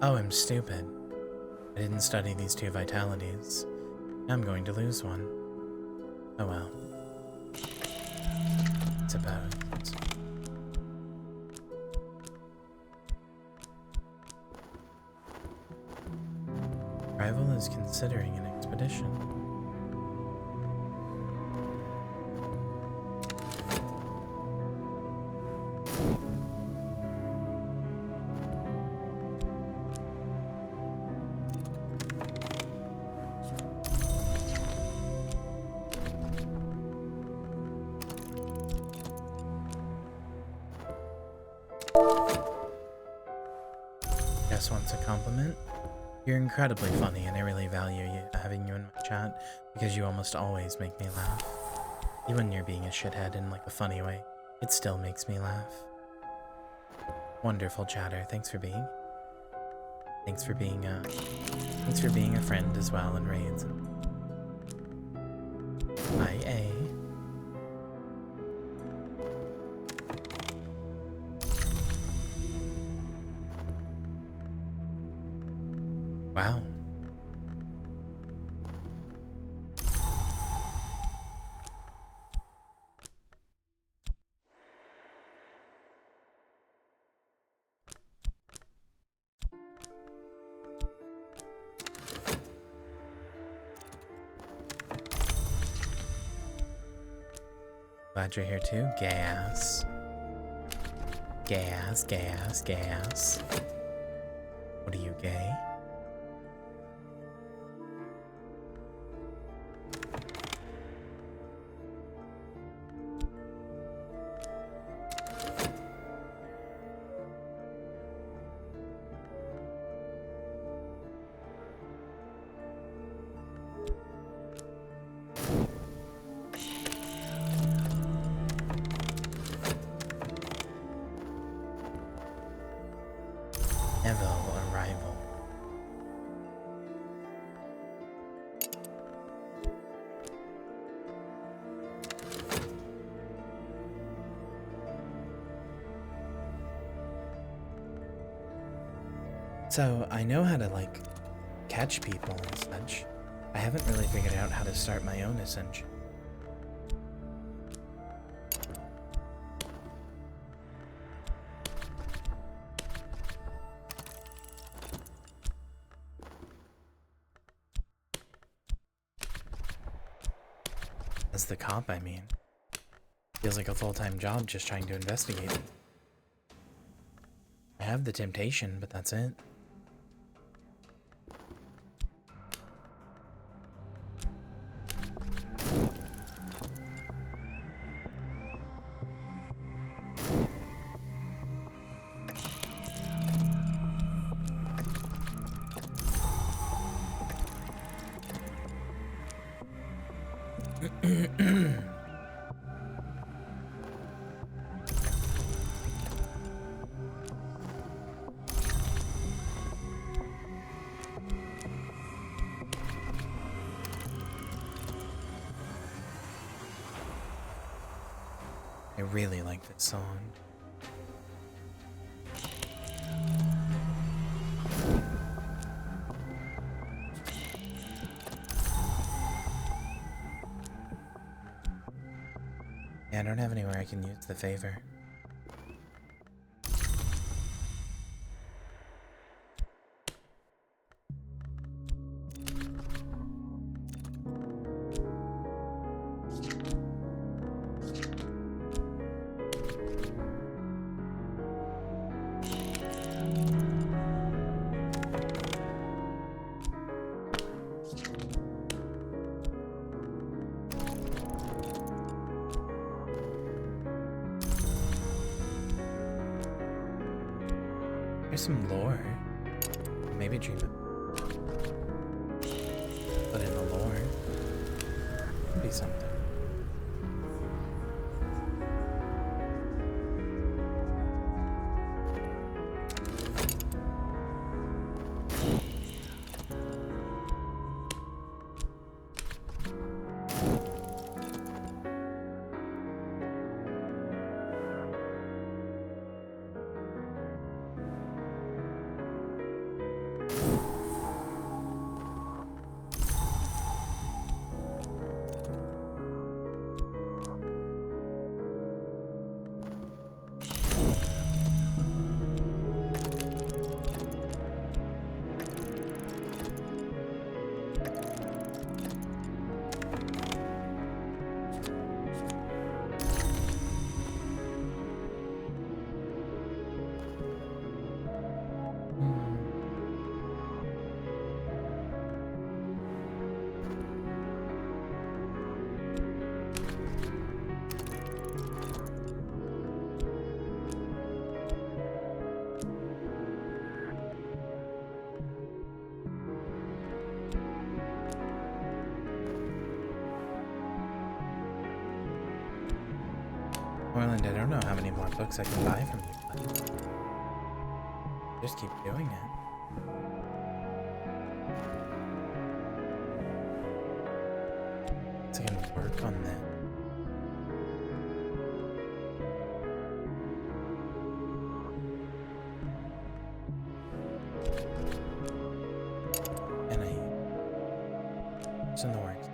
Oh, I'm stupid. I didn't study these 2 vitalities. Now I'm going to lose one. Oh well. Suppose. Rival is considering an expedition. Jess wants a compliment. You're incredibly funny, and I really value having you in my chat because you almost always make me laugh. Even when you're being a shithead in like a funny way, it still makes me laugh. Wonderful chatter. Thanks for being a friend as well in raids. IA. Wow. Glad you're here too. Gas. Gas, gas, gas. What are you, gay? Arrival. So, I know how to, like, catch people and such. I haven't really figured out how to start my own ascension. As the cop, I mean. Feels like a full-time job just trying to investigate. I have the temptation, but that's it. really like this song. Yeah, I don't have anywhere I can use the favor. There's some lore. Maybe dream it. Put in the lore. Could be something. Orland, I don't know how many more books I can buy from you, but just keep doing it. So I can work on that. And it's in the works.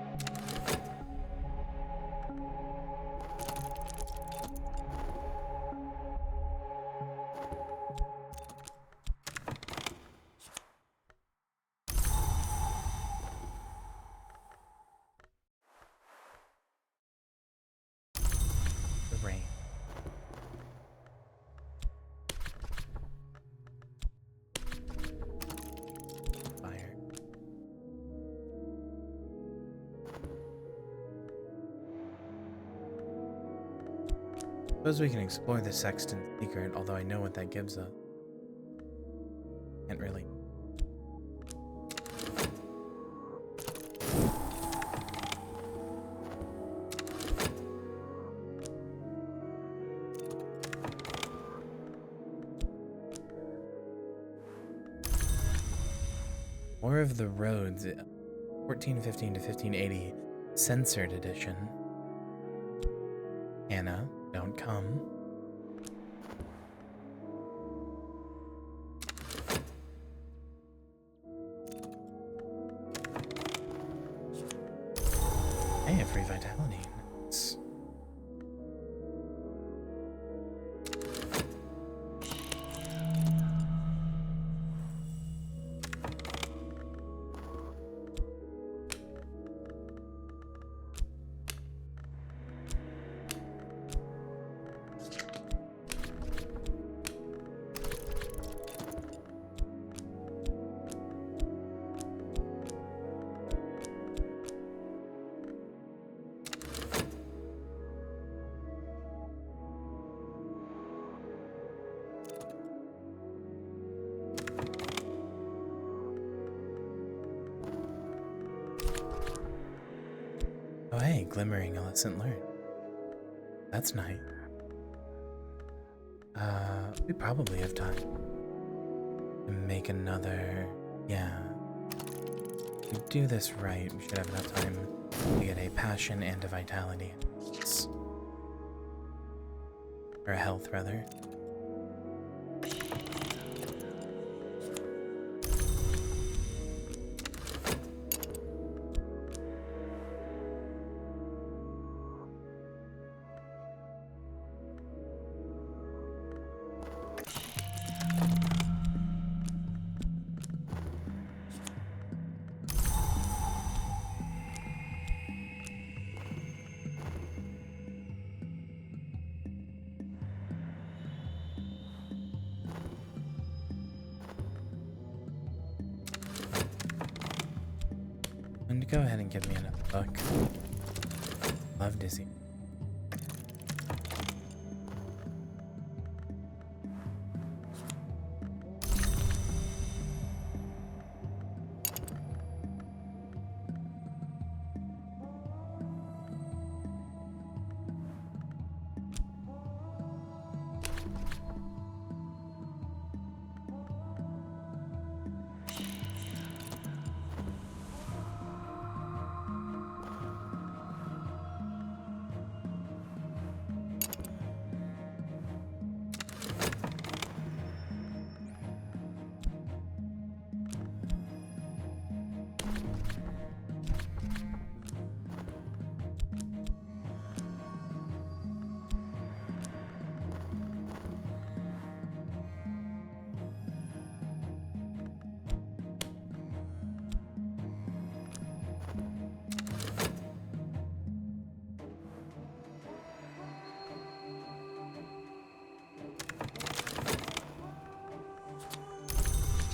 Rain. Fire. Suppose we can explore the Sexton's secret, although I know what that gives us. Can't really. War of the Roads, 1415 to 1580, censored edition. Anna, don't come. Hey, a free vitality. Nice. Oh hey, glimmering a lesson learned. That's nice. We probably have time to make another, yeah. If we do this right, we should have enough time to get a passion and a vitality. Or health, rather. And go ahead and give me another book. Love to see.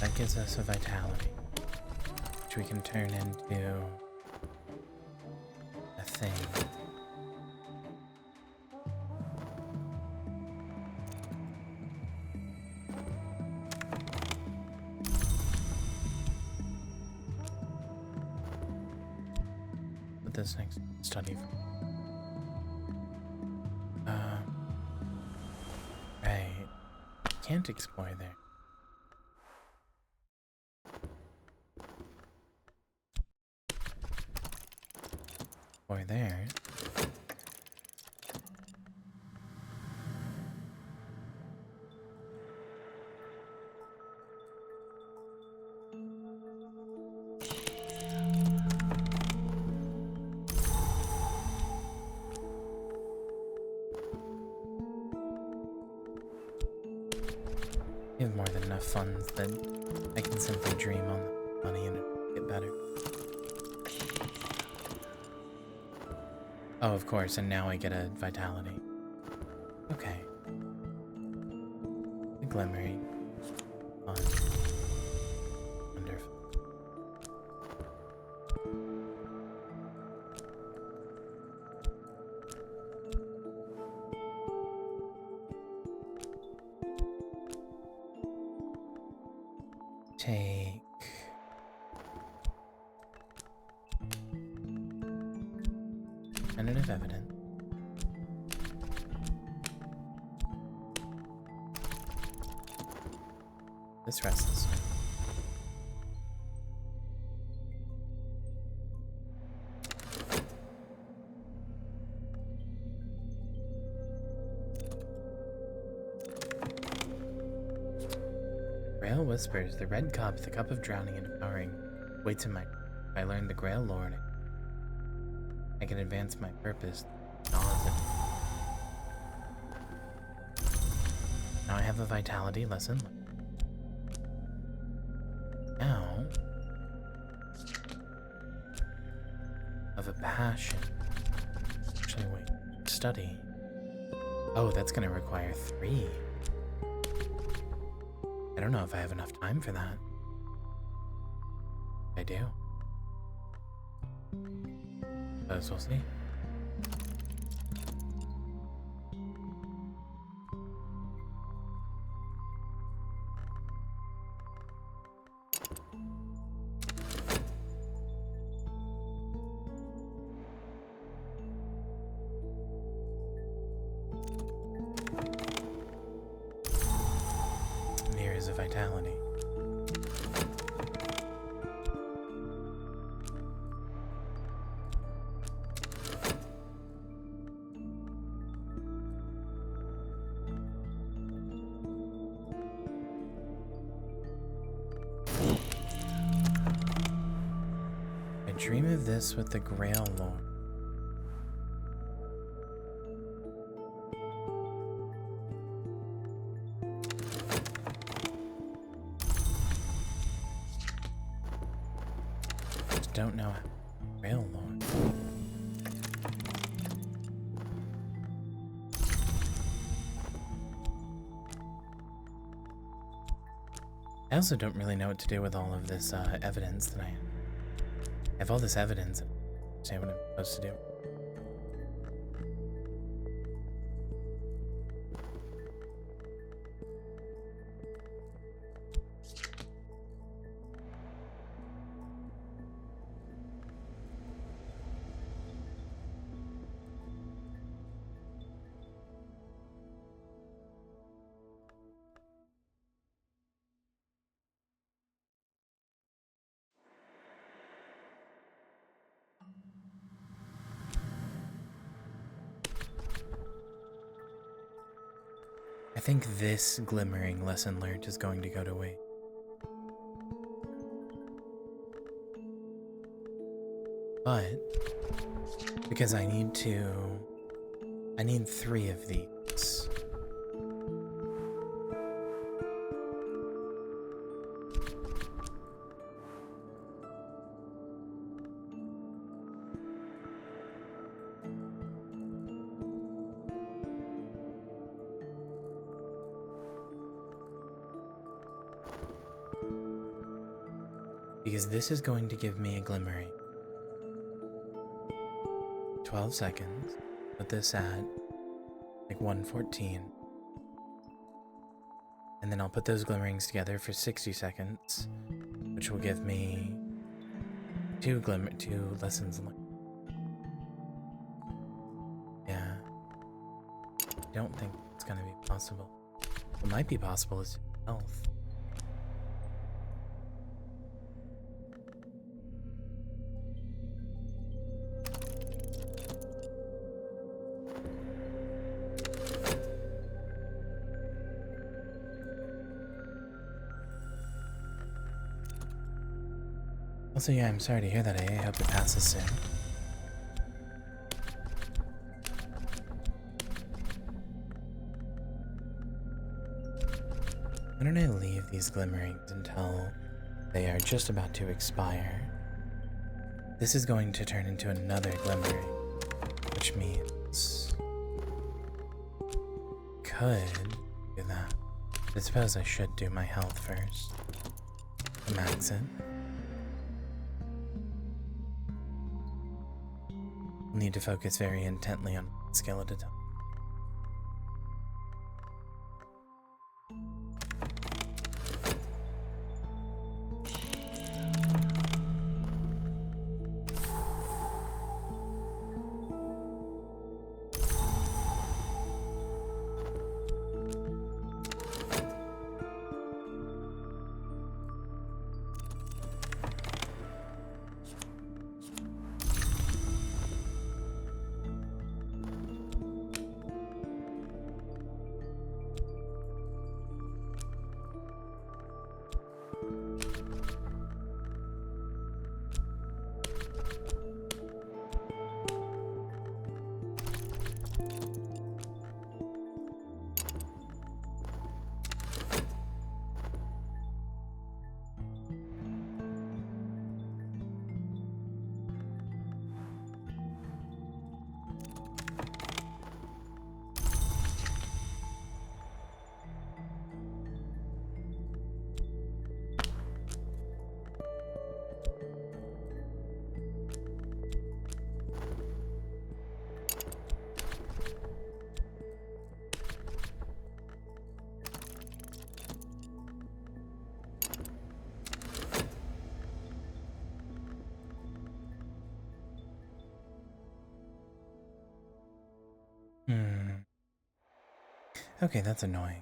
That gives us a vitality, which we can turn into a thing. Put this next study. Right. Can't explore there. Or there. We have more than enough funds that I can simply dream on the money and it'll get better. Oh, of course, and now I get a vitality. Okay. A glimmering. Fun. Wonderful. Take definitive evidence. This restless. Grail whispers, the red cup, the cup of drowning and devouring, waits in my. If I learn the Grail lore, I can advance my purpose. Now I have a vitality lesson. Now, of a passion. Actually, wait. Study. Oh, that's gonna require 3. I don't know if I have enough time for that. I do. Suppose we'll see. Mirrors of vitality. dream of this with the Grail Lord. Just don't know how. Grail Lord. I also don't really know what to do with all of this evidence that I have all this evidence. Say what I'm supposed to do. I think this glimmering lesson learned is going to go to waste. But because I need 3 of these. Because this is going to give me a glimmering. 12 seconds. Put this at like 1:14. And then I'll put those glimmerings together for 60 seconds, which will give me 2 lessons learned. Yeah. I don't think it's gonna be possible. What might be possible is health. Also, yeah, I'm sorry to hear that, I hope it passes soon. Why don't I leave these glimmerings until they are just about to expire? This is going to turn into another glimmering, which means could do that. I suppose I should do my health first. Max it. Need to focus very intently on one skill at a time. Okay, that's annoying.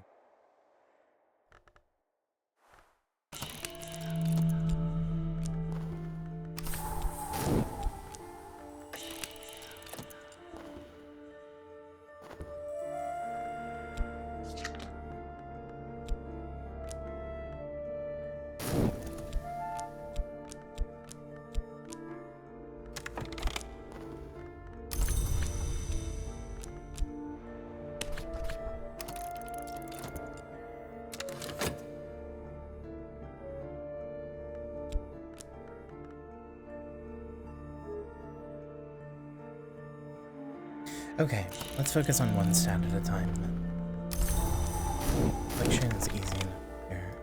Okay, let's focus on one stat at a time. Affliction is easy enough here.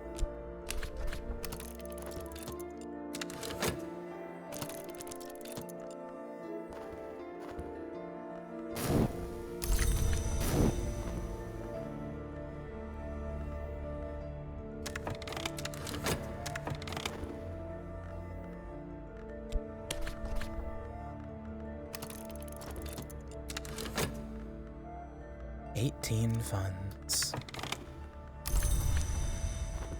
Funds.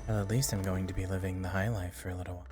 Well, at least I'm going to be living the high life for a little while.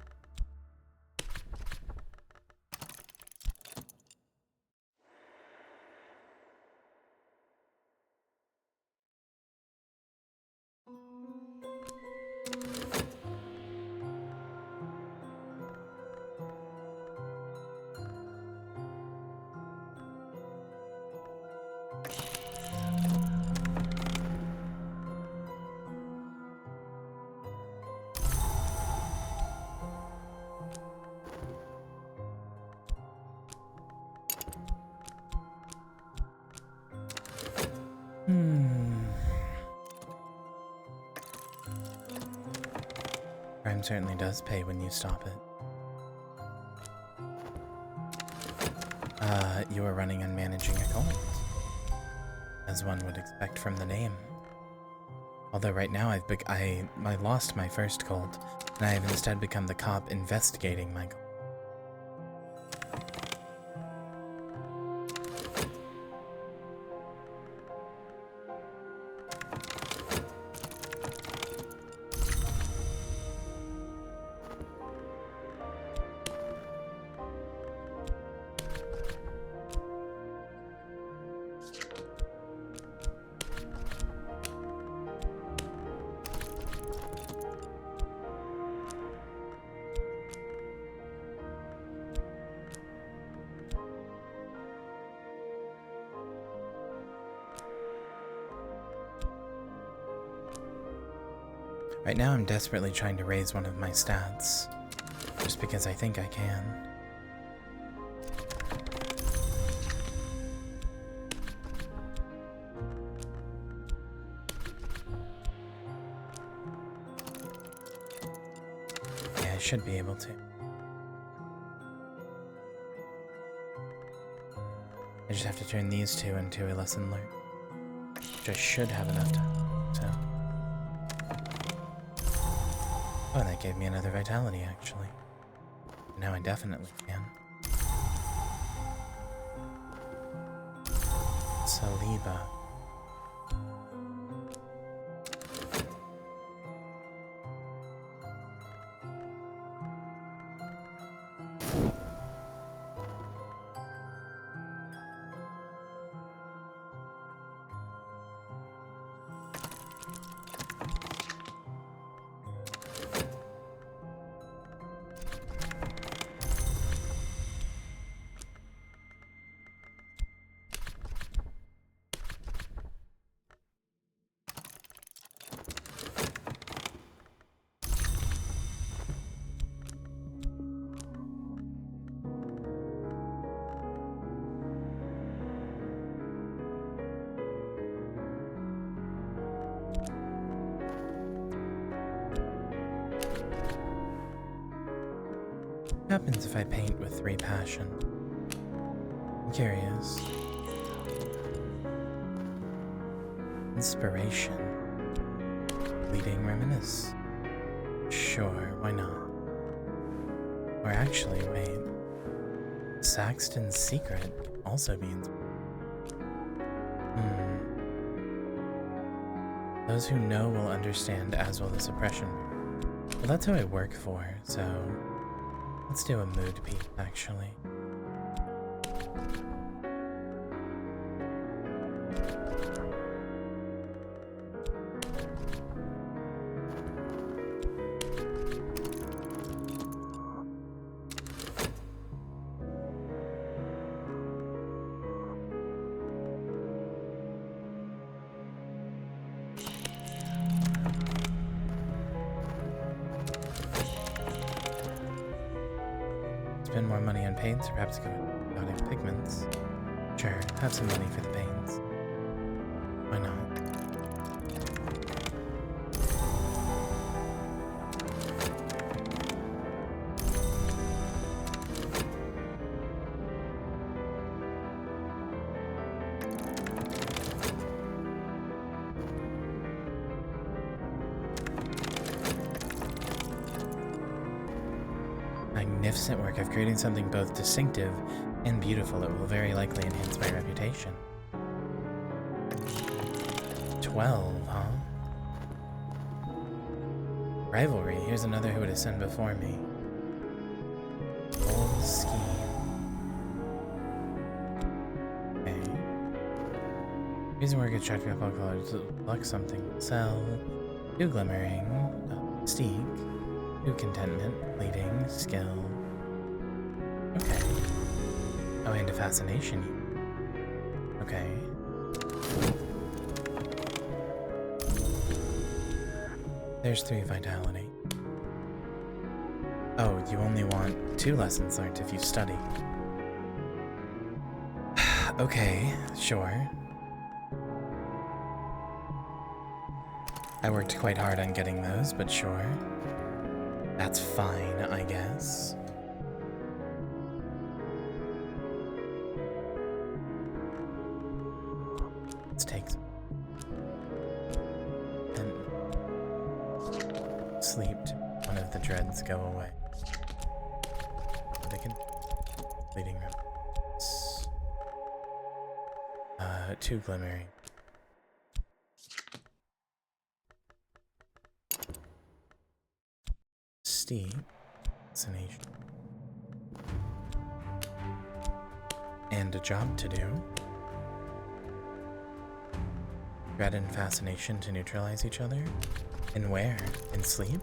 Crime certainly does pay when you stop it. You are running and managing a cult, as one would expect from the name. Although right now I lost my first cult, and I have instead become the cop investigating my cult. Right now I'm desperately trying to raise one of my stats, just because I think I can. Yeah, I should be able to. I just have to turn these two into a lesson learned, which I should have enough time, so. Oh, that gave me another vitality, actually. Now I definitely can. Saliba. What happens if I paint with 3 passion? I'm curious. Inspiration. Fleeting reminisce. Sure, why not? Or actually, wait. Saxton's secret can also be Those who know will understand, as will the suppression. Well, that's who I work for, so let's do a mood peak, actually. Spend more money on paints, or perhaps go out in pigments. Sure, have some money for the pains. Why not? Magnificent work. I've created something both distinctive and beautiful. It will very likely enhance my reputation. 12, huh? Rivalry. Here's another who would ascend before me. Old scheme. Okay. Using work attracting up all colors. Luck something. Sell. 2 glimmering. Steak. 2 contentment. Leading. Skill. Okay. Oh, and a fascination. Okay. There's 3 vitality. Oh, you only want 2 lessons learned if you study. Okay, sure. I worked quite hard on getting those, but sure. That's fine, I guess. Let's take some. And sleep. One of the dreads go away. They can. Leading room. 2 glimmering. Steep. Fascination. And a job to do. Dread and fascination to neutralize each other? And where? In sleep?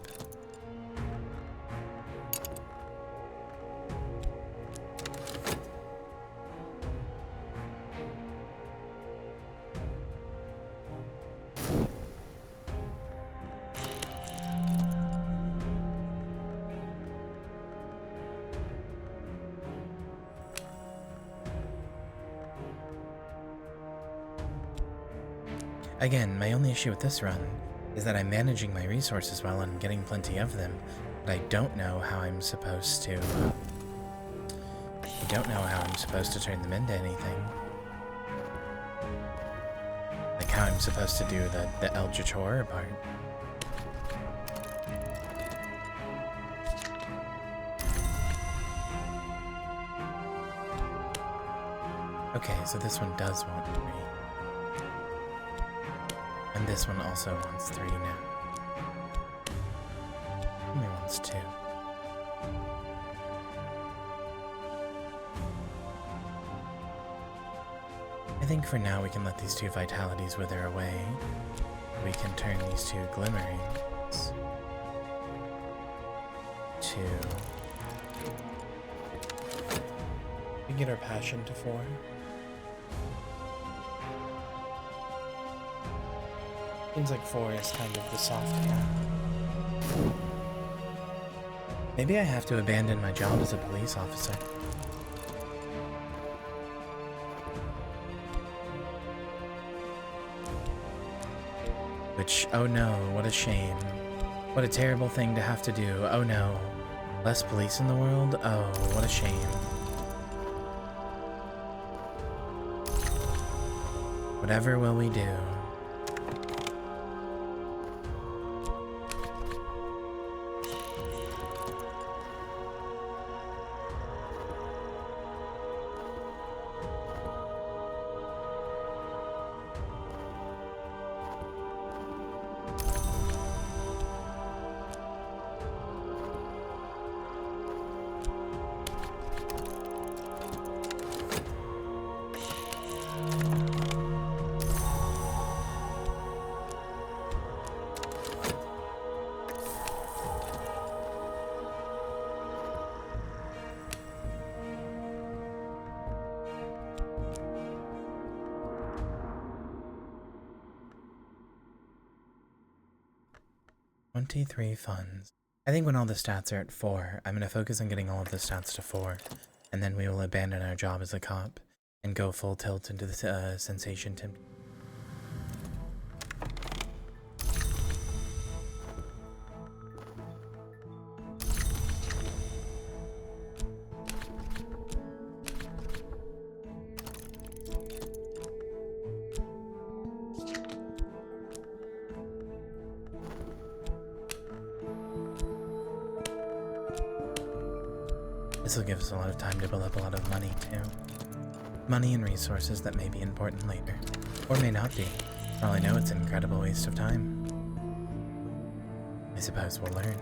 Again, my only issue with this run is that I'm managing my resources well and getting plenty of them, but I don't know how I'm supposed to... turn them into anything. Like how I'm supposed to do the Eldritch Horror part. Okay, so this one does want 3. And this one also wants 3 now. Only wants 2. I think for now we can let these 2 vitalities wither away. We can turn these 2 glimmerings to... We get our passion to 4. Seems like 4 is kind of the soft cap. Maybe I have to abandon my job as a police officer. Which, oh no, what a shame. What a terrible thing to have to do, oh no. Less police in the world? Oh, what a shame. Whatever will we do? $23 funds. I think when all the stats are at 4, I'm going to focus on getting all of the stats to 4, and then we will abandon our job as a cop and go full tilt into the sensation temp. This will give us a lot of time to build up a lot of money, too. Money and resources that may be important later. Or may not be. For all I know, it's an incredible waste of time. I suppose we'll learn.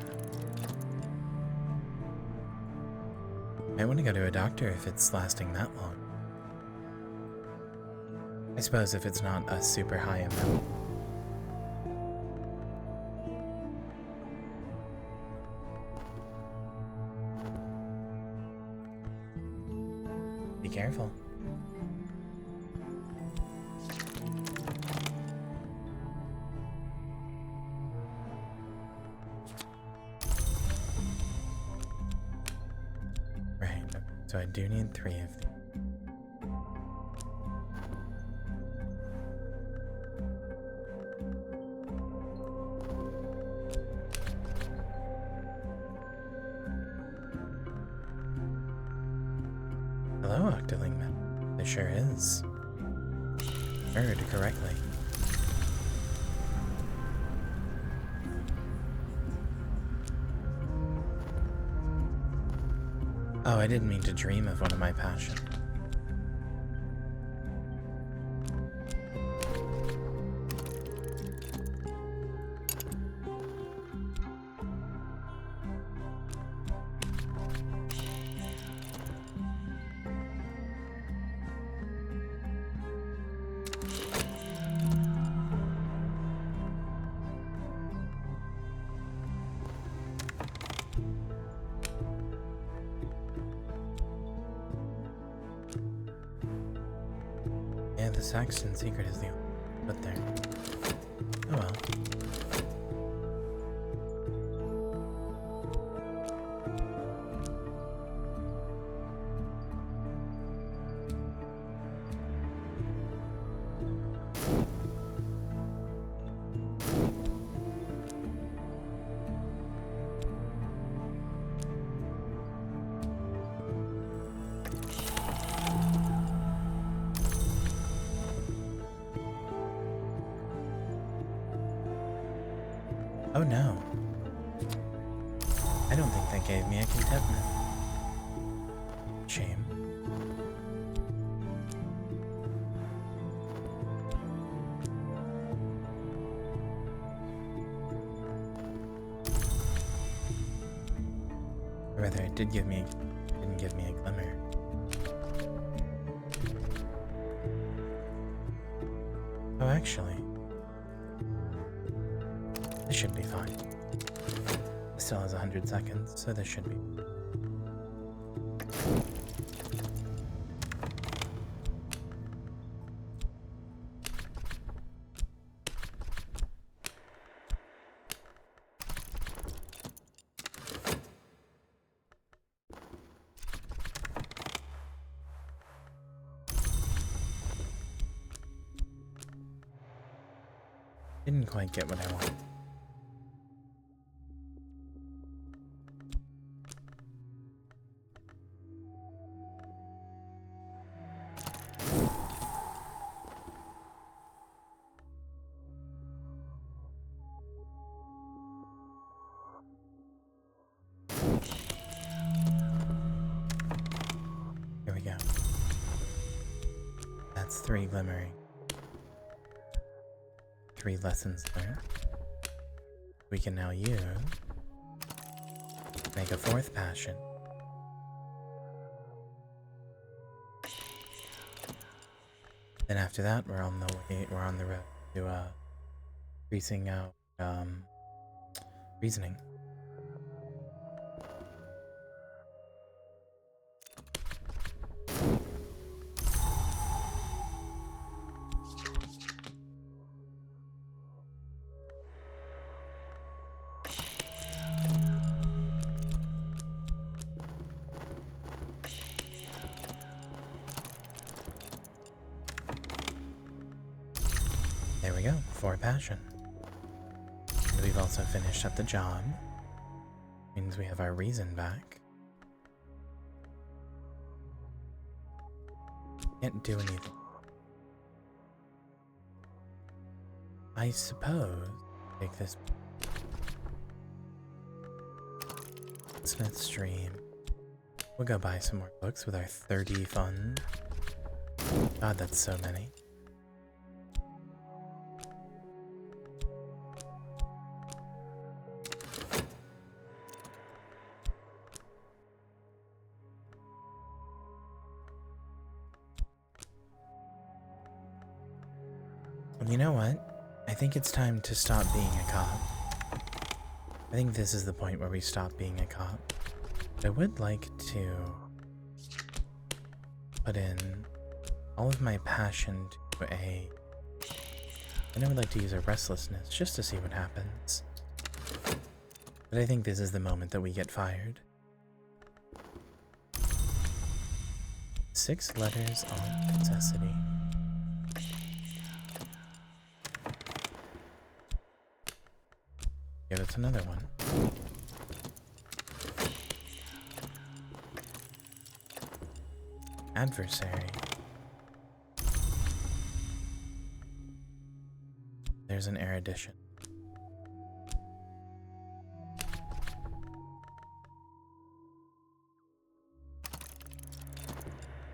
I want to go to a doctor if it's lasting that long. I suppose if it's not a super high amount. Be careful. Right, so I do need 3 of these. Hello, Octolingman. It sure is. Heard correctly. Oh, I didn't mean to dream of one of my passions. Yeah, the Saxon secret is the only put there. Oh well. Oh no. I don't think that gave me a contentment. Shame. Or rather, it didn't give me a glimmer. Oh, actually. This should be fine. It still has 100 seconds, so this should be. Didn't quite get what I wanted. Here we go. That's 3 glimmering. 3 lessons there. We can now use make a 4th passion. Then after that, we're on the road to increasing out reasoning. 4 passion. And we've also finished up the job. Means we have our reason back. Can't do anything. I suppose take this Smith stream. We'll go buy some more books with our 30 funds. God, that's so many. Well, you know what? I think it's time to stop being a cop. I think this is the point where we stop being a cop. I would like to put in all of my passion to a... And I would like to use a restlessness just to see what happens. But I think this is the moment that we get fired. 6 letters on necessity. Give us another one. Adversary. There's an erudition.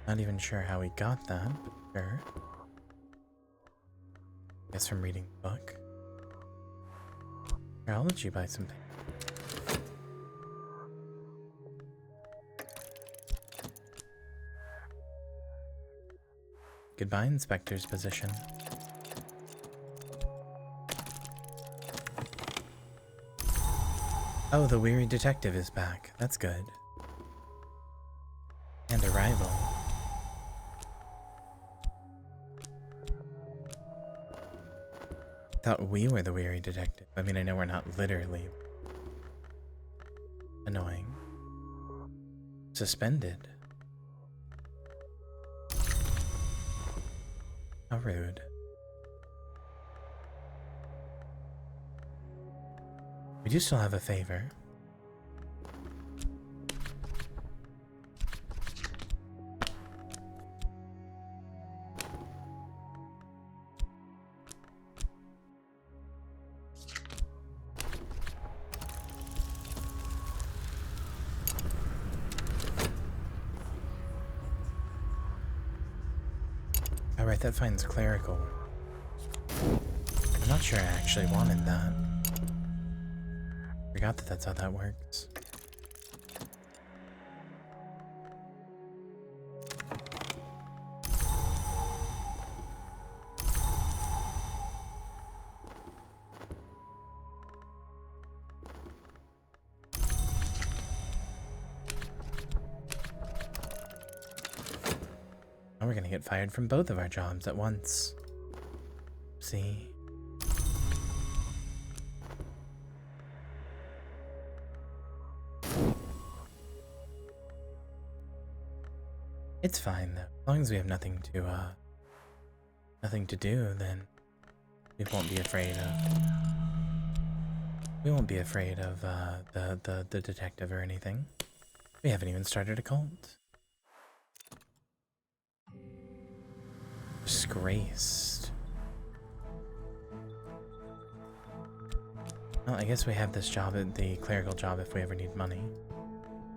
Not even sure how we got that, but sure. Guess from reading the book. Here, I'll let you buy something. Goodbye, Inspector's position. Oh, the weary detective is back. That's good. And a rival. Thought we were the weary detective. I mean, I know we're not literally. Annoying. Suspended. How rude. We do still have a favor. Alright, that finds clerical. I'm not sure I actually wanted that. Forgot that that's how that works. Now we're gonna get fired from both of our jobs at once. See? It's fine though. As long as we have nothing to do, then we won't be afraid of. We won't be afraid of the detective or anything. We haven't even started a cult. Disgraced. Well, I guess we have this job at the clerical job if we ever need money.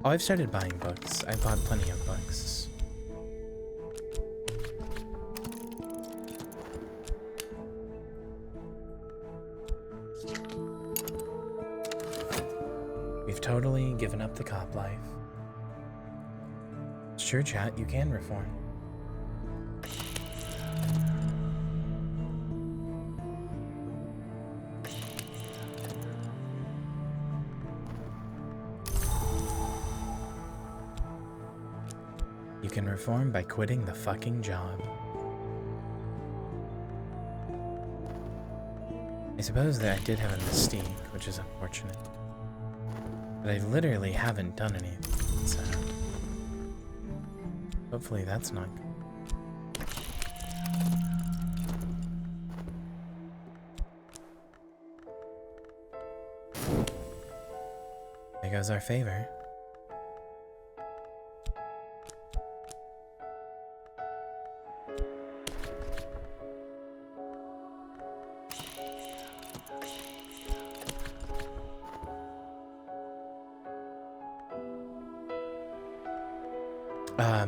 Oh, I've started buying books. I bought plenty of books. We've totally given up the cop life. Sure, chat, you can reform. You can reform by quitting the fucking job. I suppose that I did have a mystique, which is unfortunate. But I literally haven't done anything, so hopefully that's not good. goes our favor.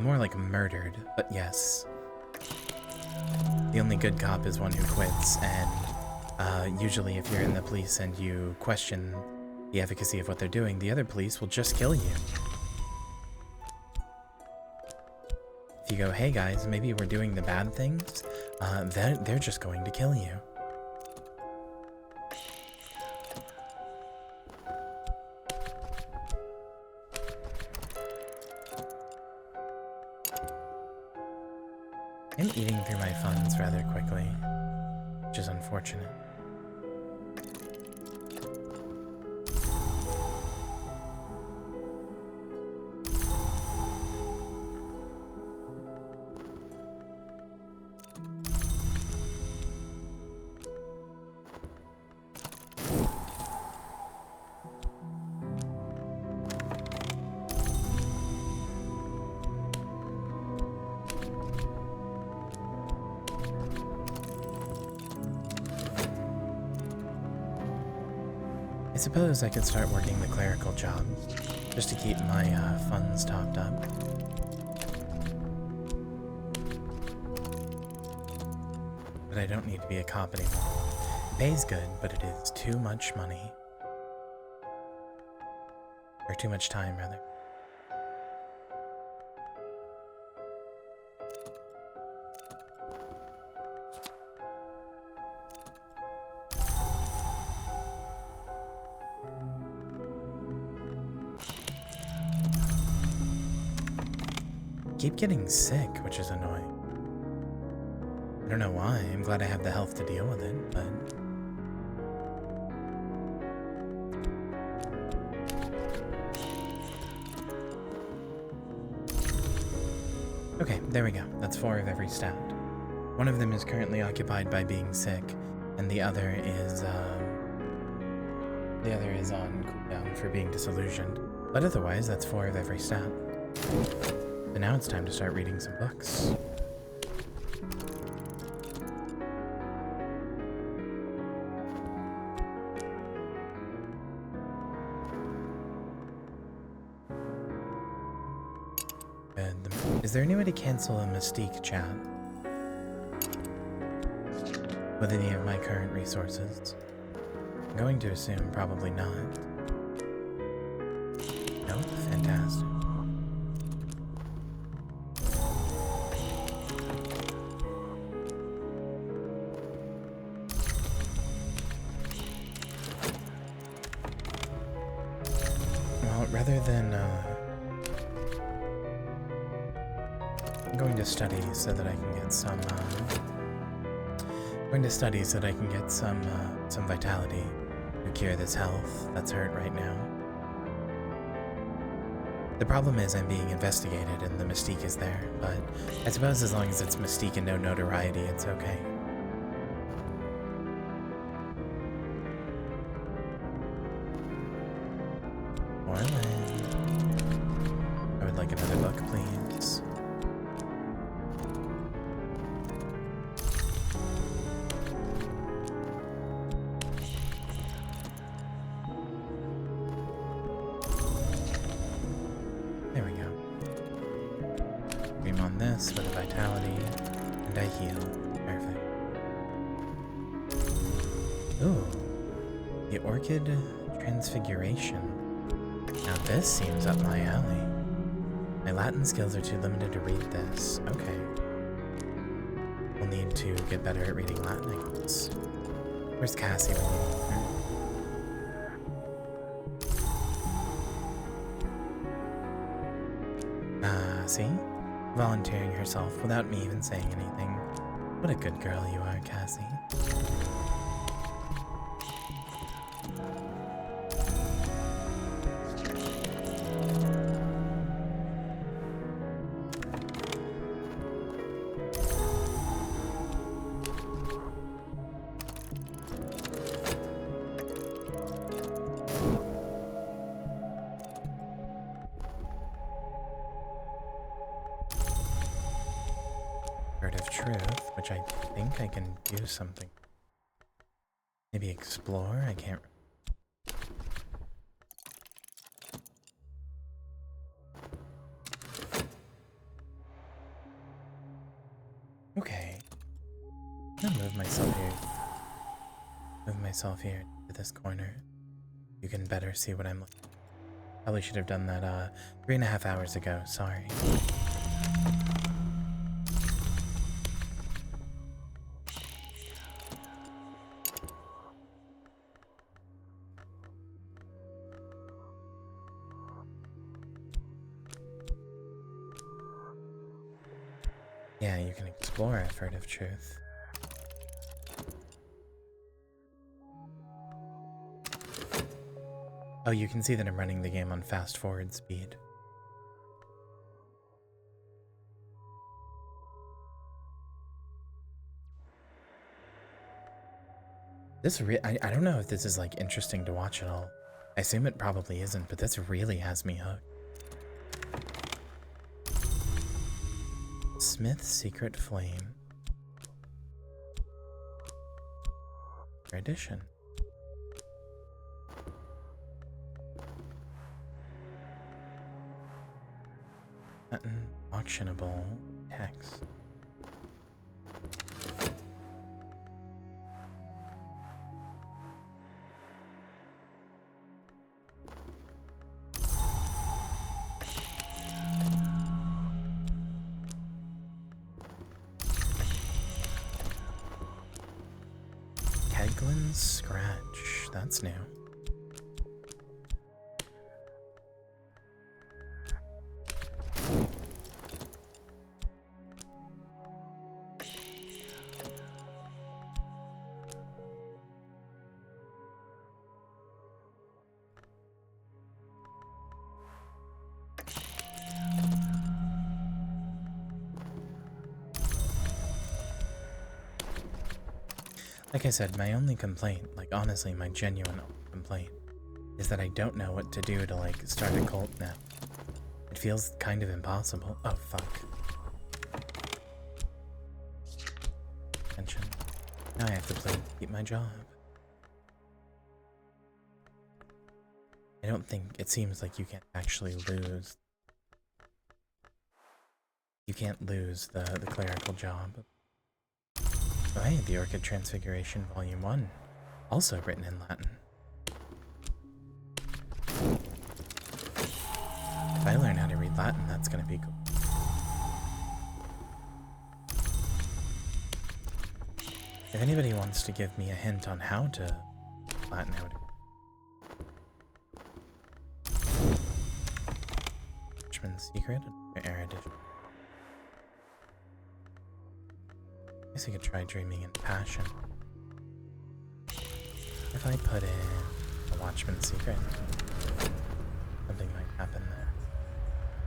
More like murdered, but yes. The only good cop is one who quits, and usually if you're in the police and you question the efficacy of what they're doing, the other police will just kill you. If you go, hey guys, maybe we're doing the bad things, they're just going to kill you. I'm eating through my funds rather quickly, which is unfortunate. I suppose I could start working the clerical job, just to keep my funds topped up. But I don't need to be a cop anymore. It pays good, but it is too much money. Or too much time, rather. Keep getting sick, which is annoying. I don't know why. I'm glad I have the health to deal with it, but... Okay, there we go. That's 4 of every stat. One of them is currently occupied by being sick, and the other is on cooldown for being disillusioned. But otherwise, that's 4 of every stat. And now it's time to start reading some books. Good. Is there any way to cancel a Mystique chat? With any of my current resources? I'm going to assume probably not. Nope, fantastic. Rather than going to study so that I can get some some vitality to cure this health that's hurt right now. The problem is I'm being investigated and the mystique is there, but I suppose as long as it's mystique and no notoriety, it's okay. I would like another book, please. There we go. Cream on this with vitality, and I heal. Perfect. Ooh, the Orchid Transfiguration. Now this seems up my alley. My Latin skills are too limited to read this. Okay. We'll need to get better at reading Latin, I guess. Where's Cassie when you need her? See? Volunteering herself without me even saying anything. What a good girl you are, Cassie. Assertive truth, which I think I can do something. Maybe explore? I can't. Okay. I'm gonna move myself here. Move myself here to this corner. You can better see what I'm looking at. Probably should have done that 3.5 hours ago, sorry. Yeah, you can explore Assertive truth. Oh, you can see that I'm running the game on fast forward speed. I don't know if this is like interesting to watch at all. I assume it probably isn't, but this really has me hooked. Smith's Secret Flame. Edition. Button, auctionable text. Keglin's Scratch. That's new. Like I said, my only complaint, like honestly my genuine complaint, is that I don't know what to do to like start a cult now. It feels kind of impossible. Oh fuck. Attention. Now I have to keep my job. I don't think, it seems like you can't actually lose. You can't lose the clerical job. Oh hey, the Orchid Transfiguration Volume 1, also written in Latin. If I learn how to read Latin, that's gonna be cool. If anybody wants to give me a hint on how to Latin, how to... Richmond's Secret, Air Edition. I guess I could try Dreaming in Passion. If I put in a Watchman's Secret, something might happen there.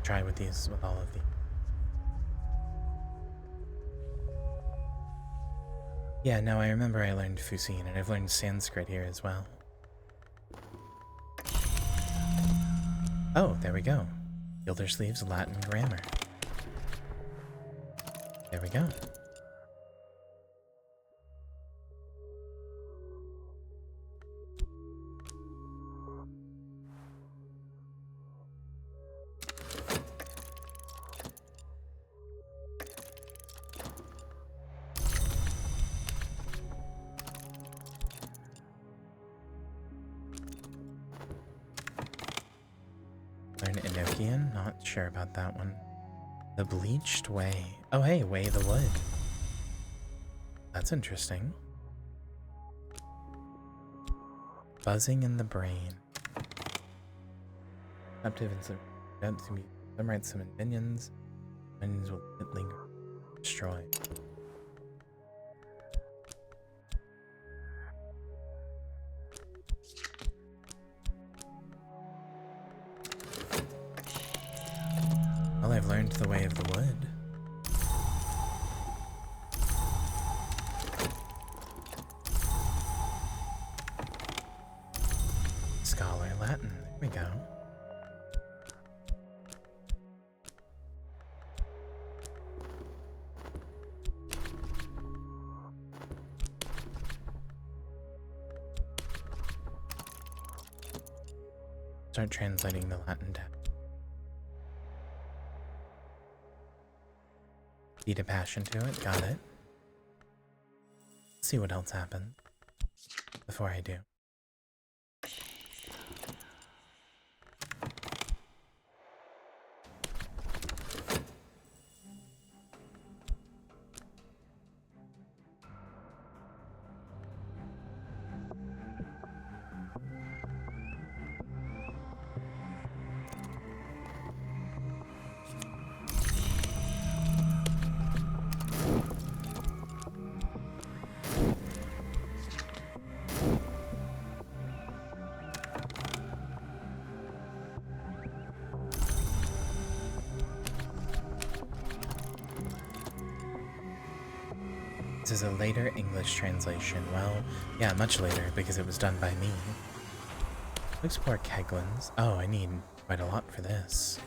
Try with these, with all of these. Yeah, no, I remember I learned Fusin, and I've learned Sanskrit here as well. Oh, there we go. Gildersleeve's Latin Grammar. There we go. Learn Enochian? Not sure about that one. The Bleached Way. Oh hey, Way the Wood. That's interesting. Buzzing in the Brain. Captive and some right summon minions. Minions will linger. Destroy. Well, I've learned the Way of the Wood. Scholar Latin. There we go. start translating the Latin text. Feed a passion to it, got it. Let's see what else happens before I do. This is a later English translation. Well, yeah, much later, because it was done by me. Explore Keglins. Oh, I need quite a lot for this.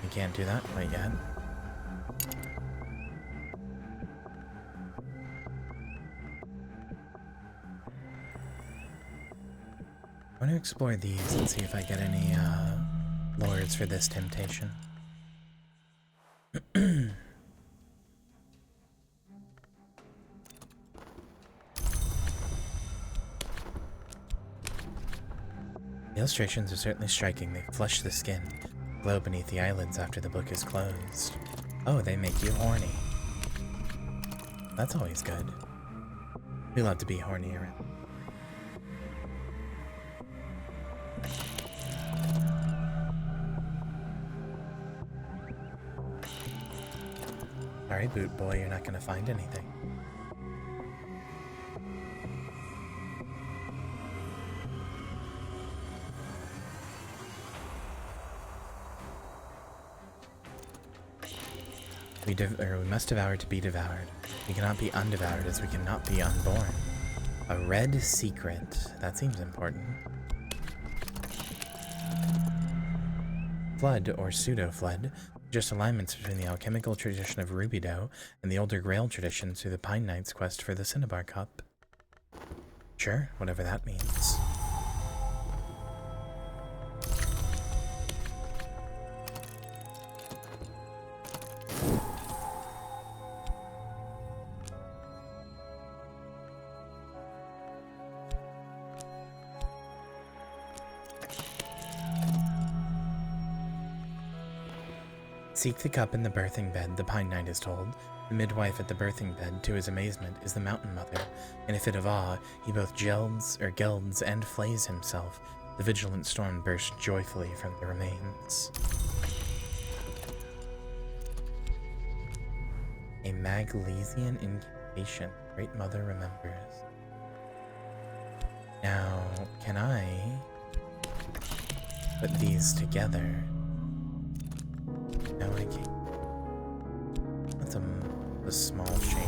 We can't do that quite yet. I want to explore these and see if I get any lords for this temptation. The illustrations are certainly striking. They flush the skin, glow beneath the eyelids after the book is closed. Oh, they make you horny. That's always good. We love to be horny around. Sorry, boot boy, you're not gonna find anything. We must devour to be devoured. We cannot be undevoured as we cannot be unborn. A red secret. That seems important. Flood, or pseudo-flood, just alignments between the alchemical tradition of Rubidoux and the older Grail tradition through the Pine Knight's quest for the Cinnabar Cup. Sure, whatever that means. Seek the cup in the birthing bed, the Pine Knight is told. The midwife at the birthing bed, to his amazement, is the Mountain Mother. In a fit of awe, he both gilds and flays himself. The vigilant storm bursts joyfully from the remains. A Maglesian incantation. Great Mother remembers. Now, can I put these together? No, I can't. That's a small chain.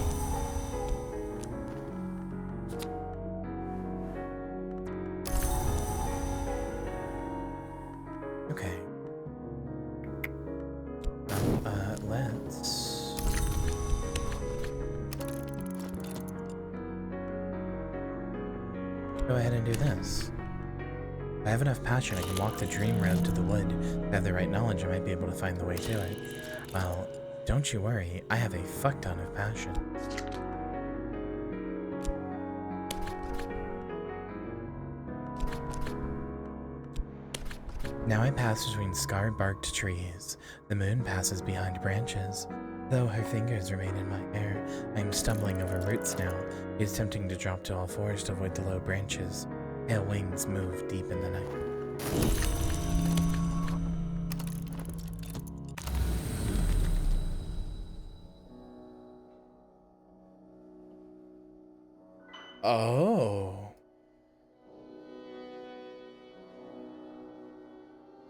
Okay. Let's... go ahead and do this. If I have enough passion, I can walk the dream road to the wood. If I have the right knowledge, I might be able to find the way to it. Well, don't you worry, I have a fuck ton of passion. Now I pass between scar-barked trees. The moon passes behind branches. Though her fingers remain in my hair, I am stumbling over roots now. It is tempting to drop to all fours to avoid the low branches. Pale wings move deep in the night. Oh.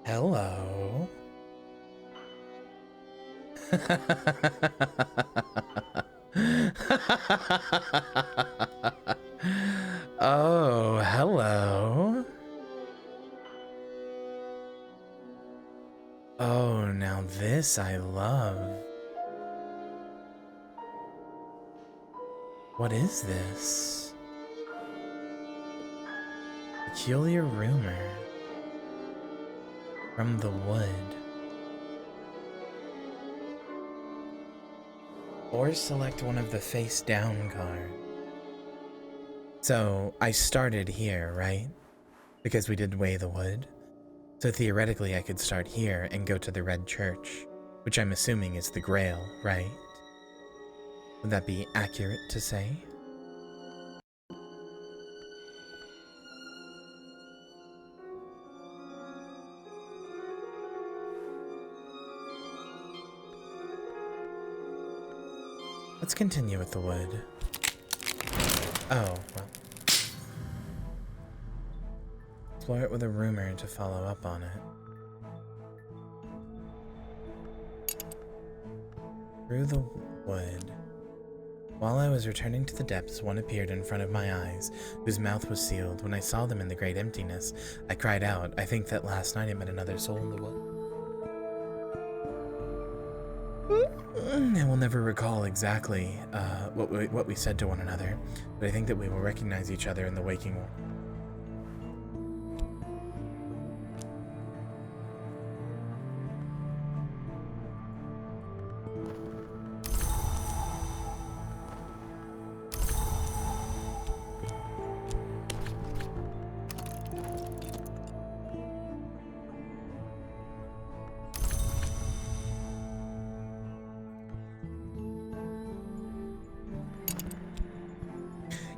Hello. Oh, hello. Oh, now this I love. What is this? peculiar rumor from the wood. Or select one of the face down cards. So I started here, right? Because we did Weigh the Wood. So theoretically I could start here and go to the Red Church, which I'm assuming is the Grail, right? Would that be accurate to say? Let's continue with the wood. Oh, well. Explore it with a rumor to follow up on it. Through the wood. While I was returning to the depths, one appeared in front of my eyes, whose mouth was sealed. When I saw them in the great emptiness, I cried out. I think that last night I met another soul in the wood. I will never recall exactly what we said to one another, but I think that we will recognize each other in the waking world.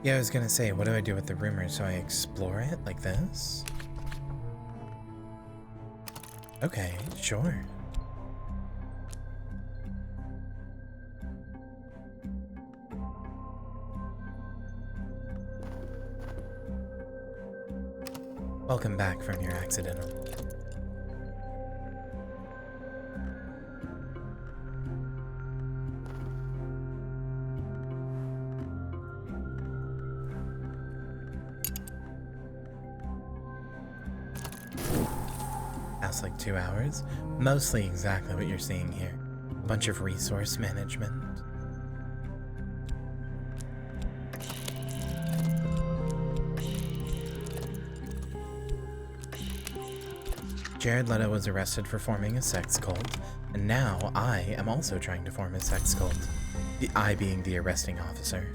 Yeah, I was gonna say, what do I do with the rumor? So I explore it like this? Okay, sure. Welcome back from your accidental. Like 2 hours. Mostly exactly what you're seeing here. A bunch of resource management. Jared Leto was arrested for forming a sex cult, and now I am also trying to form a sex cult. I being the arresting officer.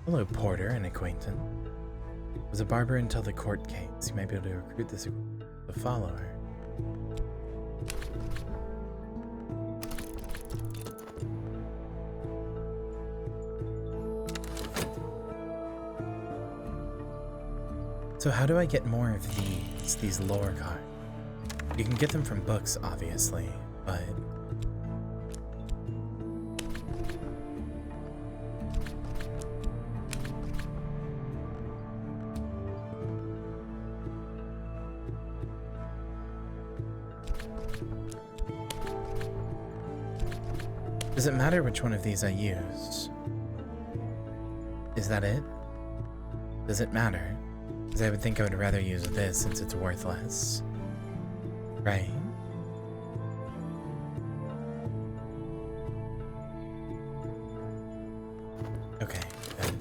Hello, Porter, an acquaintance. Was a barber until the court case. You might be able to recruit this a follower. So how do I get more of these lore cards? You can get them from books, obviously, but does it matter which one of these I use? Is that it? Does it matter? Because I would think I would rather use this since it's worthless. Right? Okay, good.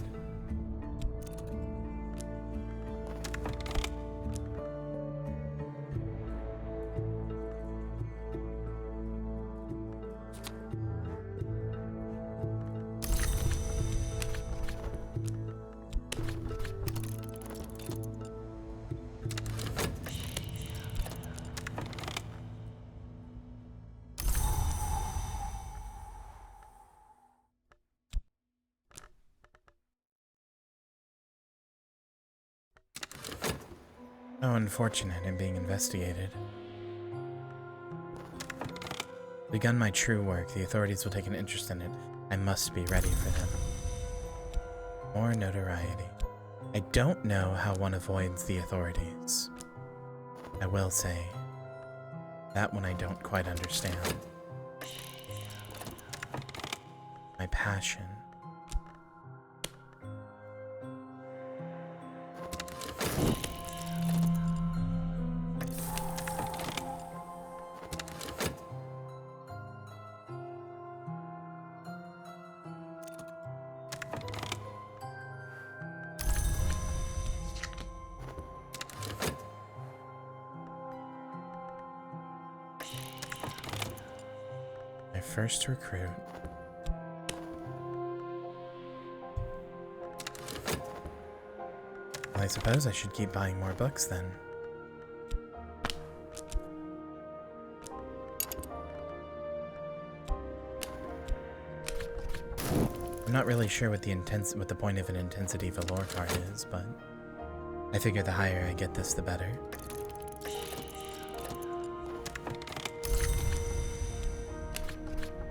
How unfortunate I'm being investigated. Begun my true work. The authorities will take an interest in it. I must be ready for them. More notoriety. I don't know how one avoids the authorities. I will say, that one I don't quite understand. My passion. first recruit. Well, I suppose I should keep buying more books then. I'm not really sure what the point of an intensity velour card is, but I figure the higher I get this, the better.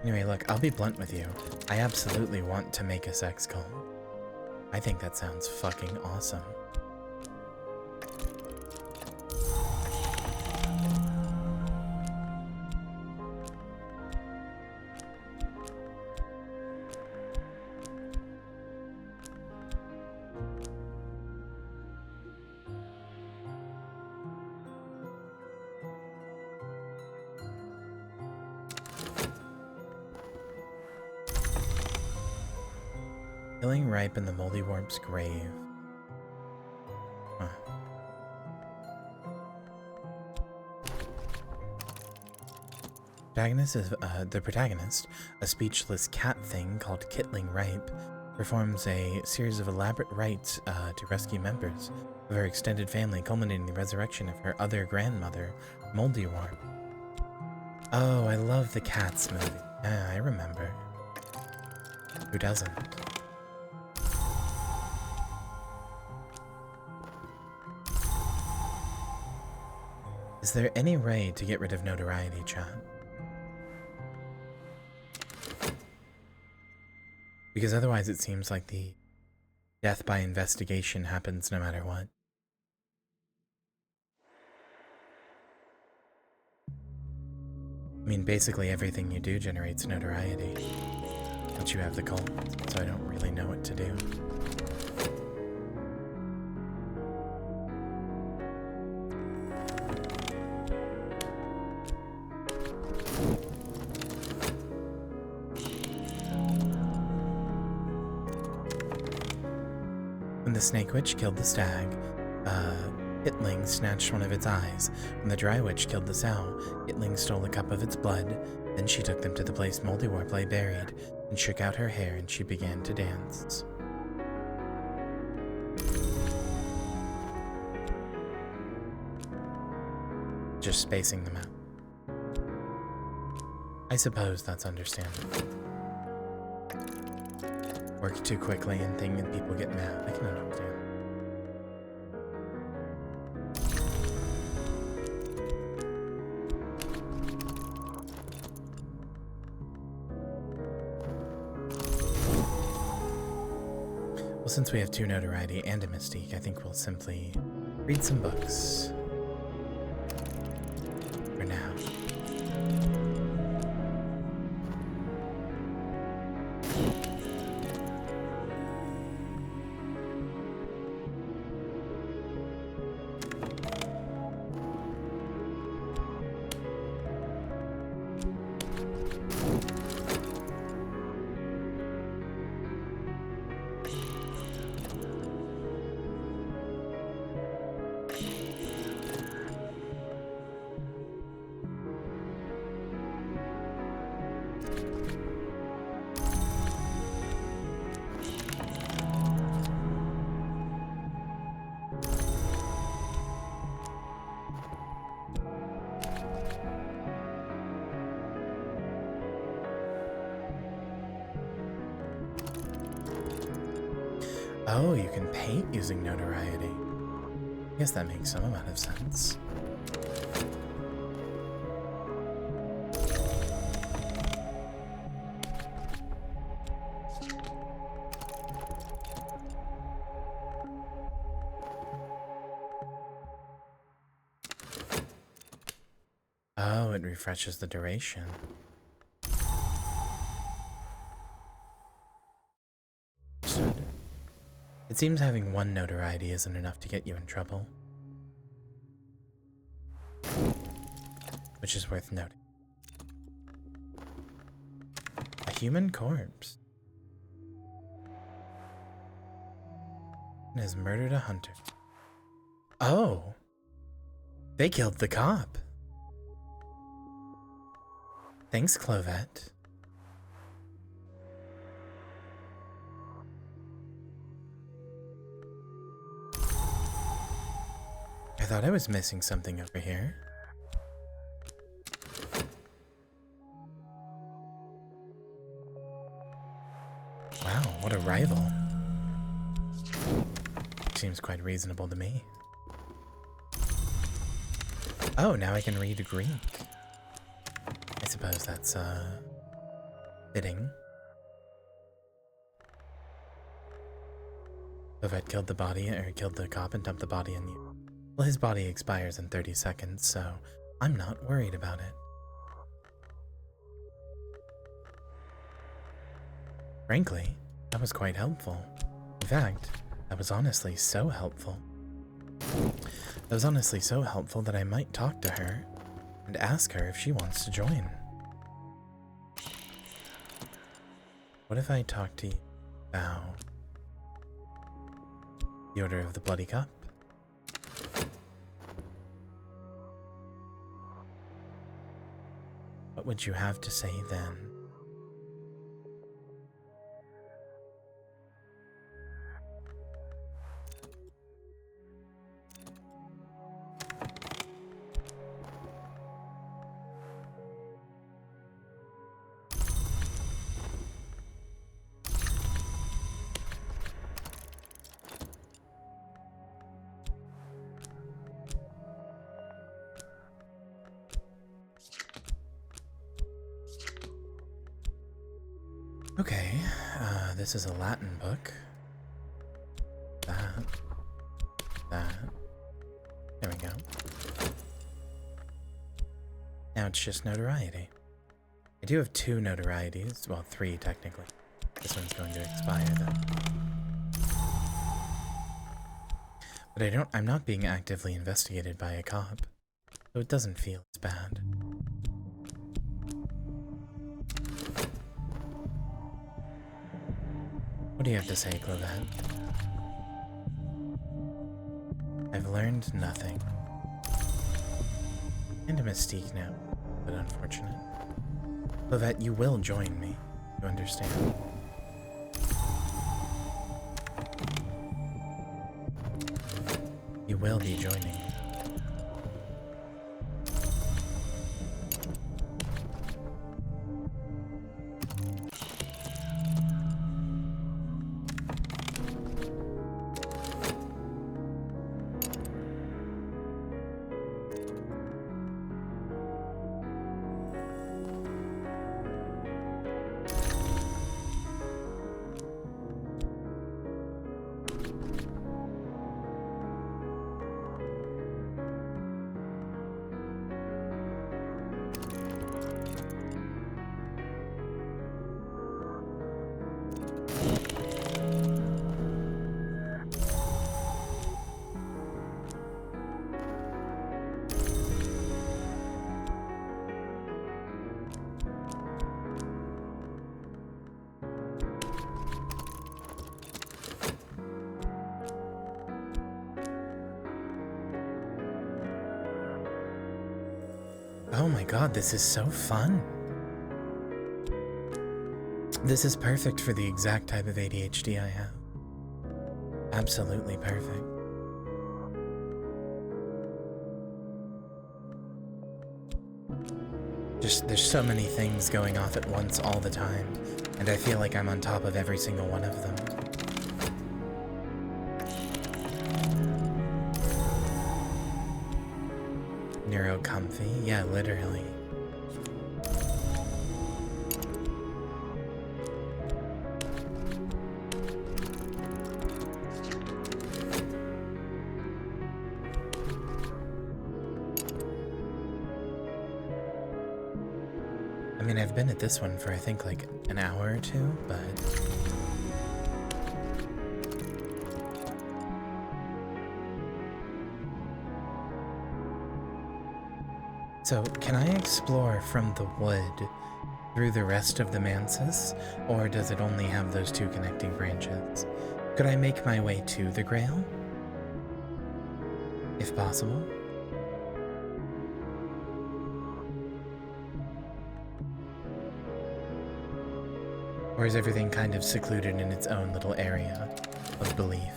Anyway, look, I'll be blunt with you. I absolutely want to make a sex cult. I think that sounds fucking awesome. Killing ripe in the moldy warp's grave. Huh. The protagonist, a speechless cat thing called Kittling Ripe, performs a series of elaborate rites to rescue members of her extended family, culminating in the resurrection of her other grandmother, Moldy Warp. Oh, I love the Cats movie. Yeah, I remember. Who doesn't? Is there any way to get rid of notoriety, chat? Because otherwise it seems like the death by investigation happens no matter what. I mean, basically everything you do generates notoriety. Once you have the cult, so I don't really know what to do. When the Snake Witch killed the stag, Hitling snatched one of its eyes. When the Dry Witch killed the sow, Hitling stole a cup of its blood. Then she took them to the place Moldy Warp lay buried, and shook out her hair, and she began to dance. Just spacing them out. I suppose that's understandable. Work too quickly and people get mad. I can understand. Well, since we have 2 notoriety and a mystique, I think we'll simply read some books. For now. Oh, you can paint using notoriety. I guess that makes some amount of sense. Oh, it refreshes the duration. It seems having 1 notoriety isn't enough to get you in trouble. Which is worth noting. A human corpse. And has murdered a hunter. Oh! They killed the cop! Thanks, Clovette. thought I was missing something over here. Wow, what a rival. Seems quite reasonable to me. Oh, now I can read Greek. I suppose that's, fitting. Lovett killed the body, or killed the cop and dumped the body in you. Well, his body expires in 30 seconds, so I'm not worried about it. Frankly, that was quite helpful. In fact, that was honestly so helpful. That was honestly so helpful that I might talk to her and ask her if she wants to join. What if I talk to you about the Order of the Bloody Cup? What would you have to say then? Okay, this is a Latin book. That. There we go. Now it's just notoriety. I do have 2 notorieties, well 3 technically. This one's going to expire though. But I'm not being actively investigated by a cop, so it doesn't feel as bad. What do you have to say, Clovette? I've learned nothing. And a mystique now, but unfortunate. Clovette, you will join me. You understand? You will be joining me. Oh my god, this is so fun. This is perfect for the exact type of ADHD I have. Absolutely perfect. There's so many things going off at once all the time, and I feel like I'm on top of every single one of them. Neuro comfy? Yeah, literally. I mean, I've been at this one for I think like an hour or 2, but... So, can I explore from the wood through the rest of the mansus, or does it only have those 2 connecting branches? Could I make my way to the Grail? If possible? Or is everything kind of secluded in its own little area of belief?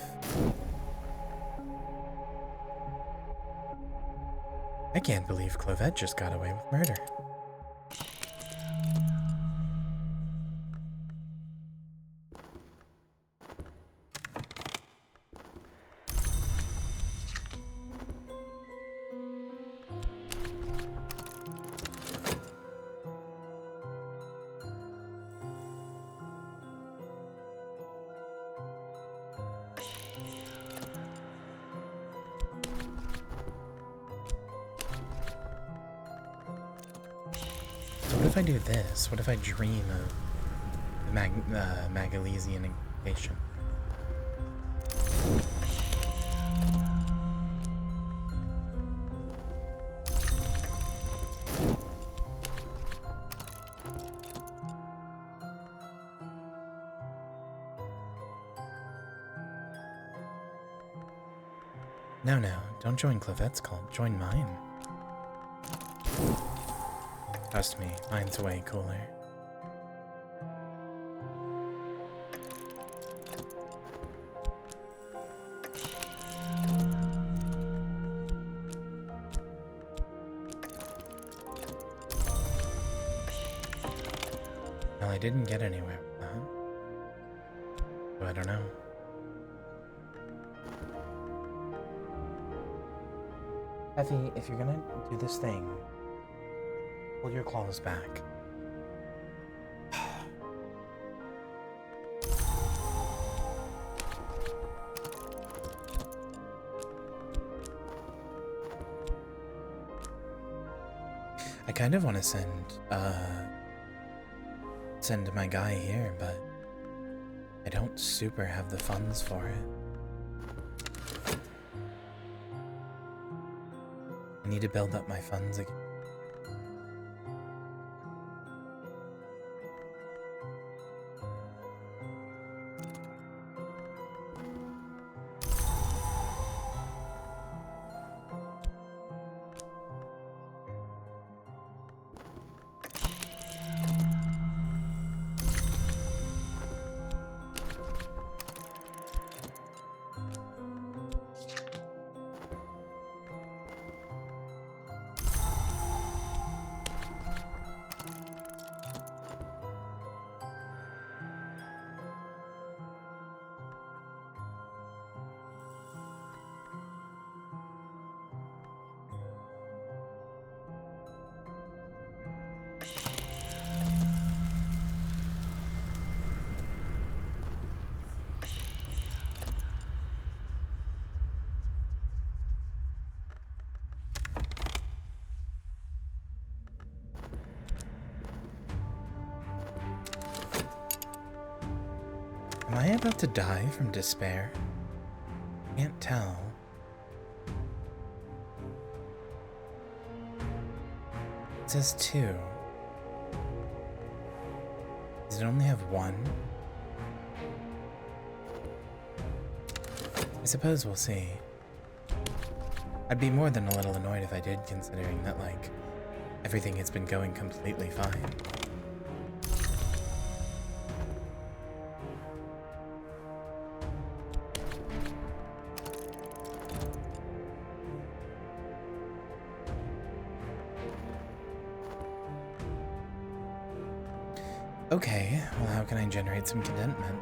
I can't believe Clovette just got away with murder. What if I do this? What if I dream of the Magalesian incantation? No, don't join Clavette's cult. Join mine. Trust me, mine's way cooler. Well, I didn't get anywhere with that. So I don't know. Effie, if you're gonna do this thing, pull your claws back. I kind of want to send my guy here, but I don't super have the funds for it. I need to build up my funds again. Am I about to die from despair? Can't tell. It says 2. Does it only have 1? I suppose we'll see. I'd be more than a little annoyed if I did, considering that, like, everything has been going completely fine. Okay, well, how can I generate some contentment?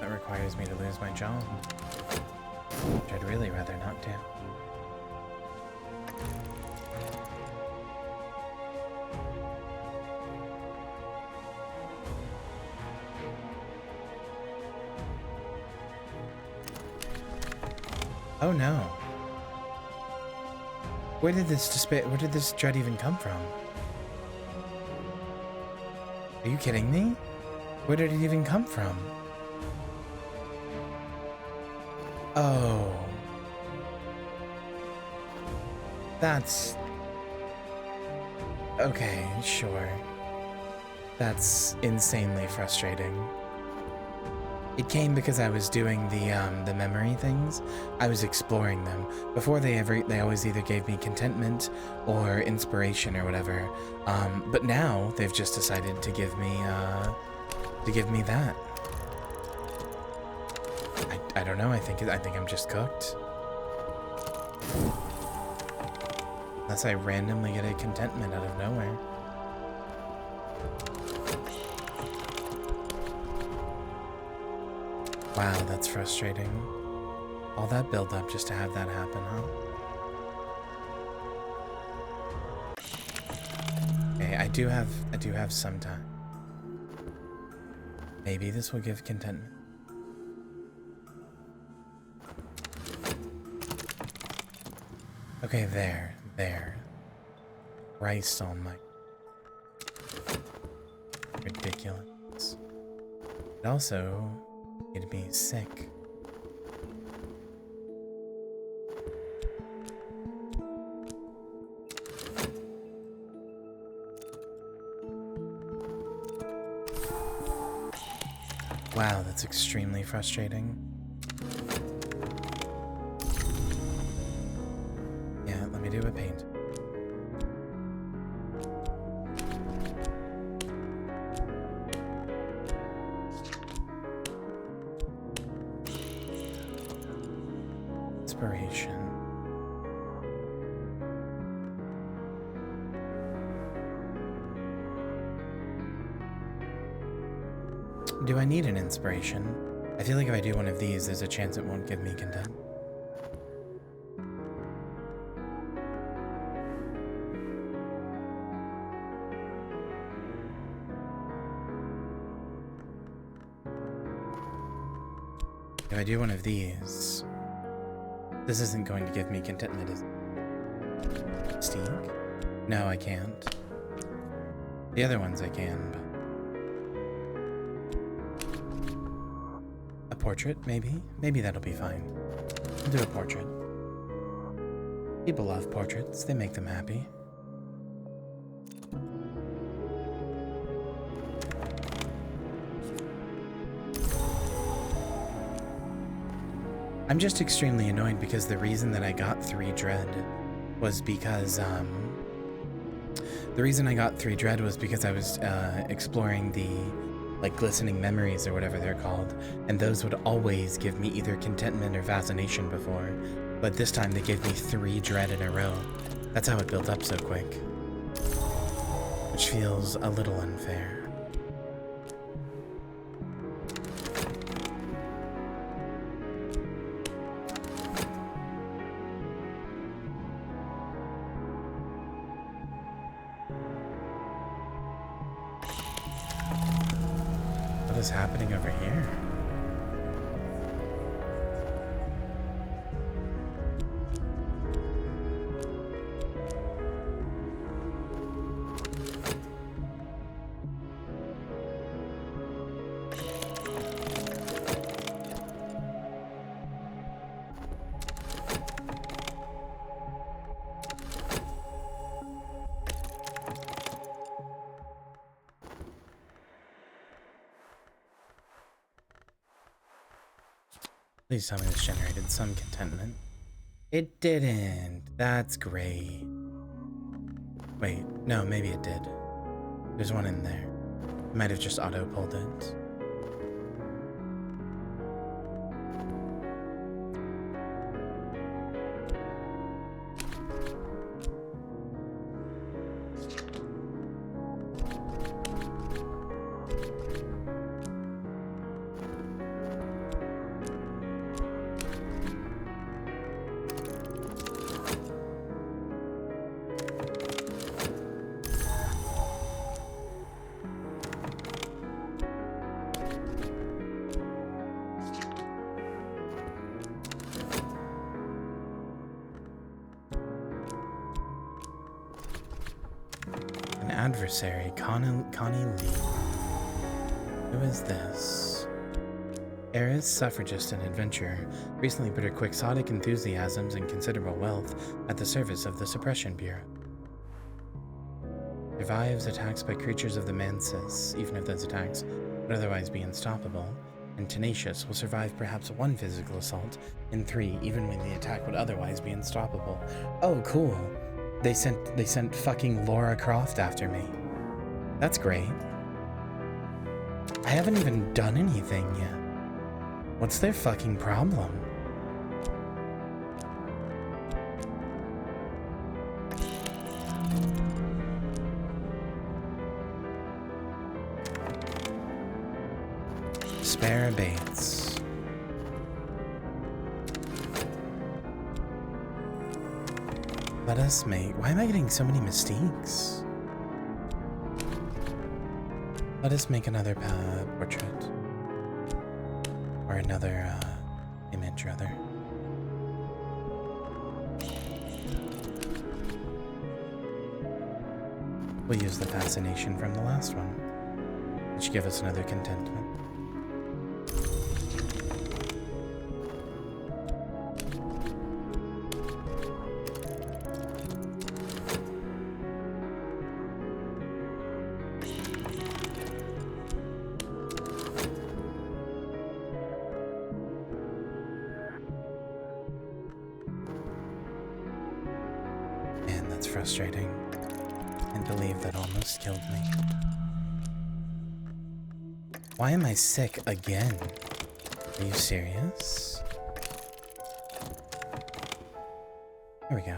That requires me to lose my job, which I'd really rather not do. Oh no. Where did this dread even come from? Are you kidding me? Where did it even come from? Oh. That's... Okay, sure. That's insanely frustrating. It came because I was doing the memory things. I was exploring them. Before they always either gave me contentment or inspiration or whatever. But now they've just decided to give me that. I don't know. I think I'm just cooked. Unless I randomly get a contentment out of nowhere. Wow, that's frustrating. All that build up just to have that happen, huh? Okay, I do have some time. Maybe this will give contentment. Okay, there. Christ almighty. Ridiculous. It also made me sick. Wow, that's extremely frustrating. Yeah, let me do a paint. Inspiration. Do I need an inspiration? I feel like if I do one of these, there's a chance it won't give me content. If I do one of these, this isn't going to give me contentment, is it? Steak? No, I can't. The other ones I can, but... A portrait, maybe? Maybe that'll be fine. I'll do a portrait. People love portraits. They make them happy. I'm just extremely annoyed because the reason that I got 3 Dread was because, the reason I got 3 Dread was because I was, exploring the, like, glistening memories or whatever they're called, and those would always give me either contentment or fascination before, but this time they gave me 3 Dread in a row. That's how it built up so quick. Which feels a little unfair. What is happening over here? Please tell me this generated some contentment. It didn't. That's great. Wait, no, maybe it did. There's one in there. It might have just auto-pulled it. Adversary, Connie Lee. Who is this? Heiress, suffragist, and adventurer, recently put her quixotic enthusiasms and considerable wealth at the service of the Suppression Bureau. Survives attacks by creatures of the mansus, even if those attacks would otherwise be unstoppable. And tenacious will survive perhaps 1 physical assault, and 3 even when the attack would otherwise be unstoppable. Oh, cool. They sent fucking Laura Croft after me. That's great. I haven't even done anything yet. What's their fucking problem? Spare baits. Let us make... Why am I getting so many mistakes? Let us make another portrait. Or another image, rather. We'll use the fascination from the last one, which give us another contentment. Man, that's frustrating. Can't believe that almost killed me. Why am I sick again? Are you serious? There we go.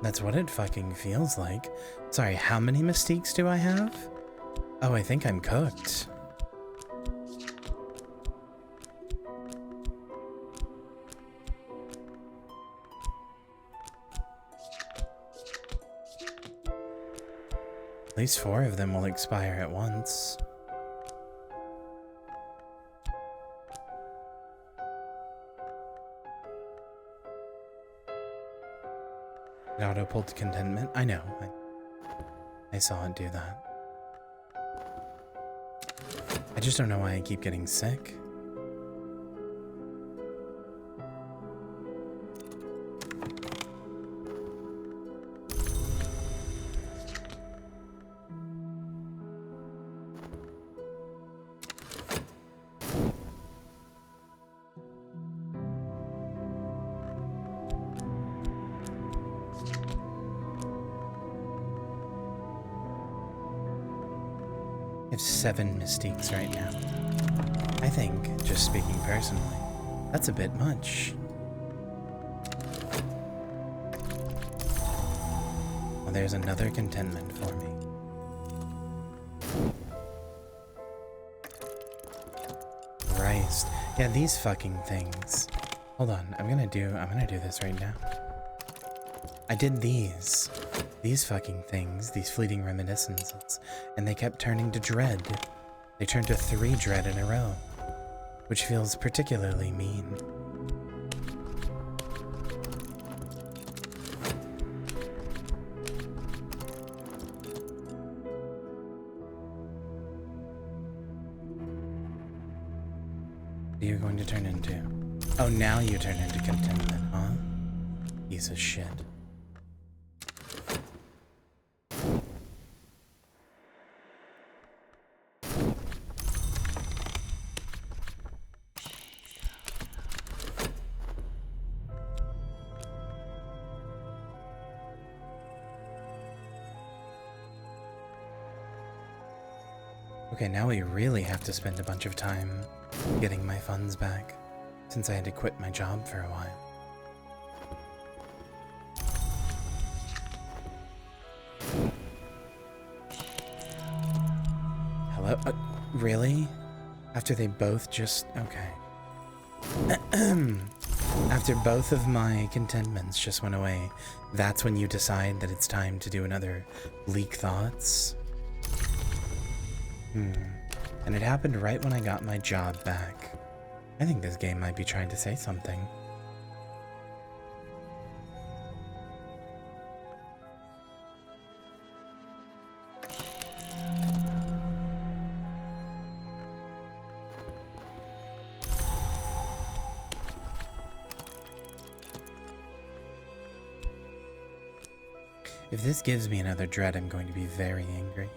That's what it fucking feels like. Sorry, how many mistakes do I have? Oh, I think I'm cooked. At least 4 of them will expire at once. It auto-pulled contentment? I know. I saw it do that. I just don't know why I keep getting sick. I have 7 mistakes right now. I think, just speaking personally, that's a bit much. Well, there's another contentment for me. Christ. Yeah, these fucking things. Hold on, I'm gonna do this right now. I did these fucking things, these fleeting reminiscences, and they kept turning to dread. They turned to 3 dread in a row, which feels particularly mean. What are you going to turn into? Oh, now you turn into contentment, huh? Piece of shit. Okay, now we really have to spend a bunch of time getting my funds back, since I had to quit my job for a while. Hello? Really? After they both just... okay. After both of my contentments just went away, that's when you decide that it's time to do another Bleak Thoughts? And it happened right when I got my job back. I think this game might be trying to say something. If this gives me another dread, I'm going to be very angry.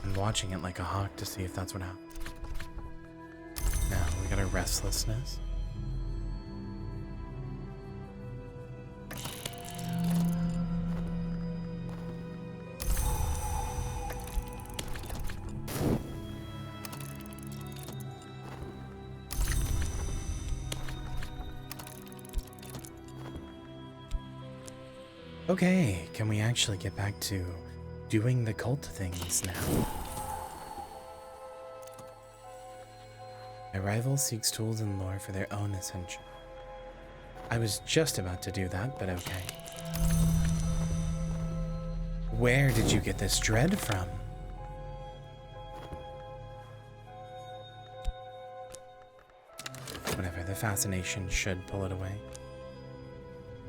I'm watching it like a hawk to see if that's what happens. Now, we got a restlessness. Okay, can we actually get back to doing the cult things now? My rival seeks tools and lore for their own ascension. I was just about to do that, but okay. Where did you get this dread from? Whatever, the fascination should pull it away.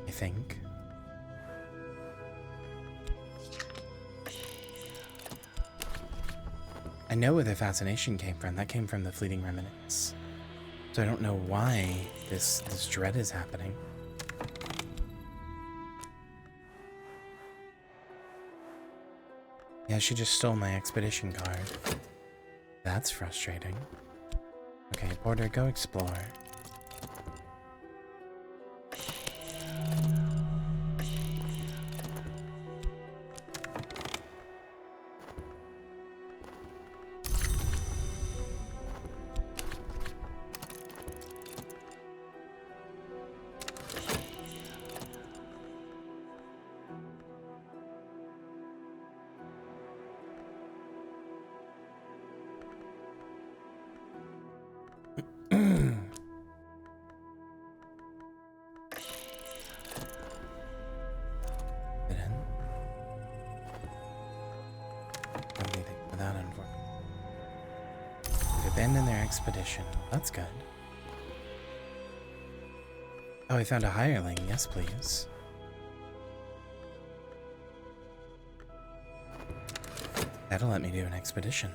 I think. I know where the fascination came from. That came from the fleeting remnants. So I don't know why this dread is happening. Yeah, she just stole my expedition card. That's frustrating. Okay, Porter, go explore. Abandon their expedition. That's good. Oh, I found a hireling. Yes, please. That'll let me do an expedition.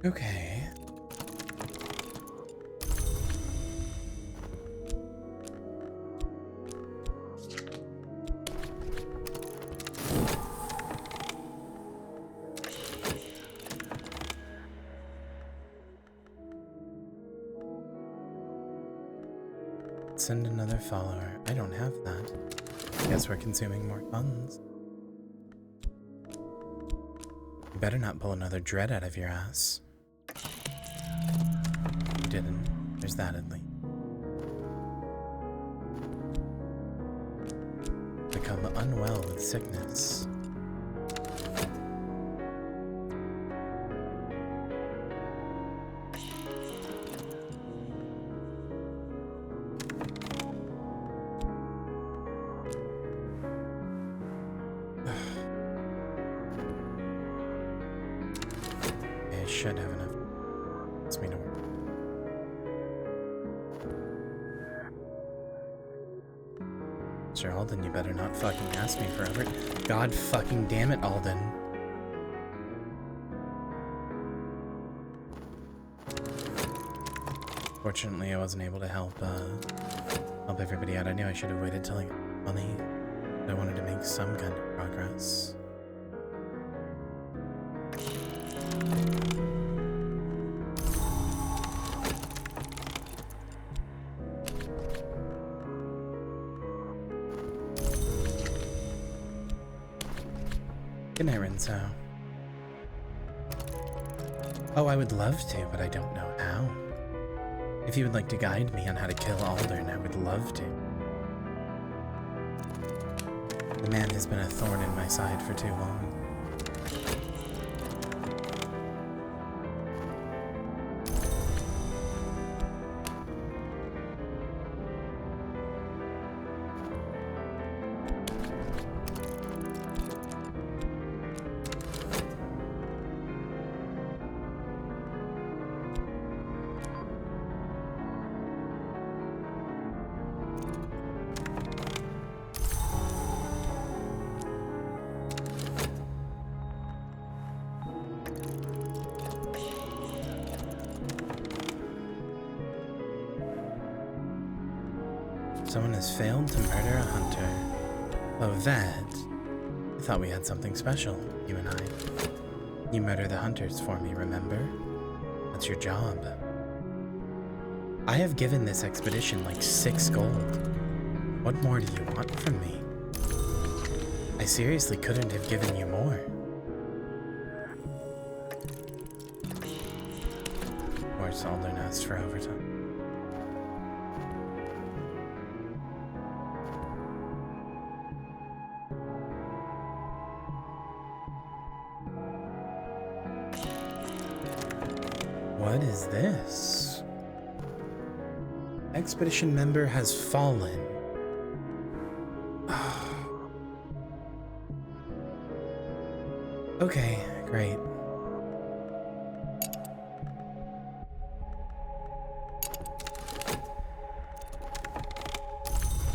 Okay. Send another follower. I don't have that. Guess we're consuming more funds. You better not pull another dread out of your ass. You didn't. There's that at least. Become unwell with sickness. I should have enough. It's me to work. Sir Alden, you better not fucking ask me forever. God fucking damn it, Alden. Fortunately, I wasn't able to help everybody out. I knew I should have waited till I got money. I wanted to make some kind of progress. Good night, Rinso. Oh, I would love to, but I don't know how. If you would like to guide me on how to kill Aldern, I would love to. The man has been a thorn in my side for too long. Someone has failed to murder a hunter. Oh, that? I thought we had something special, you and I. You murder the hunters for me, remember? That's your job. I have given this expedition like 6 gold. What more do you want from me? I seriously couldn't have given you more. Of course, Alden asked for overtime. What is this? Expedition member has fallen. Okay, great.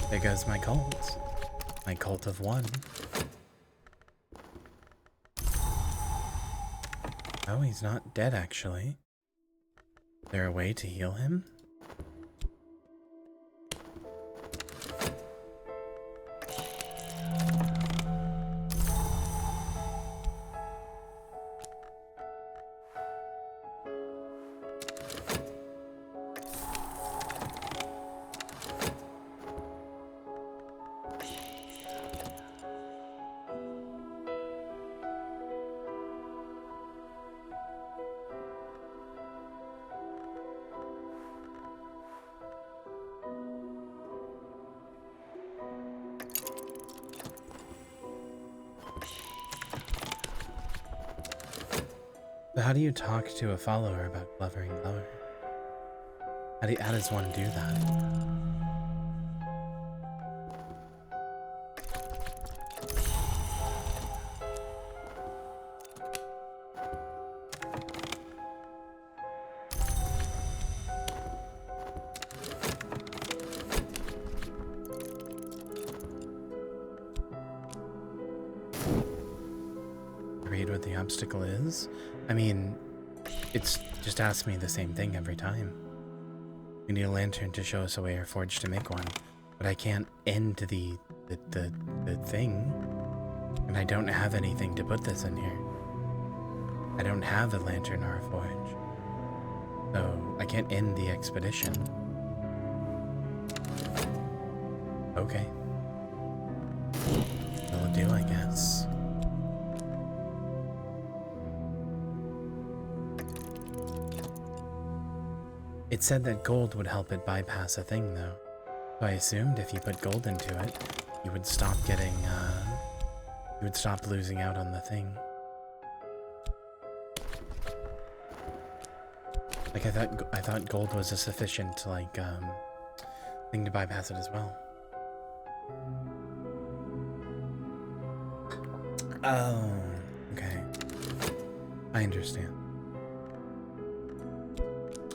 There goes my cult. My cult of 1. Oh, he's not dead, actually. Is there a way to heal him? So how do you talk to a follower about Glovering Glower? How does one do that? Read what the obstacle is? I mean, it's just asked me the same thing every time. We need a lantern to show us a way or forge to make one, but I can't end the thing, and I don't have anything to put this in here. I don't have a lantern or a forge, so I can't end the expedition. Okay. Will do, I guess. It said that gold would help it bypass a thing, though. So I assumed if you put gold into it, you would stop getting, you would stop losing out on the thing. Like, I thought gold was a sufficient, like, thing to bypass it as well. Oh, okay. I understand.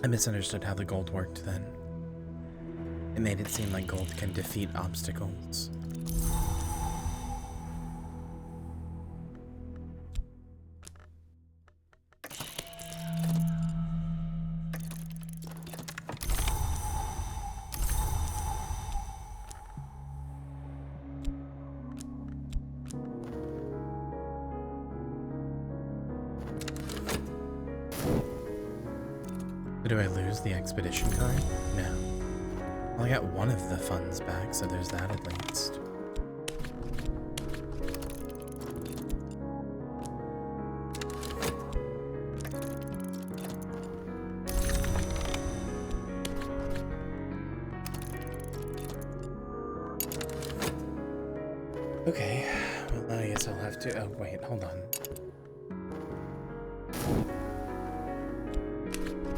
I misunderstood how the gold worked then. It made it seem like gold can defeat obstacles. Do I lose the expedition card? No. Well, I got one of the funds back, so there's that at least. Okay, well, I guess I'll have to. Oh, wait, hold on.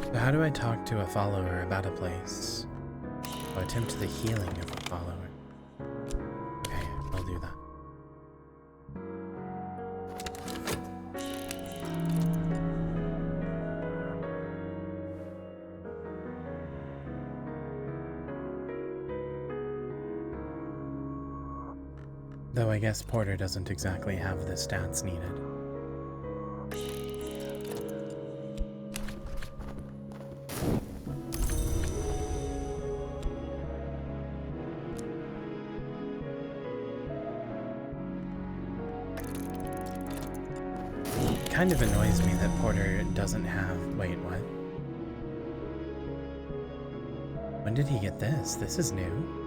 So, how do I talk to a follower about a place? Or attempt the healing of a follower? Okay, I'll do that. Though I guess Porter doesn't exactly have the stats needed. It kind of annoys me that Porter doesn't have... Wait, what? When did he get this? This is new.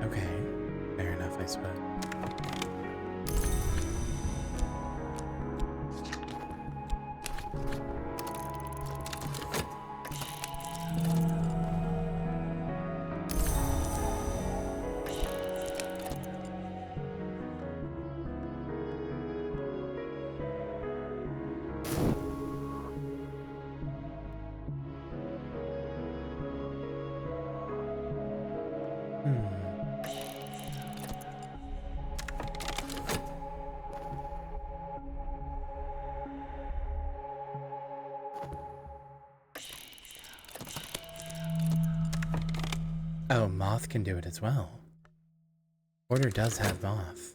Okay, fair enough, I suppose. Oh, Moth can do it as well. Porter does have Moth.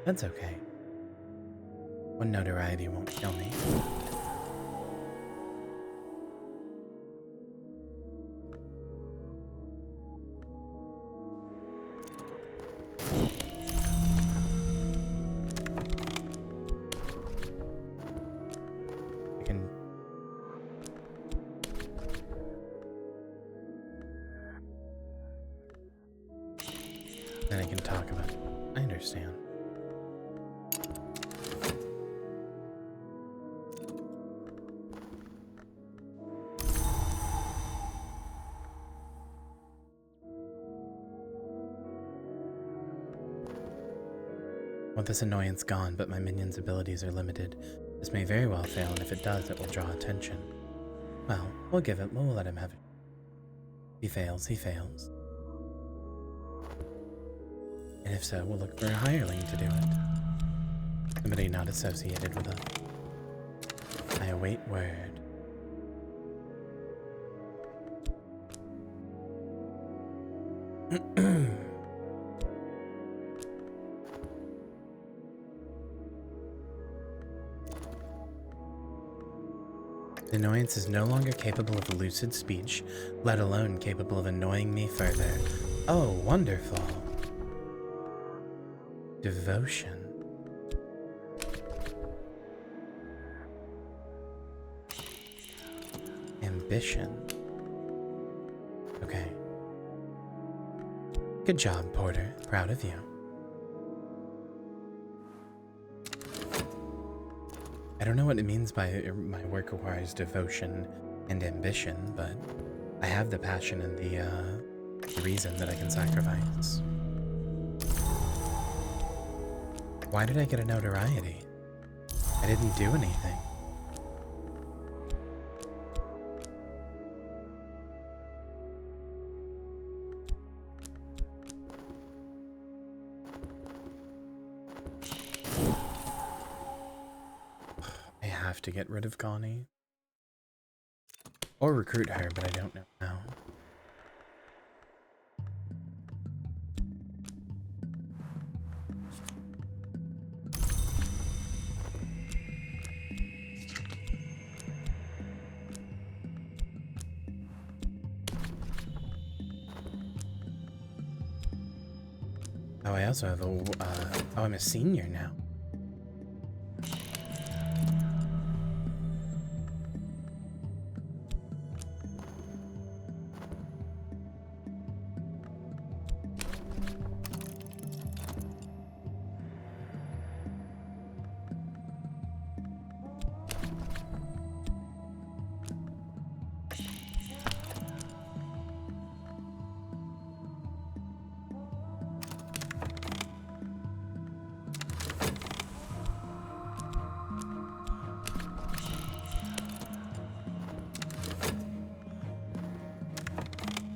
That's okay. One notoriety won't kill me. Then I can talk about it. I understand. Want this annoyance gone, but my minion's abilities are limited. This may very well fail, and if it does, it will draw attention. Well, we'll let him have it. He fails, he fails. And if so, we'll look for a hireling to do it. Somebody not associated with us. I await word. The annoyance is no longer capable of lucid speech, let alone capable of annoying me further. Oh, wonderful. Devotion. Ambition. Okay. Good job, Porter. Proud of you. I don't know what it means by my work requires devotion and ambition, but I have the passion and the reason that I can sacrifice. Why did I get a notoriety? I didn't do anything. I have to get rid of Connie. Or recruit her, but I don't know how. Oh, I also have a, oh, I'm a senior now.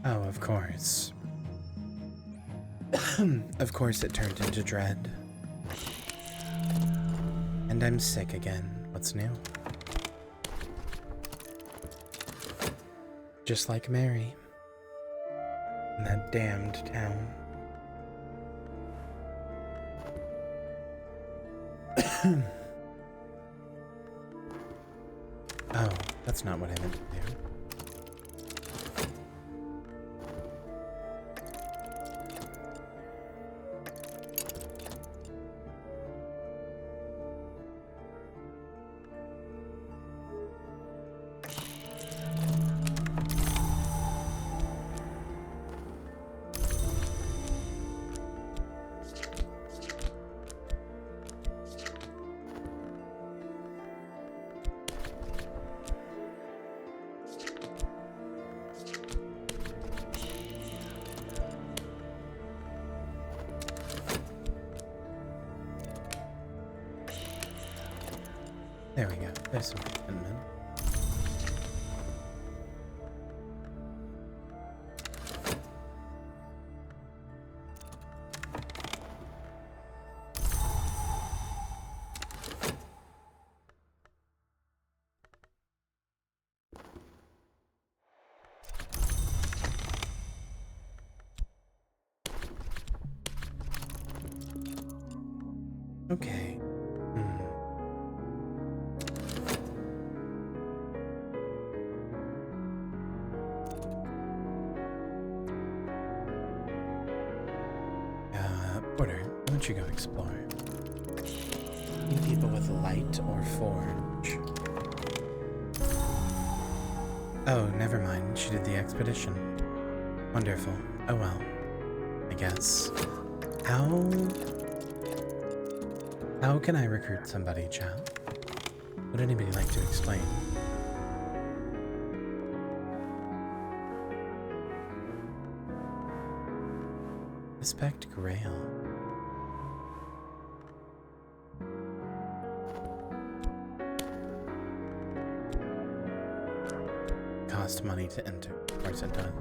Oh, of course. Of course it turned into dread. And I'm sick again. What's new? Just like Mary. In that damned town. Oh, that's not what I meant to do. There we go. There's some contentment. Okay. Porter, why don't you go explore? Need people with light or forge? Oh, never mind. She did the expedition. Wonderful. Oh well. I guess. How can I recruit somebody, chat? Would anybody like to explain? Respect Grail. Cost money to enter. Of course it does.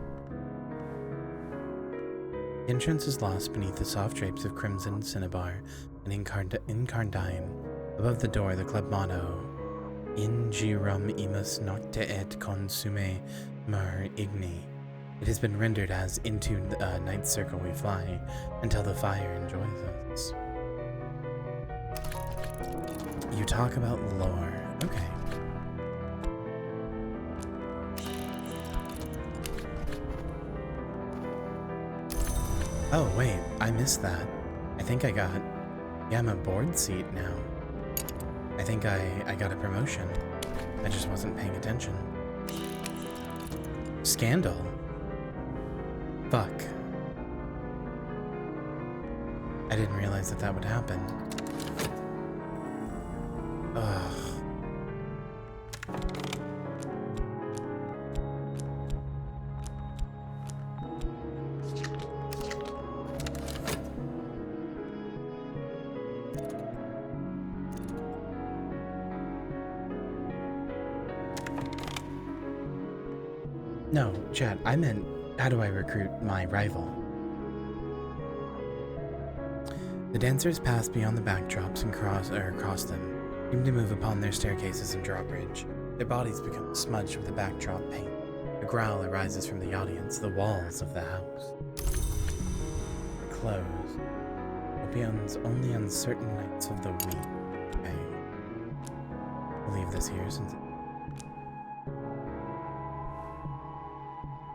The entrance is lost beneath the soft drapes of crimson cinnabar and incarnadine. Above the door, the club motto, In girum imus nocte et consume mar igni. It has been rendered as into the night circle we fly until the fire enjoys us. You talk about lore. Okay. Oh, wait. I missed that. I think I got... Yeah, I'm a board seat now. I think I got a promotion. I just wasn't paying attention. Scandal. Fuck. I didn't realize that that would happen. Ugh. No, chat, I meant, how do I recruit my rival? The dancers pass beyond the backdrops and across them, seem to move upon their staircases and drawbridge. Their bodies become smudged with the backdrop paint. A growl arises from the audience, the walls of the house. The clothes. Opion's only on certain nights of the week. Okay. We'll leave this here since...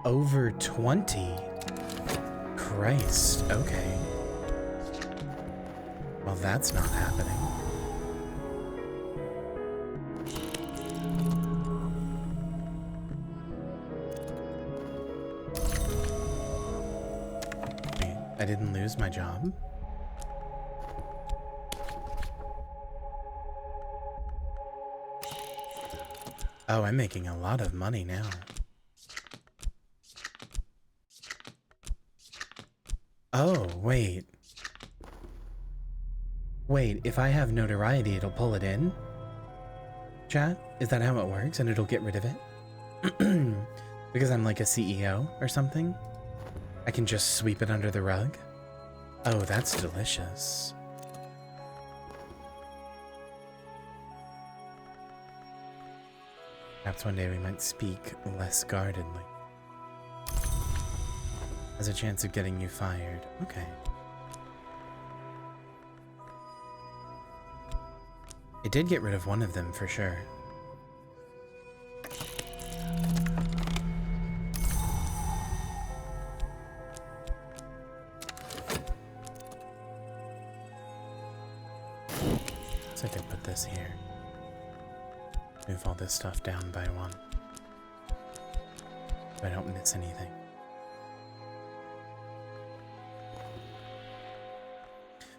Over 20? Christ, okay. Well, that's not happening. Wait, I didn't lose my job? Oh, I'm making a lot of money now. Oh, wait. Wait, if I have notoriety, it'll pull it in? Chat? Is that how it works? And it'll get rid of it? Because I'm like a CEO or something? I can just sweep it under the rug? Oh, that's delicious. Perhaps one day we might speak less guardedly. Has a chance of getting you fired. Okay. It did get rid of one of them for sure. So I could put this here. Move all this stuff down by one. So I don't miss anything.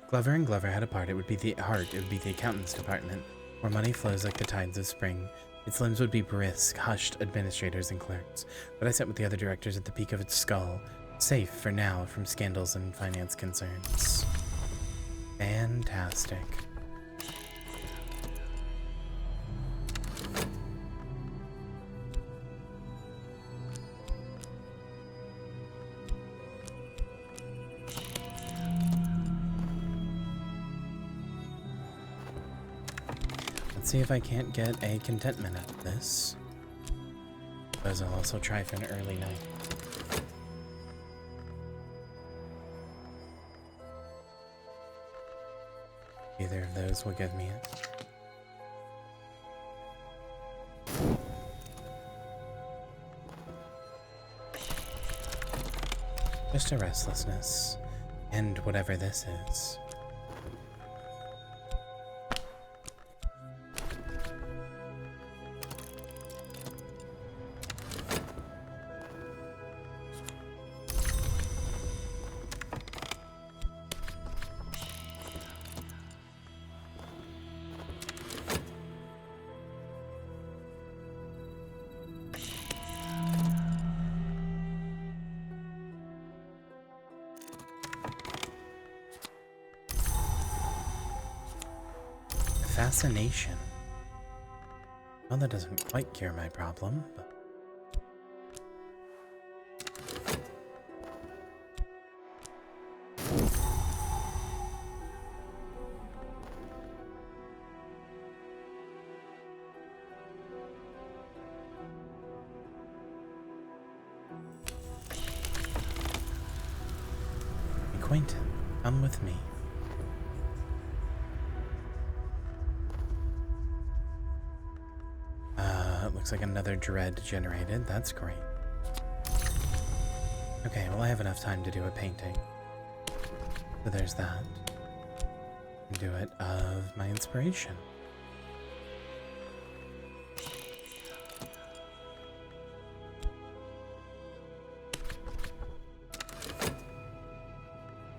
Glover and Glover had a part. It would be the accountant's department, where money flows like the tides of spring. Its limbs would be brisk, hushed administrators and clerks. But I sat with the other directors at the peak of its skull, safe for now from scandals and finance concerns. Fantastic. See if I can't get a contentment out of this. Suppose I'll also try for an early night. Either of those will give me it. Just a restlessness, and whatever this is. Fascination. Well, that doesn't quite cure my problem, but... Acquaintance, come with me. Looks like another dread generated. That's great. Okay, well I have enough time to do a painting. So there's that. And do it of my inspiration.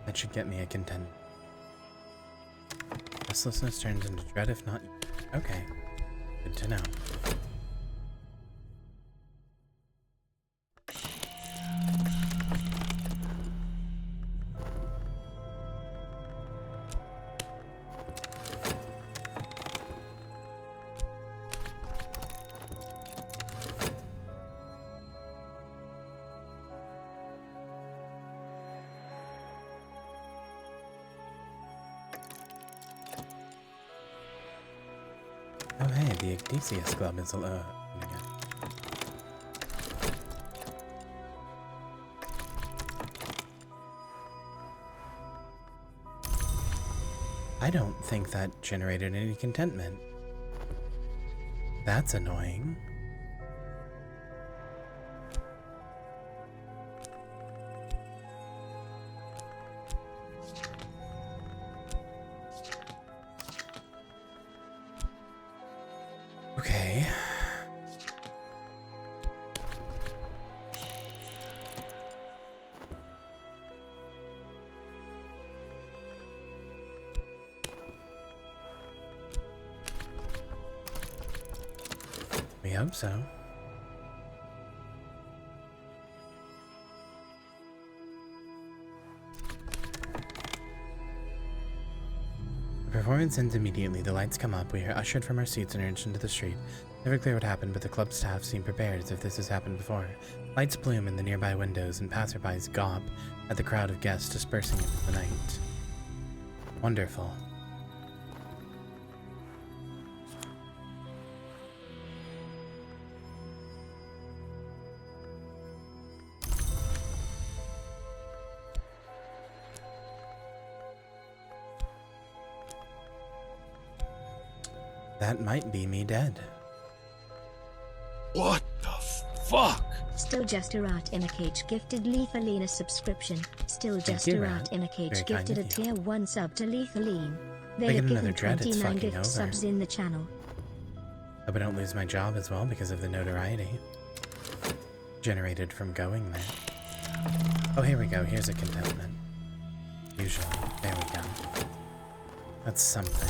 That should get me a content. Restlessness turns into dread if not... Okay. Good to know. Oh hey, the Odysseus Club is again. I don't think that generated any contentment. That's annoying. We hope so. The performance ends immediately. The lights come up. We are ushered from our seats and urged into the street. Never clear what happened, but the club staff seem prepared as if this has happened before. Lights bloom in the nearby windows, and passerbys gawp at the crowd of guests dispersing into the night. Wonderful. That might be me dead. What the fuck? Still Just a Rat in a Cage gifted Lethaline a subscription. Still Just you, a Rat. Rat in a Cage Very kind gifted a of you. tier 1 sub to Lethaline. They They have get another given dread, it's 29 fucking gift over. subs in the channel. Hope I don't lose my job as well because of the notoriety generated from going there. Oh, here we go. Here's a contentment. Usually. There we go. That's something.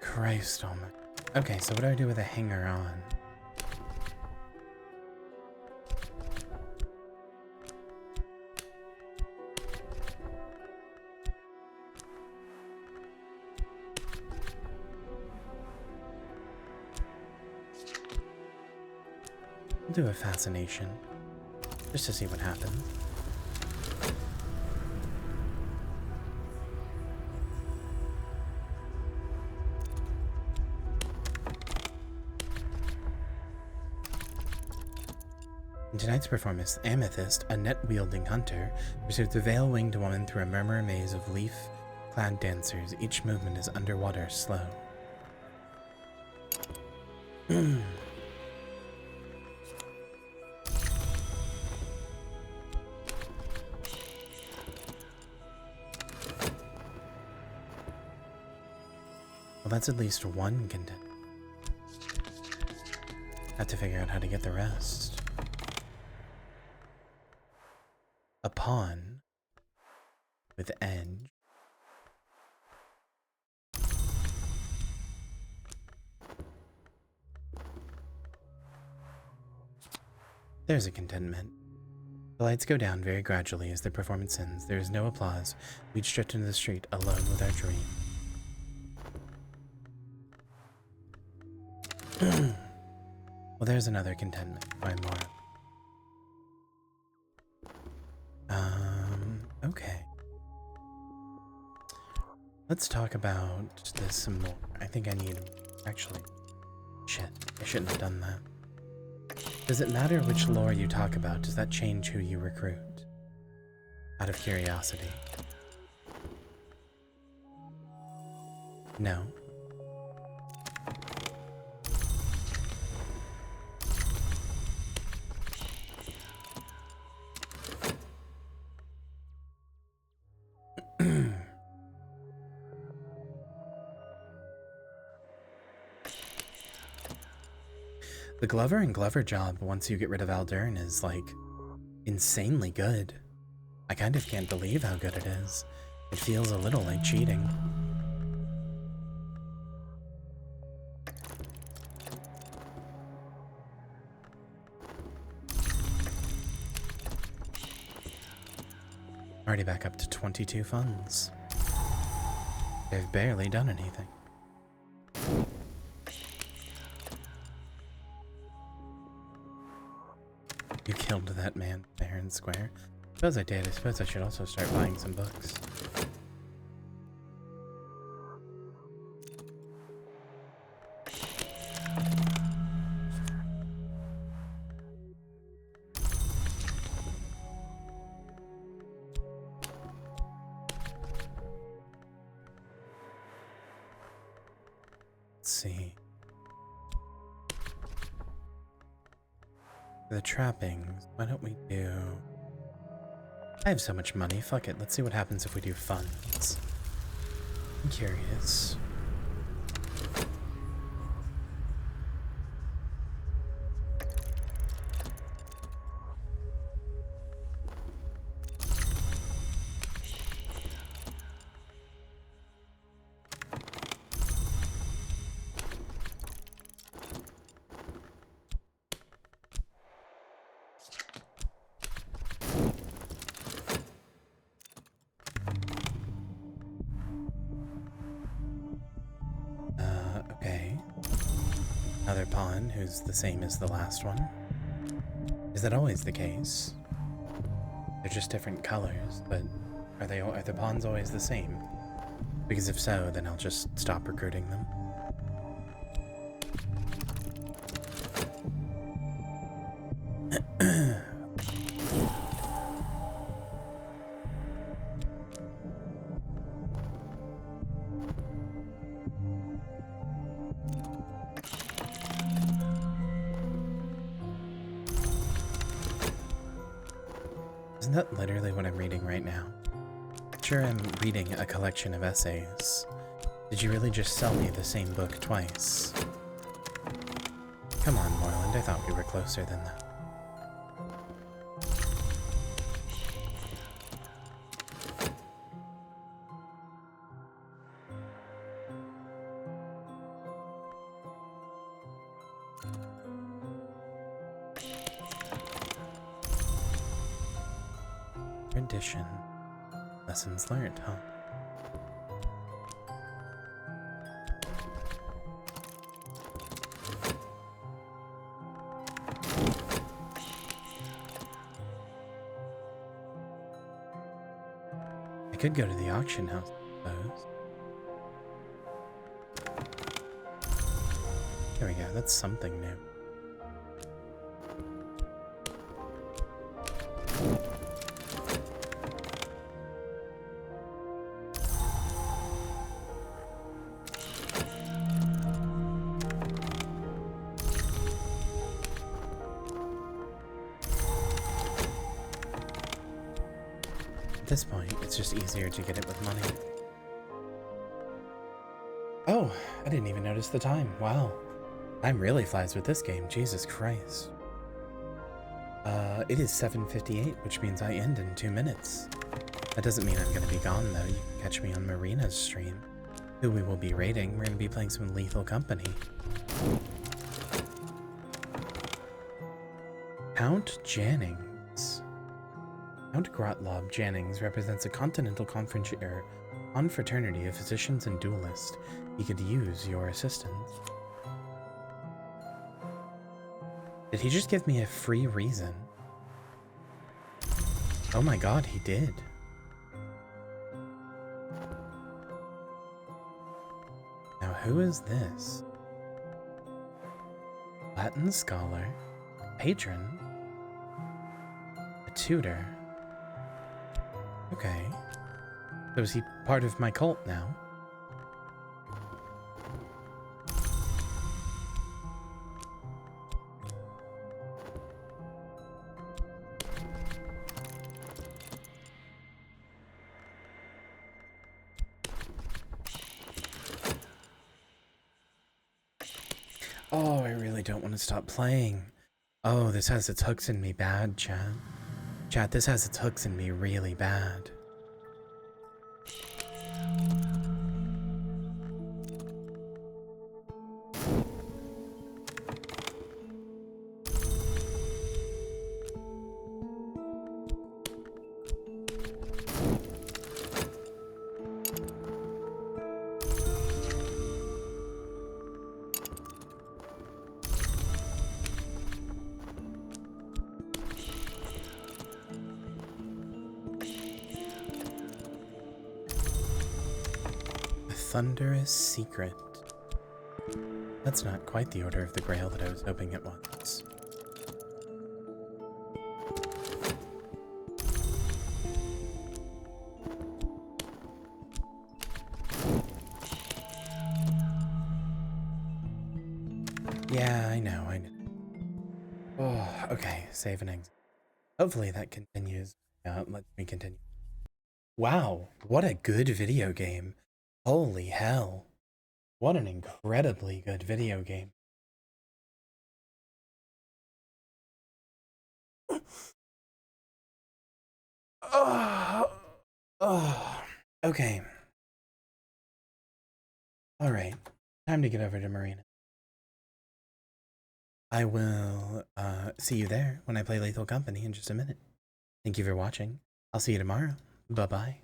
Christ almighty. Okay, so what do I do with a hanger on? I'll do a fascination, just to see what happens. In tonight's performance, Amethyst, a net-wielding hunter, pursues a veil-winged woman through a murmur maze of leaf-clad dancers. Each movement is underwater slow. Well, that's at least one content. Have to figure out how to get the rest. A pawn with edge. There's a contentment. The lights go down very gradually as the performance ends. There is no applause. We drift into the street alone with our dream. Well, there's another contentment. Find more. Okay. Let's talk about this some more. I think I need... Actually, shit. I shouldn't have done that. Does it matter which lore you talk about? Does that change who you recruit? Out of curiosity. No. The Glover and Glover job, once you get rid of Aldern, is, like, insanely good. I kind of can't believe how good it is. It feels a little like cheating. Already back up to 22 funds. They've barely done anything. You killed that man fair and square. Suppose I did. I suppose I should also start buying some books. Let's see. For the trappings, why don't we do... I have so much money, fuck it, let's see what happens if we do funds. I'm curious. other pawn who's the same as the last one. Is that always the case? They're just different colors, but are the pawns always the same? Because if so, then I'll just stop recruiting them. Isn't that literally what I'm reading right now? Sure, I'm reading a collection of essays. Did you really just sell me the same book twice? Come on, Moreland, I thought we were closer than that. Rendition. Lessons learned, huh? I could go to the auction house, I suppose. There we go, that's something new. At this point, it's just easier to get it with money. Oh, I didn't even notice the time. Wow. Time really flies with this game. Jesus Christ. It is 7:58, which means I end in 2 minutes. That doesn't mean I'm gonna be gone, though. You can catch me on Marina's stream, who we will be raiding. We're gonna be playing some Lethal Company. Count Jannings. Count Grotlob Jannings represents a continental confraternity of physicians and duelists. He could use your assistance. Did he just give me a free reason? Oh my god, he did. Now who is this? Latin scholar, patron, a tutor. Okay. So is he part of my cult now? Oh, I really don't want to stop playing. Oh, this has its hooks in me bad, chat. Chat, this has its hooks in me really bad. Thunderous Secret. That's not quite the Order of the Grail that I was hoping it was. Yeah, I know. Oh, okay, save and exit. Hopefully that continues. Let me continue. Wow, what a good video game. Holy hell. What an incredibly good video game. Okay. Alright. Time to get over to Marina. I will see you there when I play Lethal Company in just a minute. Thank you for watching. I'll see you tomorrow. Bye-bye.